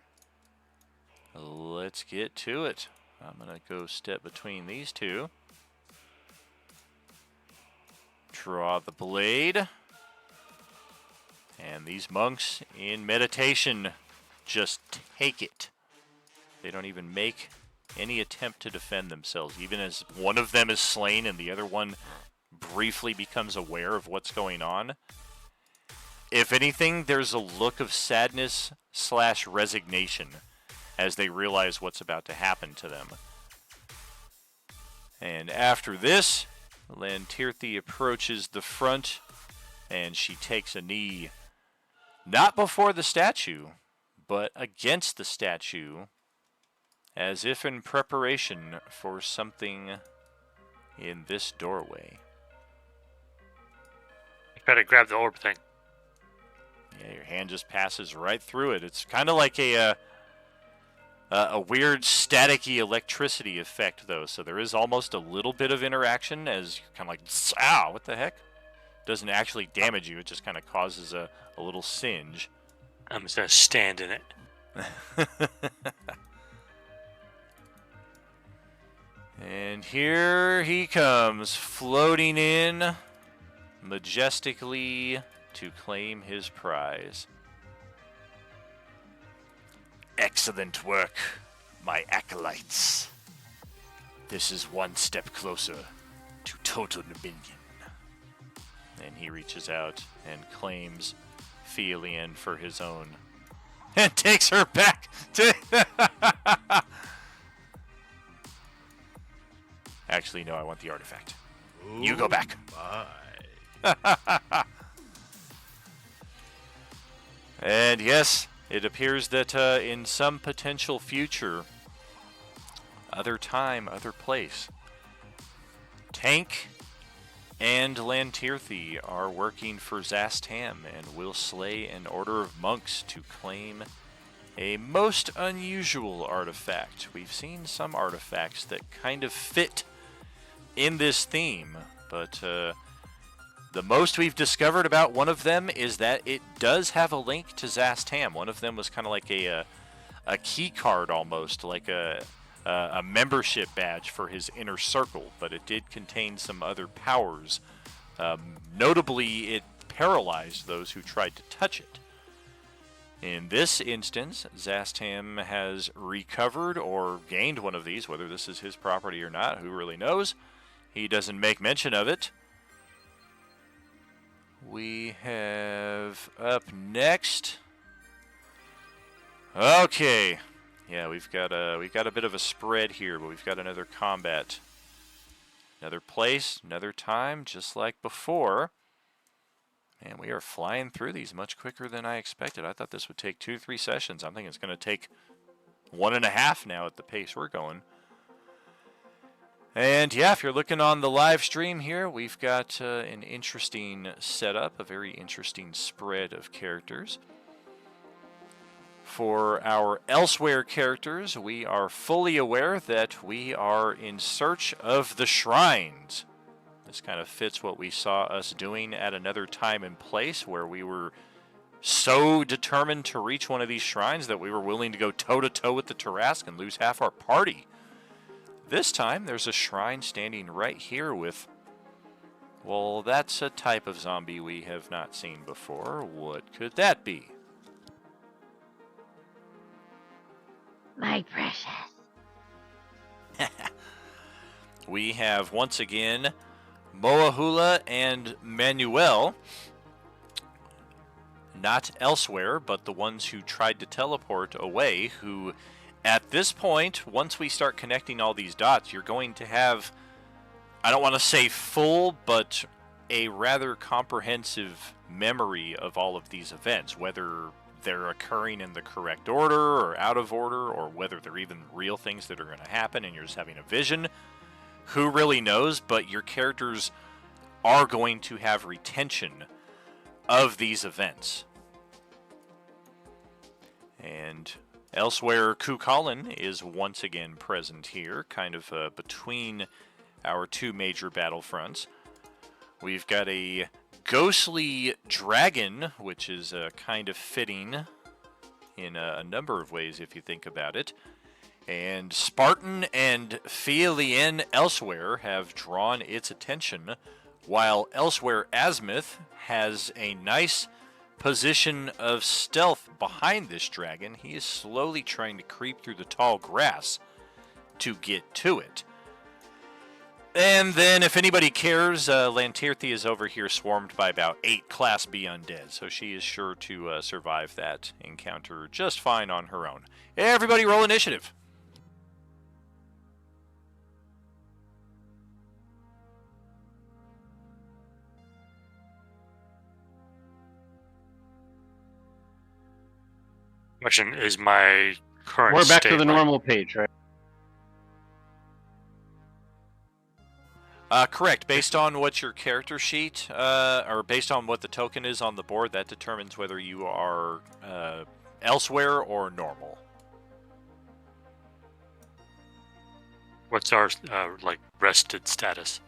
Let's get to it. I'm going to go step between these two. Draw the blade. And these monks in meditation just take it. They don't even make any attempt to defend themselves, even as one of them is slain and the other one briefly becomes aware of what's going on. If anything, there's a look of sadness / resignation as they realize what's about to happen to them. And after this, Lantirthi approaches the front and she takes a knee, not before the statue, but against the statue, as if in preparation for something in this doorway. You better grab the orb thing. Yeah, your hand just passes right through it. It's kind of like a weird staticky electricity effect, though. So there is almost a little bit of interaction, as kind of like, ow, what the heck? Doesn't actually damage you. It just kind of causes a little singe. I'm just going to stand in it. And here he comes, floating in majestically to claim his prize. Excellent work, my acolytes. This is one step closer to total dominion. And he reaches out and claims Felian for his own. And takes her back to... Actually, no, I want the artifact. Ooh, you go back. And yes, it appears that in some potential future, other time, other place, Tank and Lantirthi are working for Zastam and will slay an order of monks to claim a most unusual artifact. We've seen some artifacts that kind of fit in this theme, but the most we've discovered about one of them is that it does have a link to Zastam. One of them was kind of like a key card almost, like a membership badge for his inner circle, but it did contain some other powers. Notably, it paralyzed those who tried to touch it. In this instance, Zastam has recovered or gained one of these, whether this is his property or not, who really knows. He doesn't make mention of it. We have up next. Okay. Yeah, we've got a bit of a spread here, but we've got another combat. Another place, another time, just like before. And we are flying through these much quicker than I expected. I thought this would take 2-3 sessions. I'm thinking it's going to take 1.5 now at the pace we're going. And yeah, if you're looking on the live stream here, we've got an interesting setup, a very interesting spread of characters. For our elsewhere characters, we are fully aware that we are in search of the shrines. This kind of fits what we saw us doing at another time and place, where we were so determined to reach one of these shrines that we were willing to go toe-to-toe with the Tarrasque and lose half our party. This time, there's a shrine standing right here with, well, that's a type of zombie we have not seen before. What could that be? My precious. We have, once again, Moahula and Manuel, not elsewhere, but the ones who tried to teleport away, who, at this point, once we start connecting all these dots, you're going to have, I don't want to say full, but a rather comprehensive memory of all of these events, whether they're occurring in the correct order or out of order, or whether they're even real things that are going to happen and you're just having a vision. Who really knows, but your characters are going to have retention of these events. And elsewhere, Kukulin is once again present here, kind of between our two major battlefronts. We've got a ghostly dragon, which is kind of fitting in a number of ways if you think about it. And Spartan and Fealien elsewhere have drawn its attention, while elsewhere Azimuth has a nice position of stealth behind this dragon. He is slowly trying to creep through the tall grass to get to it. And then, if anybody cares, Lantirthi is over here swarmed by about 8 Class B undead, so she is sure to survive that encounter just fine on her own. Everybody roll initiative. Question is my current We're back state to the like- normal page, right? Correct. Based on what your character sheet, or based on what the token is on the board, that determines whether you are elsewhere or normal. What's our like rested status?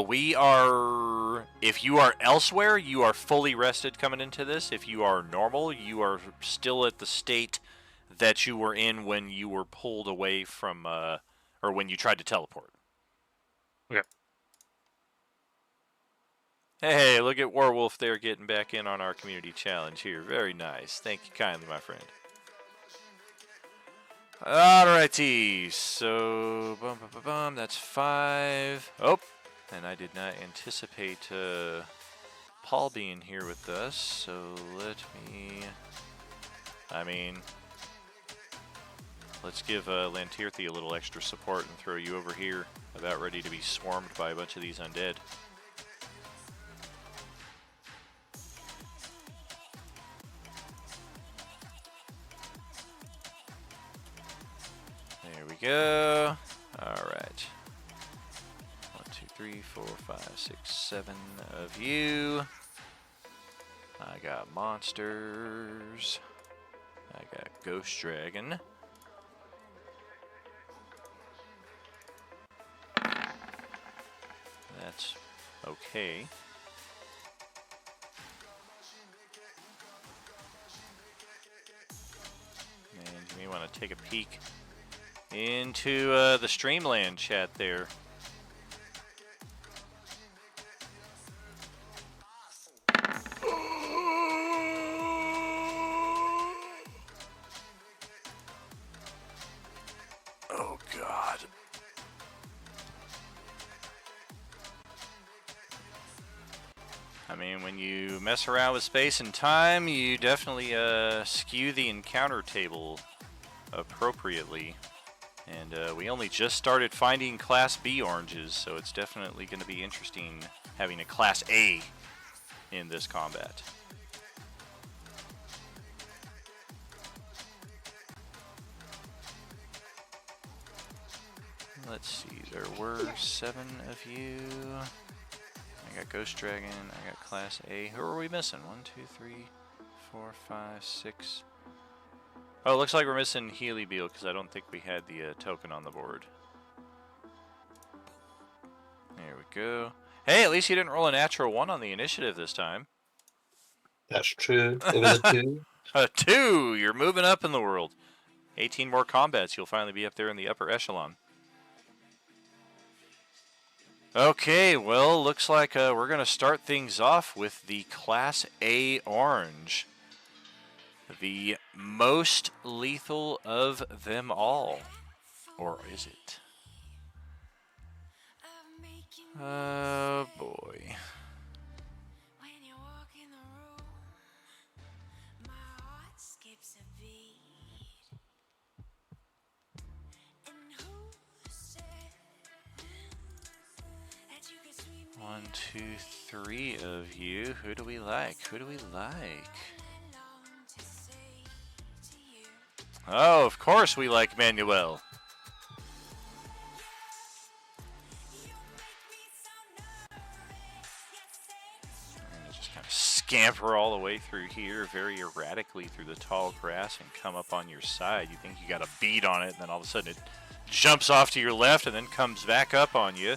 We are, if you are elsewhere, you are fully rested coming into this. If you are normal, you are still at the state that you were in when you were pulled away from, or when you tried to teleport. Okay. Hey, look at Warwolf there getting back in on our community challenge here. Very nice. Thank you kindly, my friend. Alrighty, so, that's 5. Oh, and I did not anticipate Paul being here with us, so let me, let's give Lantirthi a little extra support and throw you over here, about ready to be swarmed by a bunch of these undead. There we go. Alright. 1, 2, 3, 4, 5, 6, 7 of you. I got monsters. I got Ghost Dragon. That's okay. And you may want to take a peek into the Streamland chat there. Oh, God. I mean, when you mess around with space and time, you definitely skew the encounter table appropriately. And we only just started finding Class B oranges, so it's definitely going to be interesting having a Class A in this combat. Let's see, there were 7 of you. I got Ghost Dragon, I got Class A. Who are we missing? 1, 2, 3, 4, 5, 6. Oh, it looks like we're missing Healy Beal because I don't think we had the token on the board. There we go. Hey, at least you didn't roll a natural 1 on the initiative this time. That's true. It was a 2. A 2! You're moving up in the world. 18 more combats, you'll finally be up there in the upper echelon. Okay, well, looks like we're going to start things off with the Class A orange. The most lethal of them all. Or is it? Oh, boy. One, two, 3 of you. Who do we like? Who do we like? Oh, of course we like Manuel. And just kind of scamper all the way through here very erratically through the tall grass and come up on your side. You think you got a bead on it, and then all of a sudden it jumps off to your left and then comes back up on you.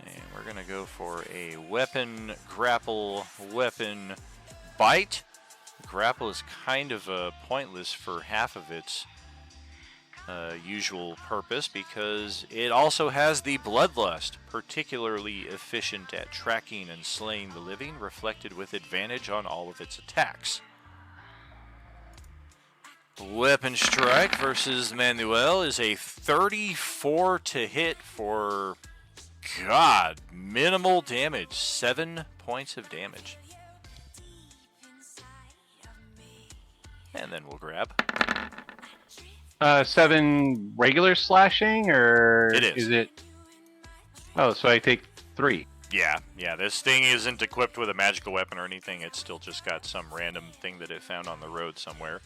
And we're going to go for a weapon, grapple, weapon, bite. Grapple is kind of pointless for half of its usual purpose because it also has the bloodlust, particularly efficient at tracking and slaying the living, reflected with advantage on all of its attacks. Weapon strike versus Manuel is a 34 to hit for, God, minimal damage, 7 points of damage. And then we'll grab. 7 regular slashing, or It is. it? Oh, so I take 3. Yeah, this thing isn't equipped with a magical weapon or anything. It's still just got some random thing that it found on the road somewhere.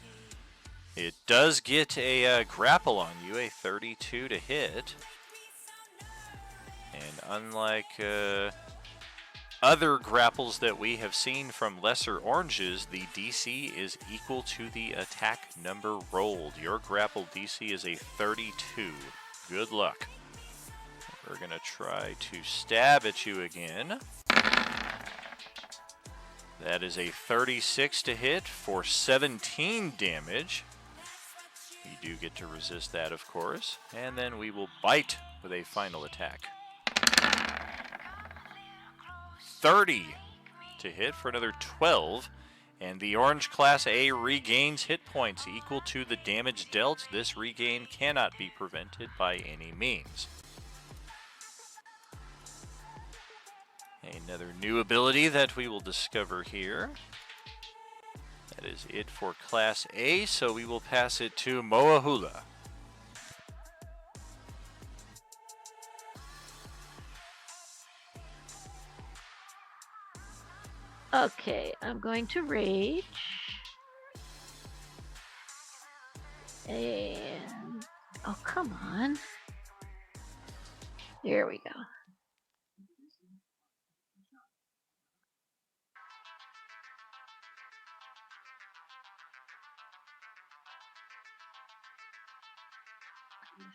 It does get a grapple on you, a 32 to hit. And unlike other grapples that we have seen from lesser oranges, the DC is equal to the attack number rolled. Your grapple DC is a 32. Good luck. We're going to try to stab at you again. That is a 36 to hit for 17 damage. You do get to resist that, of course. And then we will bite with a final attack. 30 to hit for another 12, and the orange Class A regains hit points equal to the damage dealt. This regain cannot be prevented by any means. Another new ability that we will discover here. That is it for Class A, so we will pass it to Moahula. Okay, I'm going to rage. And oh, come on. Here we go.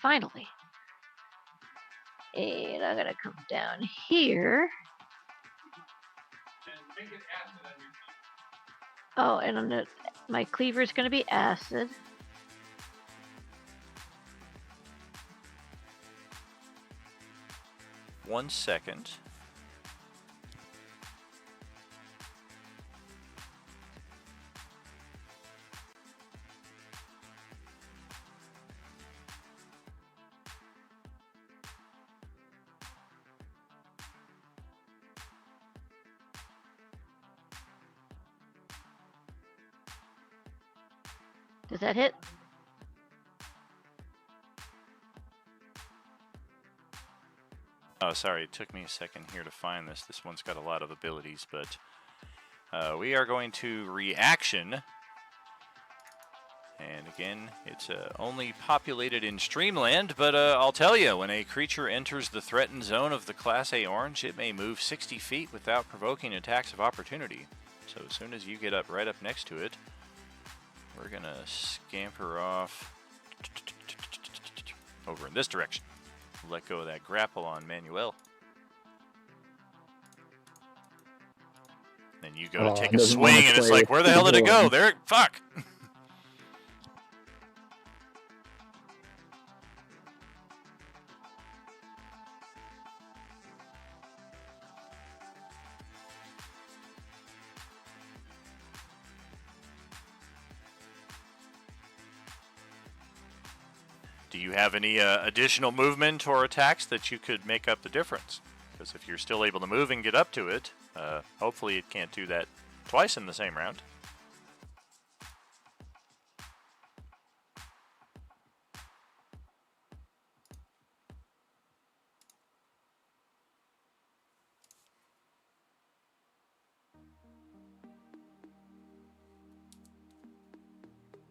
Finally. And I'm gonna come down here. Oh, and my cleaver is gonna be acid. One second. Does that hit? Oh, sorry, it took me a second here to find this. This one's got a lot of abilities, but we are going to reaction. And again, it's only populated in Streamland, but I'll tell you, when a creature enters the threatened zone of the Class A orange, it may move 60 feet without provoking attacks of opportunity. So as soon as you get right up next to it, we're going to scamper off over in this direction. Let go of that grapple on Manuel. Then you go to take a doesn't wanna swing, and it's play like, where the hell did it go? villain. There, fuck! Do you have any additional movement or attacks that you could make up the difference? Because if you're still able to move and get up to it, hopefully it can't do that twice in the same round.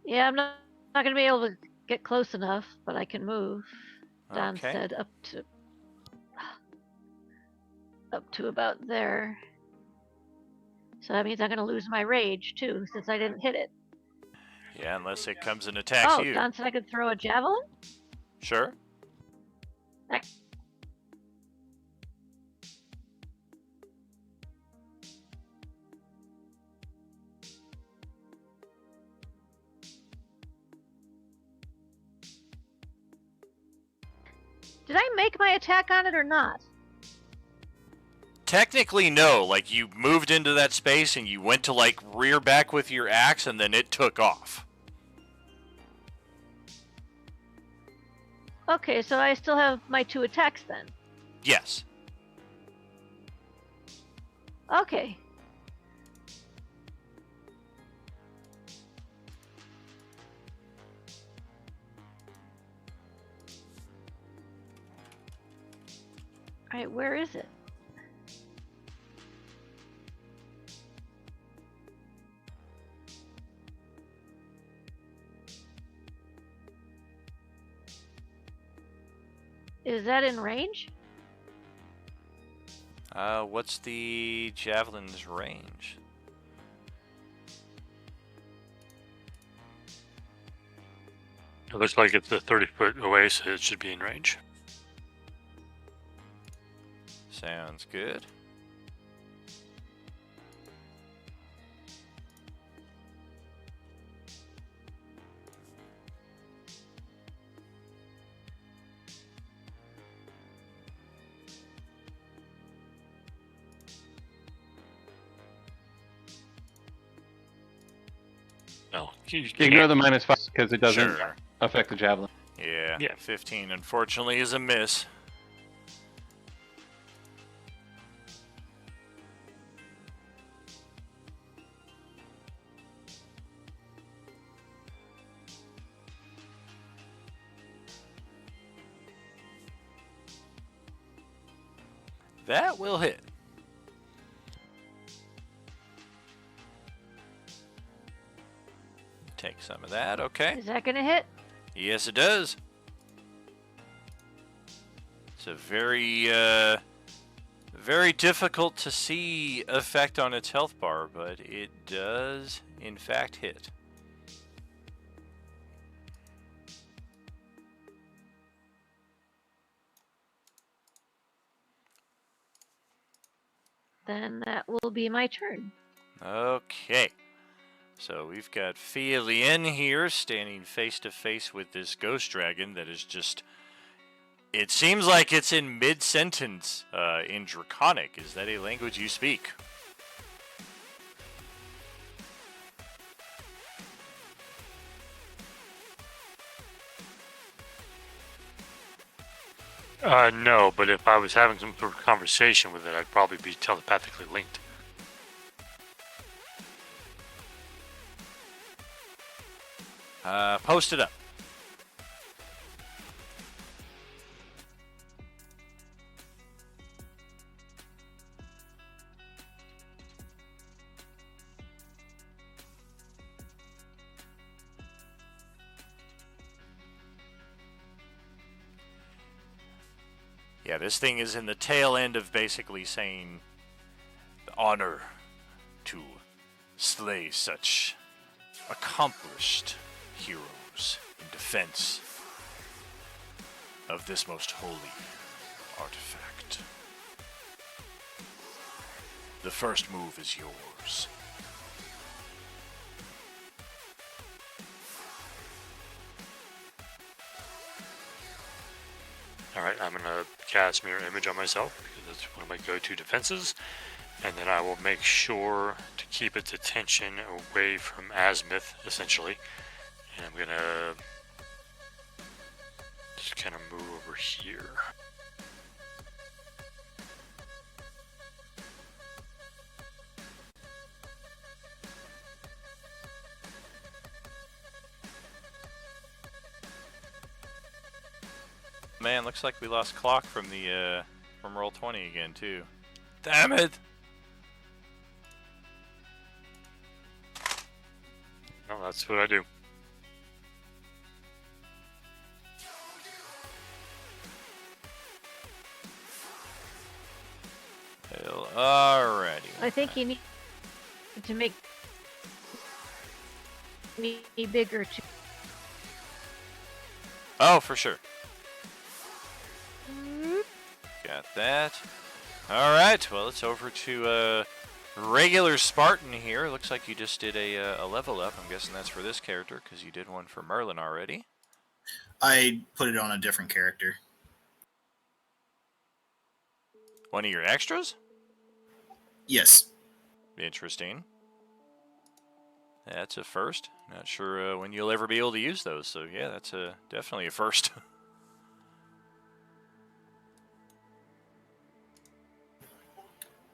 Yeah, I'm not going to be able to get close enough, but I can move. Don Okay. said up to about there. So that means I'm going to lose my rage too, since I didn't hit it. Yeah, unless it comes and attacks Oh, you. Don said I could throw a javelin? Sure. Did I make my attack on it or not? Technically, no. Like, you moved into that space and you went to, like, rear back with your axe, and then it took off. Okay, so I still have my 2 attacks then. Yes. Okay. Alright, where is it? Is that in range? What's the javelin's range? It looks like it's a 30 foot away, so it should be in range. Sounds good. No, Ignore the -5 because it doesn't Sure. affect the javelin. Yeah. Yeah. 15, unfortunately, is a miss. That will hit. Take some of that, okay. Is that gonna hit? Yes, it does. It's a very, very difficult to see effect on its health bar, but it does, in fact, hit. Then that will be my turn. Okay. So we've got Fia Lien here standing face to face with this ghost dragon that is just... It seems like it's in mid-sentence in Draconic. Is that a language you speak? No, but if I was having some sort of conversation with it, I'd probably be telepathically linked. Post it up. Yeah, this thing is in the tail end of basically saying the honor to slay such accomplished heroes in defense of this most holy artifact. The first move is yours. Alright, I'm gonna cast Mirror Image on myself because that's one of my go-to defenses. And then I will make sure to keep its attention away from Azimuth, essentially. And I'm gonna just kind of move over here. Man, looks like we lost clock from the from Roll20 again too. Damn it! No, that's what I do. Well, alrighty. I think you need to make me bigger too. Oh, for sure. Got that. Alright, well, it's over to regular Spartan here. Looks like you just did a level up. I'm guessing that's for this character, because you did one for Merlin already. I put it on a different character. One of your extras? Yes. Interesting. That's a first. Not sure when you'll ever be able to use those, so yeah, that's definitely a first.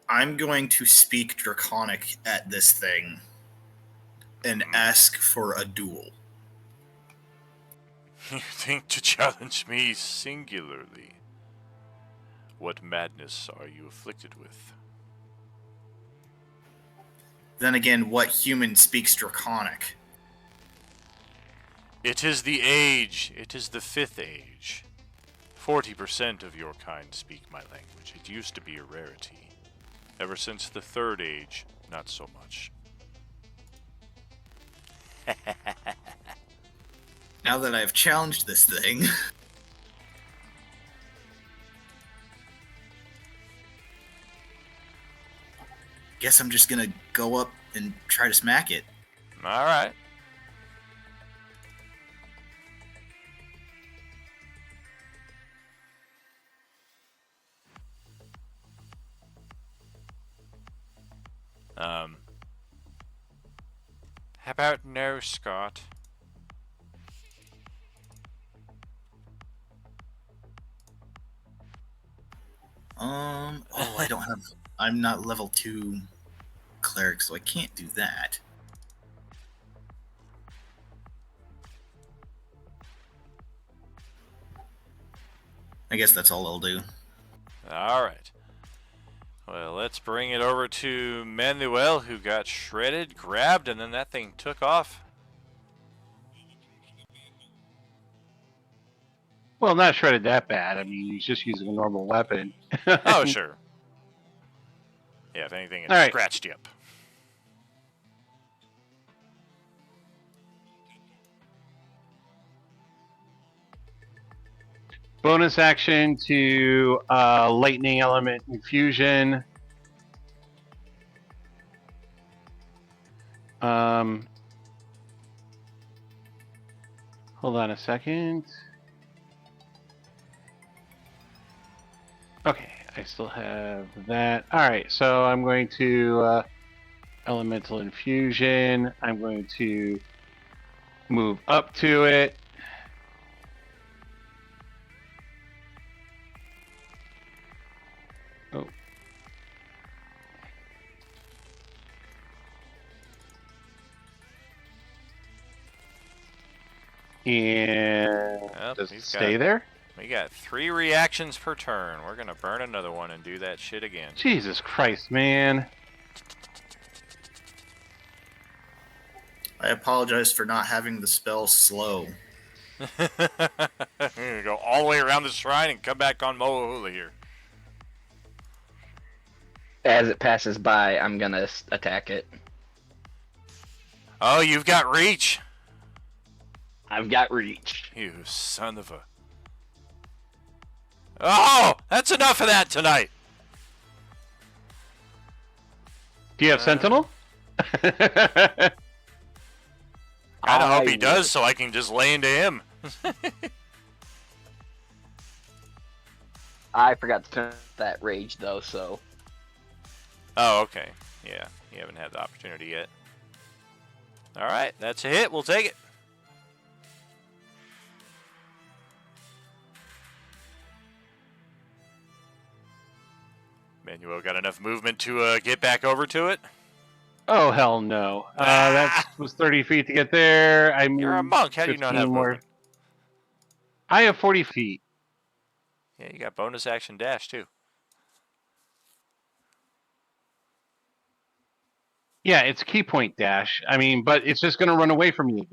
I'm going to speak Draconic at this thing and ask for a duel. You think to challenge me singularly? What madness are you afflicted with? Then again, what human speaks Draconic? It is the age. It is the 5th age. 40% of your kind speak my language. It used to be a rarity. Ever since the 3rd age, not so much. Now that I've challenged this thing... guess I'm just gonna go up and try to smack it. Alright. How about no, Scott? Oh, I don't have... I'm not level 2 cleric, so I can't do that. I guess that's all I'll do. Alright. Well, let's bring it over to Manuel, who got shredded, grabbed, and then that thing took off. Well, not shredded that bad. I mean, he's just using a normal weapon. Oh, sure. Yeah, if anything, it Alright. scratched you up. Bonus action to lightning element infusion. Hold on a second. Okay, I still have that. All right, so I'm going to elemental infusion. I'm going to move up to it. Oh. And Yep, does it he's stay got- there? We got 3 reactions per turn. We're gonna burn another one and do that shit again. Jesus Christ, man. I apologize for not having the spell slow. Go all the way around the shrine and come back on Moahula here. As it passes by, I'm gonna attack it. Oh, you've got reach. I've got reach. You son of a... Oh, that's enough of that tonight. Do you have Sentinel? I hope he would- does, so I can just lay into him. I forgot to turn that rage though, so Oh, okay. Yeah, you haven't had the opportunity yet. All right, that's a hit. We'll take it. Manuel got enough movement to get back over to it. Oh, hell no. That was 30 feet to get there. You're a monk. How do you not 15 have more. movement? I have 40 feet. Yeah, you got bonus action dash too. Yeah, it's key point dash. I mean, but it's just going to run away from you.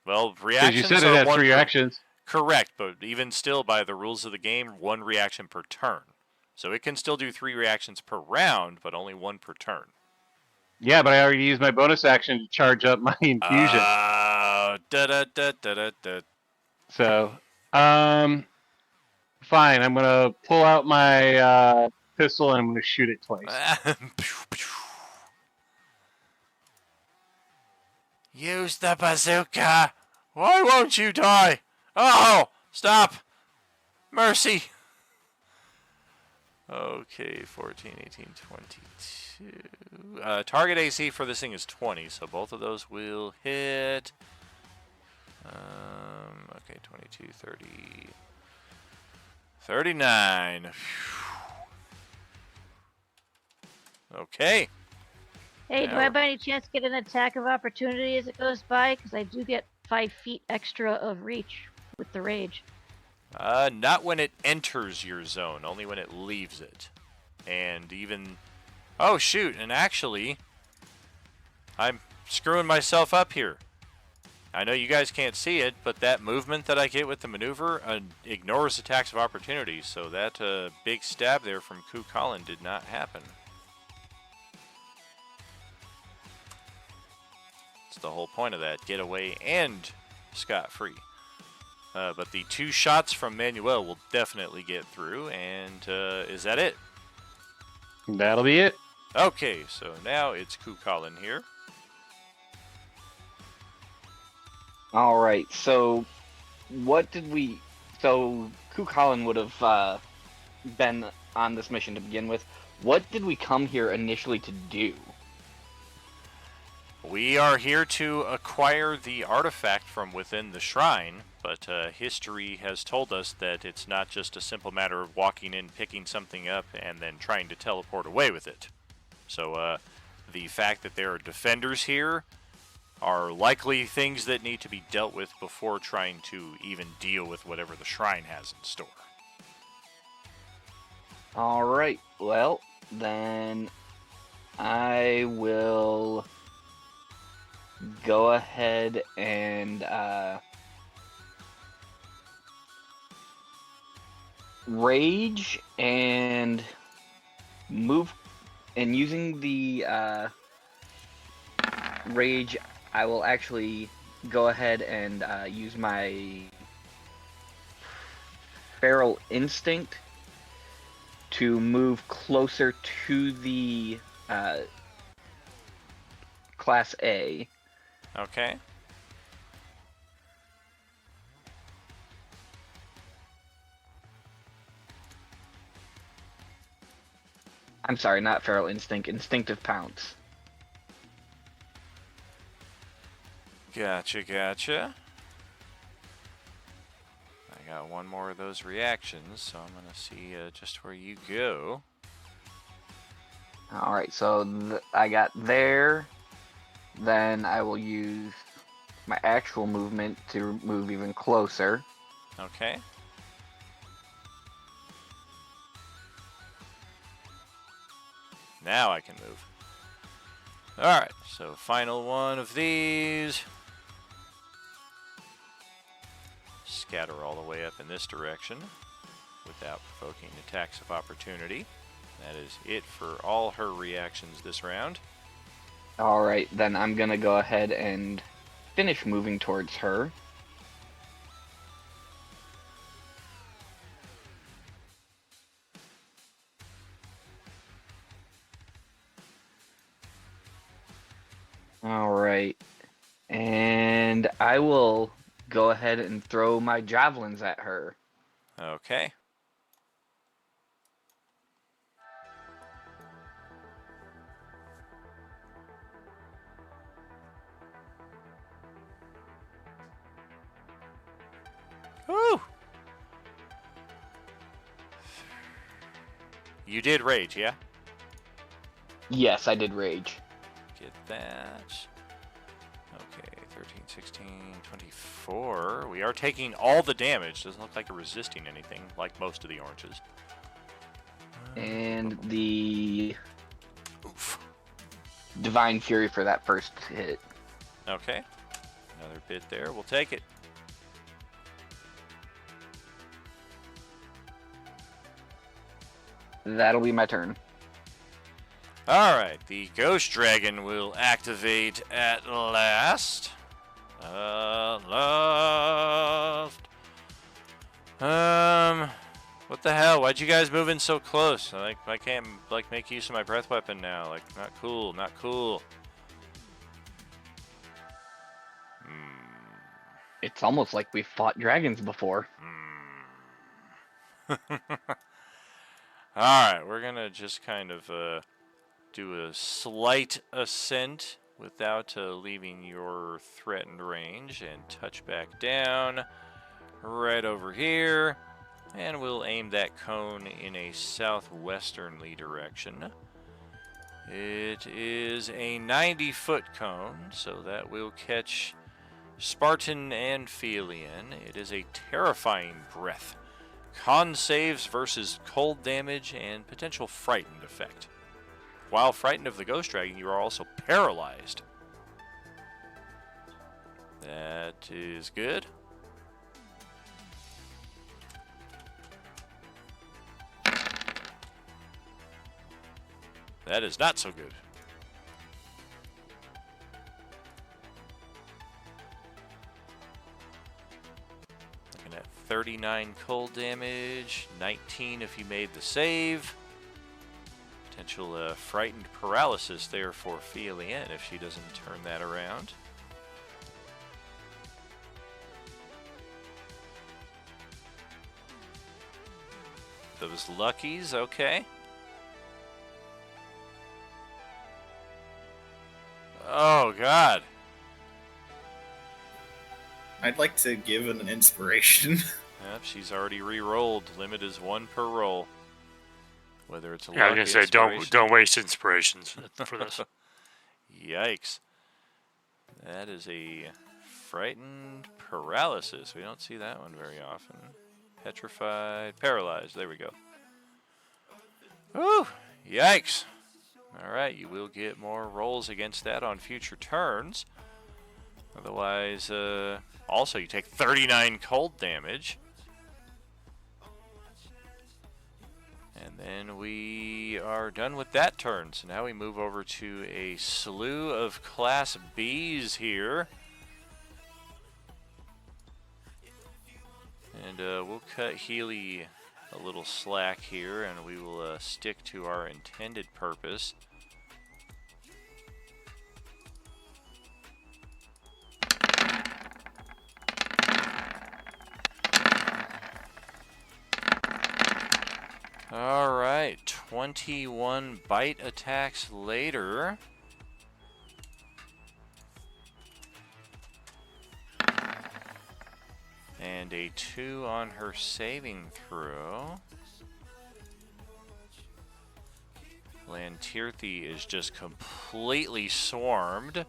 Well, Because reactions you said it are had one 3 per- actions. Correct, but even still, by the rules of the game, 1 reaction per turn. So it can still do 3 reactions per round, but only 1 per turn. Yeah, but I already used my bonus action to charge up my infusion. Da da da da da da. So, fine. I'm going to pull out my pistol and I'm going to shoot it twice. Use the bazooka. Why won't you die? Oh, stop. Mercy. Okay, 14, 18, 22. Target AC for this thing is 20, so both of those will hit. Okay, 22, 30, 39. Okay. Hey, do I by any chance get an attack of opportunity as it goes by? Because I do get 5 feet extra of reach with the rage. Not when it enters your zone, only when it leaves it. And even... Oh, shoot, and actually, I'm screwing myself up here. I know you guys can't see it, but that movement that I get with the maneuver ignores attacks of opportunity, so that big stab there from Ku Colin did not happen. That's the whole point of that, get away and scot-free. But the 2 shots from Manuel will definitely get through, and is that it? That'll be it. Okay, so now it's Ku Colin here. all right. So, what did we? So, Ku Colin would have been on this mission to begin with. What did we come here initially to do? We are here to acquire the artifact from within the shrine, but history has told us that it's not just a simple matter of walking in, picking something up, and then trying to teleport away with it. So the fact that there are defenders here are likely things that need to be dealt with before trying to even deal with whatever the shrine has in store. All right. Well, then I will go ahead and rage and move, and using the rage, I will actually go ahead and use my feral instinct to move closer to the Class A. Okay. I'm sorry, not feral instinct, instinctive pounce. Gotcha, gotcha. I got one more of those reactions, so I'm going to see just where you go. All right, so I got there. Then I will use my actual movement to move even closer. Okay. Now I can move. Alright, so final one of these. Scatter all the way up in this direction without provoking attacks of opportunity. That is it for all her reactions this round. Alright, then I'm gonna go ahead and finish moving towards her. Alright. And I will go ahead and throw my javelins at her. Okay. Woo! You did rage, yeah? Yes, I did rage. Get that. Okay, 13, 16, 24. We are taking all the damage. Doesn't look like we're resisting anything, like most of the oranges. And the Oof. Divine Fury for that first hit. Okay. Another bit there. We'll take it. That'll be my turn. Alright, the Ghost Dragon will activate at last. What the hell? Why'd you guys move in so close? I can't, make use of my breath weapon now. Not cool, not cool. It's almost like we've fought dragons before. Alright, we're gonna just kind of, do a slight ascent without leaving your threatened range and touch back down right over here, and we'll aim that cone in a southwesternly direction. It is a 90-foot cone, so that will catch Spartan and Felian. It is a terrifying breath. Con saves versus cold damage and potential frightened effect. While frightened of the Ghost Dragon, you are also paralyzed. That is good. That is not so good. Looking at 39 cold damage, 19 if you made the save. Potential frightened paralysis there for Felian if she doesn't turn that around. Those luckies, okay. Oh, God. I'd like to give an inspiration. Yep, she's already re-rolled. Limit is 1 per roll. Whether it's a Yeah, I was luck, gonna say inspiration. don't waste inspirations for this. Yikes. That is a frightened paralysis. We don't see that one very often. Petrified, paralyzed. There we go. Whew. Yikes. Alright, you will get more rolls against that on future turns. Otherwise, also you take 39 cold damage. And then we are done with that turn. So now we move over to a slew of Class Bs here. And we'll cut Healy a little slack here, and we will stick to our intended purpose. Alright, 21 bite attacks later. And a 2 on her saving throw. Lantirthi is just completely swarmed.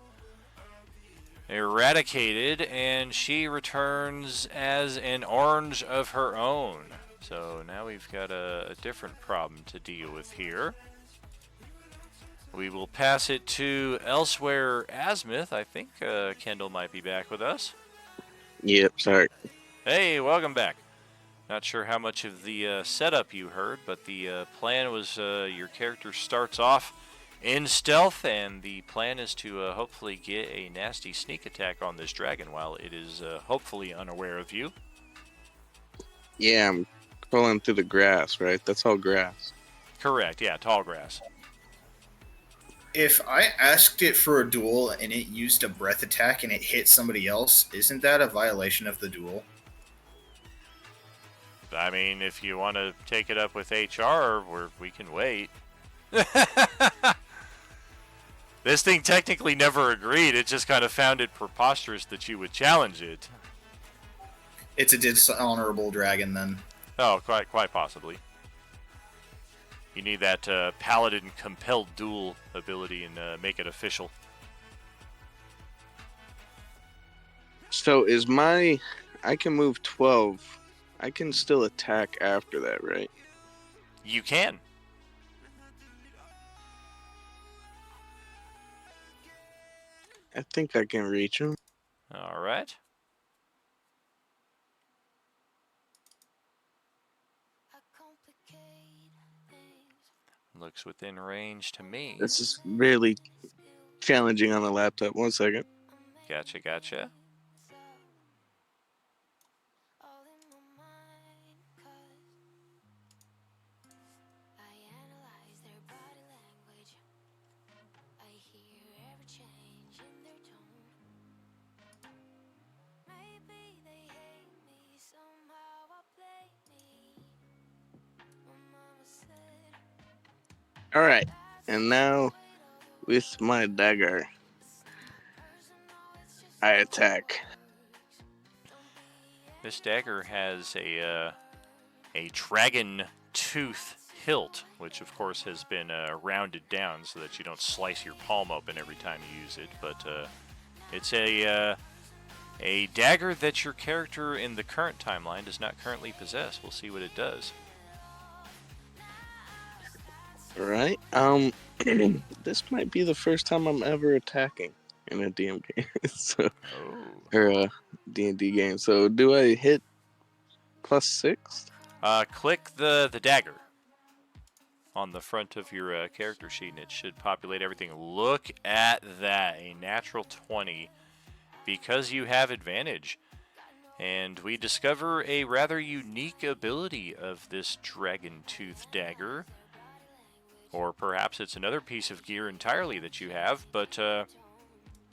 eradicated, and she returns as an orange of her own. So now we've got a different problem to deal with here. We will pass it to Elsewhere Azimuth. I think Kendall might be back with us. Yep, sorry. Hey, welcome back. Not sure how much of the setup you heard, but the plan was your character starts off in stealth, and the plan is to hopefully get a nasty sneak attack on this dragon while it is hopefully unaware of you. Yeah, I'm crawling through the grass, right? That's all grass. Correct, yeah, tall grass. If I asked it for a duel and it used a breath attack and it hit somebody else, isn't that a violation of the duel? I mean, if you want to take it up with HR, we can wait. This thing technically never agreed. It just kind of found it preposterous that you would challenge it. It's a dishonorable dragon, then. Oh, quite possibly. You need that Paladin Compelled Duel ability and make it official. So is I can move 12. I can still attack after that, right? You can. I think I can reach him. All right. Looks within range to me. This is really challenging on the laptop. 1 second. Gotcha. Alright. And now, with my dagger, I attack. This dagger has a dragon tooth hilt, which of course has been rounded down so that you don't slice your palm open every time you use it. But it's a dagger that your character in the current timeline does not currently possess. We'll see what it does. Alright. This might be the first time I'm ever attacking in a DM game. Or a D&D game. So do I hit +6? Click the dagger on the front of your character sheet, and it should populate everything. Look at that, a natural 20, because you have advantage. And we discover a rather unique ability of this dragon tooth dagger. Or perhaps it's another piece of gear entirely that you have, but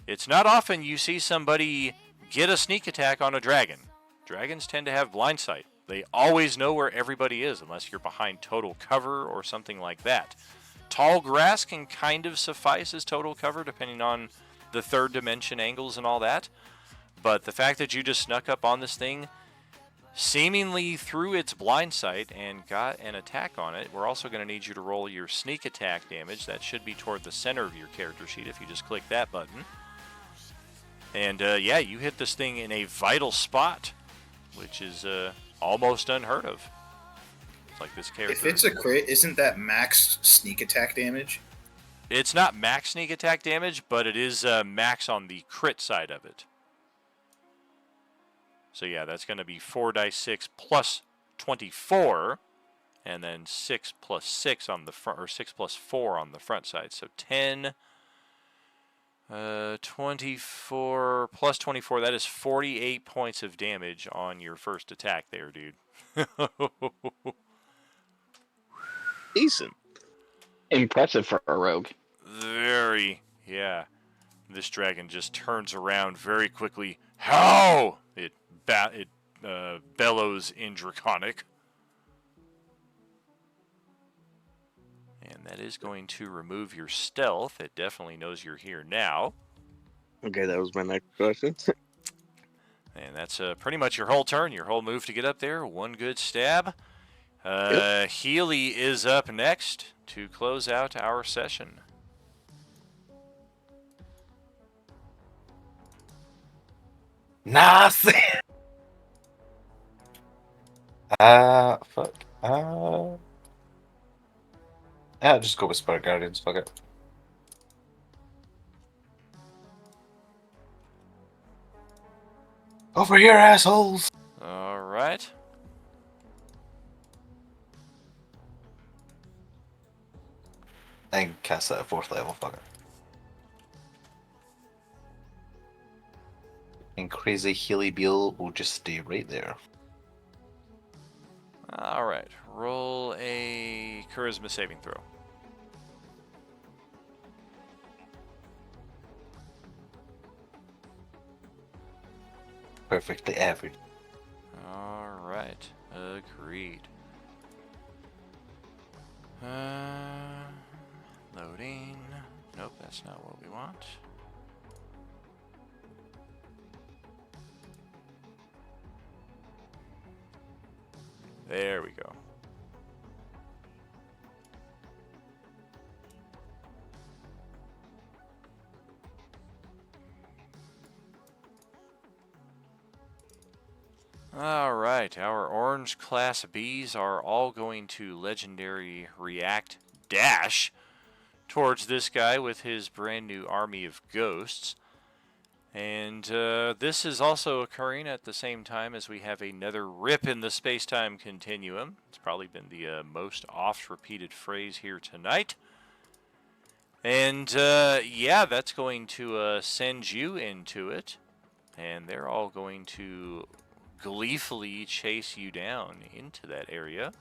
it's not often you see somebody get a sneak attack on a dragon. Dragons tend to have blind sight. They always know where everybody is unless you're behind total cover or something like that. Tall grass can kind of suffice as total cover depending on the third dimension angles and all that. But the fact that you just snuck up on this thing seemingly through its blind sight and got an attack on it, we're also going to need you to roll your sneak attack damage. That should be toward the center of your character sheet if you just click that button. And yeah, you hit this thing in a vital spot, which is almost unheard of. It's like this character. If it's a crit, isn't that max sneak attack damage? It's not max sneak attack damage, but it is max on the crit side of it. So yeah, that's going to be 4 dice 6 plus 24, and then 6 plus 6 on the front, or 6 plus 4 on the front side. So 10, 24 plus 24. That is 48 points of damage on your first attack there, dude. Decent. Impressive for a rogue. Very, yeah. This dragon just turns around very quickly. How? It bellows in Draconic. And that is going to remove your stealth. It definitely knows you're here now. Okay, that was my next question. And that's pretty much your whole turn, your whole move to get up there. One good stab. Yep. Healy is up next to close out our session. Nothing. Fuck. Yeah, just go with Spirit Guardians. Fuck it. Over here, assholes. All right. And cast that at 4th level. Fuck it. And Crazy Healy Beal will just stay right there. All right. Roll a charisma saving throw. Perfectly average. All right. Agreed. Loading. Nope, that's not what we want. There we go. Alright, our orange class Bs are all going to legendary react dash towards this guy with his brand new army of ghosts. And this is also occurring at the same time as we have another rip in the space-time continuum. It's probably been the most oft-repeated phrase here tonight. And yeah, that's going to send you into it. And they're all going to gleefully chase you down into that area.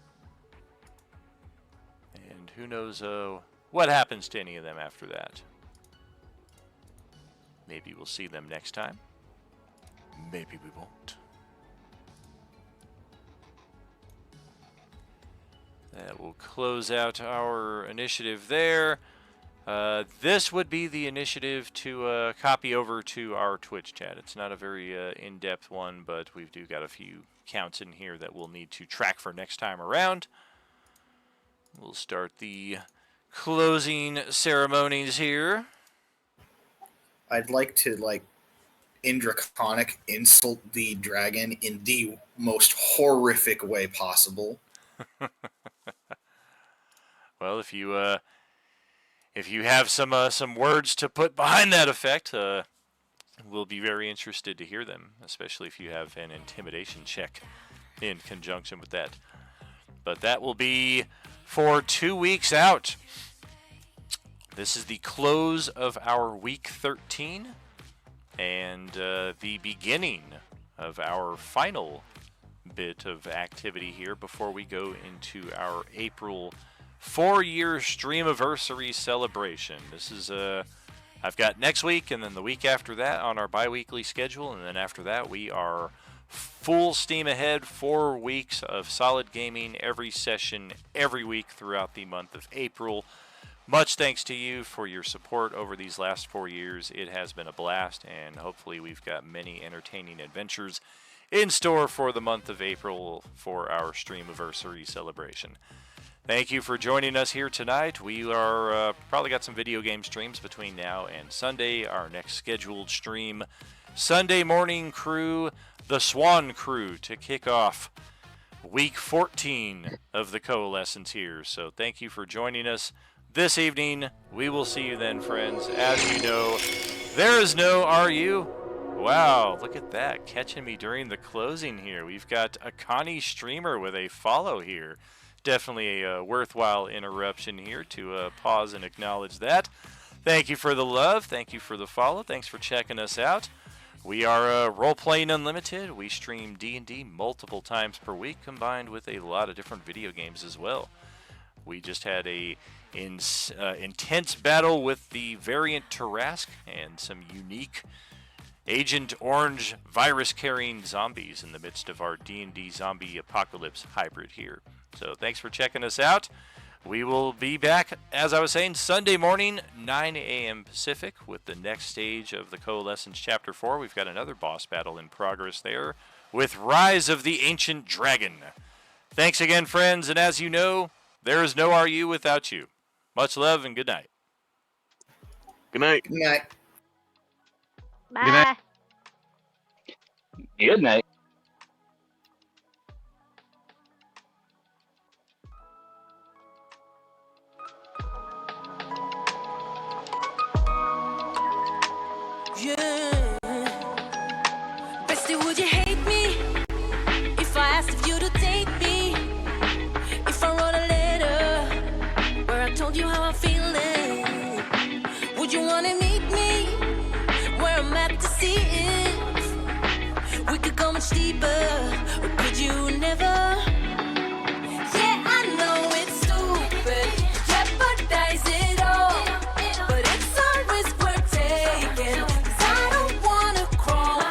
And who knows what happens to any of them after that. Maybe we'll see them next time. Maybe we won't. That will close out our initiative there. This would be the initiative to copy over to our Twitch chat. It's not a very in-depth one, but we've got a few counts in here that we'll need to track for next time around. We'll start the closing ceremonies here. I'd like to, in Draconic, insult the dragon in the most horrific way possible. Well, if you have some words to put behind that effect, we'll be very interested to hear them, especially if you have an intimidation check in conjunction with that. But that will be for 2 weeks out. This is the close of our week 13 and the beginning of our final bit of activity here before we go into our April 4-year Streamiversary celebration. This is I've got next week and then the week after that on our bi-weekly schedule, and then after that we are full steam ahead, 4 weeks of solid gaming, every session, every week throughout the month of April. Much thanks to you for your support over these last 4 years. It has been a blast, and hopefully we've got many entertaining adventures in store for the month of April for our Streamiversary celebration. Thank you for joining us here tonight. We are probably got some video game streams between now and Sunday. Our next scheduled stream, Sunday morning crew, the Swan Crew, to kick off week 14 of the Coalescence here. So thank you for joining us this evening. We will see you then, friends. As you know, there is no RU. Wow, look at that, catching me during the closing here. We've got a Connie streamer with a follow here. Definitely a worthwhile interruption here to pause and acknowledge that. Thank you for the love. Thank you for the follow. Thanks for checking us out. We are Role-Playing Unlimited. We stream D&D multiple times per week, combined with a lot of different video games as well. We just had a intense battle with the variant Tarask and some unique Agent Orange virus-carrying zombies in the midst of our D&D zombie apocalypse hybrid here. So thanks for checking us out. We will be back, as I was saying, Sunday morning, 9 a.m. Pacific, with the next stage of the Coalescence Chapter 4. We've got another boss battle in progress there with Rise of the Ancient Dragon. Thanks again, friends, and as you know, there is no RU without you. Much love and good night. Good night. Good night. Bye. Good night. Good night. Yeah. Bestie, would you hate me if I asked if you to date me? If I wrote a letter where I told you how I'm feeling, would you wanna meet me where I'm at to see if we could go much deeper? Or could you never? Yeah, I know it's stupid, jeopardize it all, but it's a risk we're taking. 'Cause I don't wanna crawl.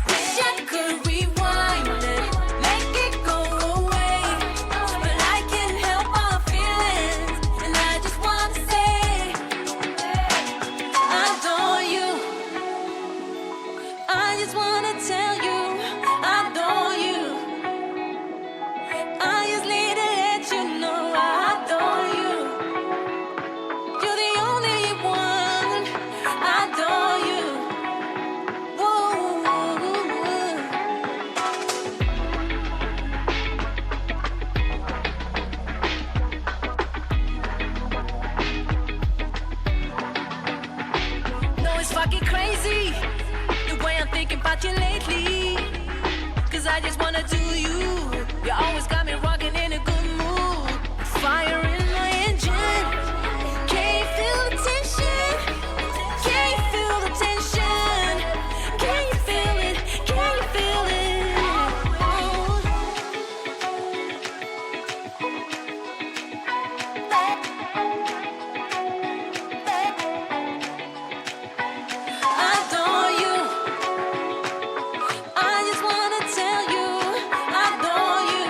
Wish I could rewind it, make it go away, but I can't help our feelings, and I just wanna say I adore you. I just wanna tell you I adore you. I just need to let you know I adore you. You're the only one. I adore you. Whoa. No, it's fucking crazy the way I'm thinking about you lately. 'Cause I just wanna do you. You always got me rocking in a good mood. Fire in my engine. Can you feel the tension? Can you feel the tension? Can you feel it? Can you feel it? I adore you. I just wanna tell you I adore you.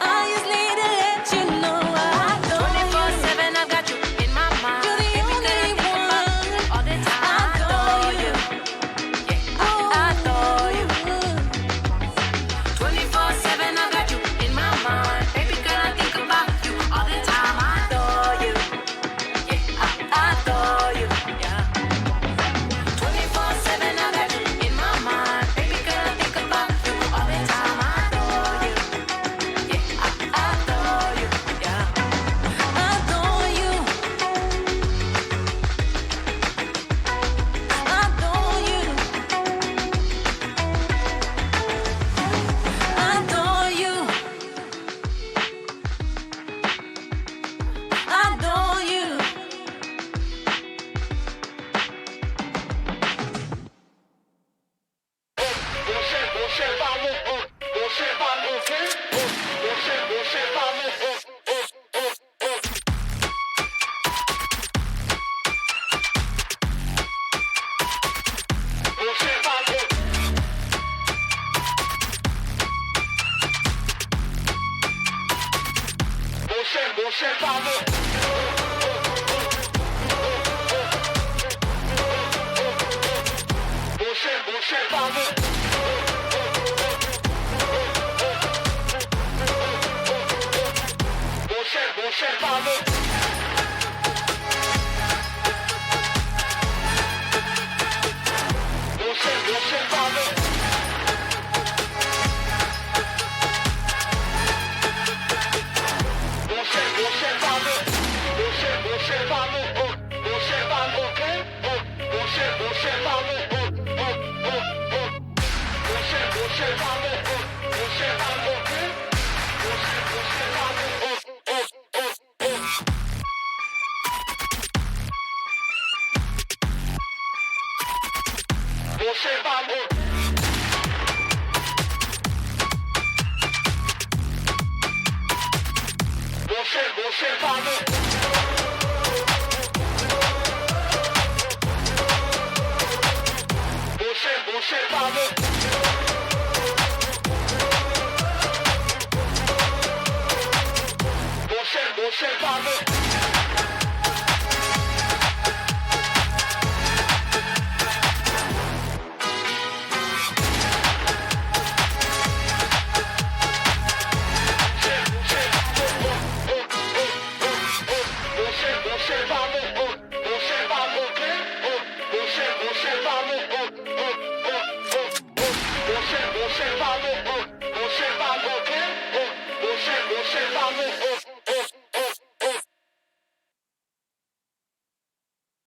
I just need to let you know I adore you. 24/7 I've got you in my mind. You're the only one. All the time I adore you. Yeah, I adore you. 24/7 I've got you in my mind. Baby girl, I think about you all the time. I adore you. Yeah, I adore you. Yeah. 24/7 I've got you in my mind. Baby girl, I think about you all the time. I adore you. Yeah, I adore you. Yeah. I adore you. I adore you. I adore you. I adore you. Bullshit,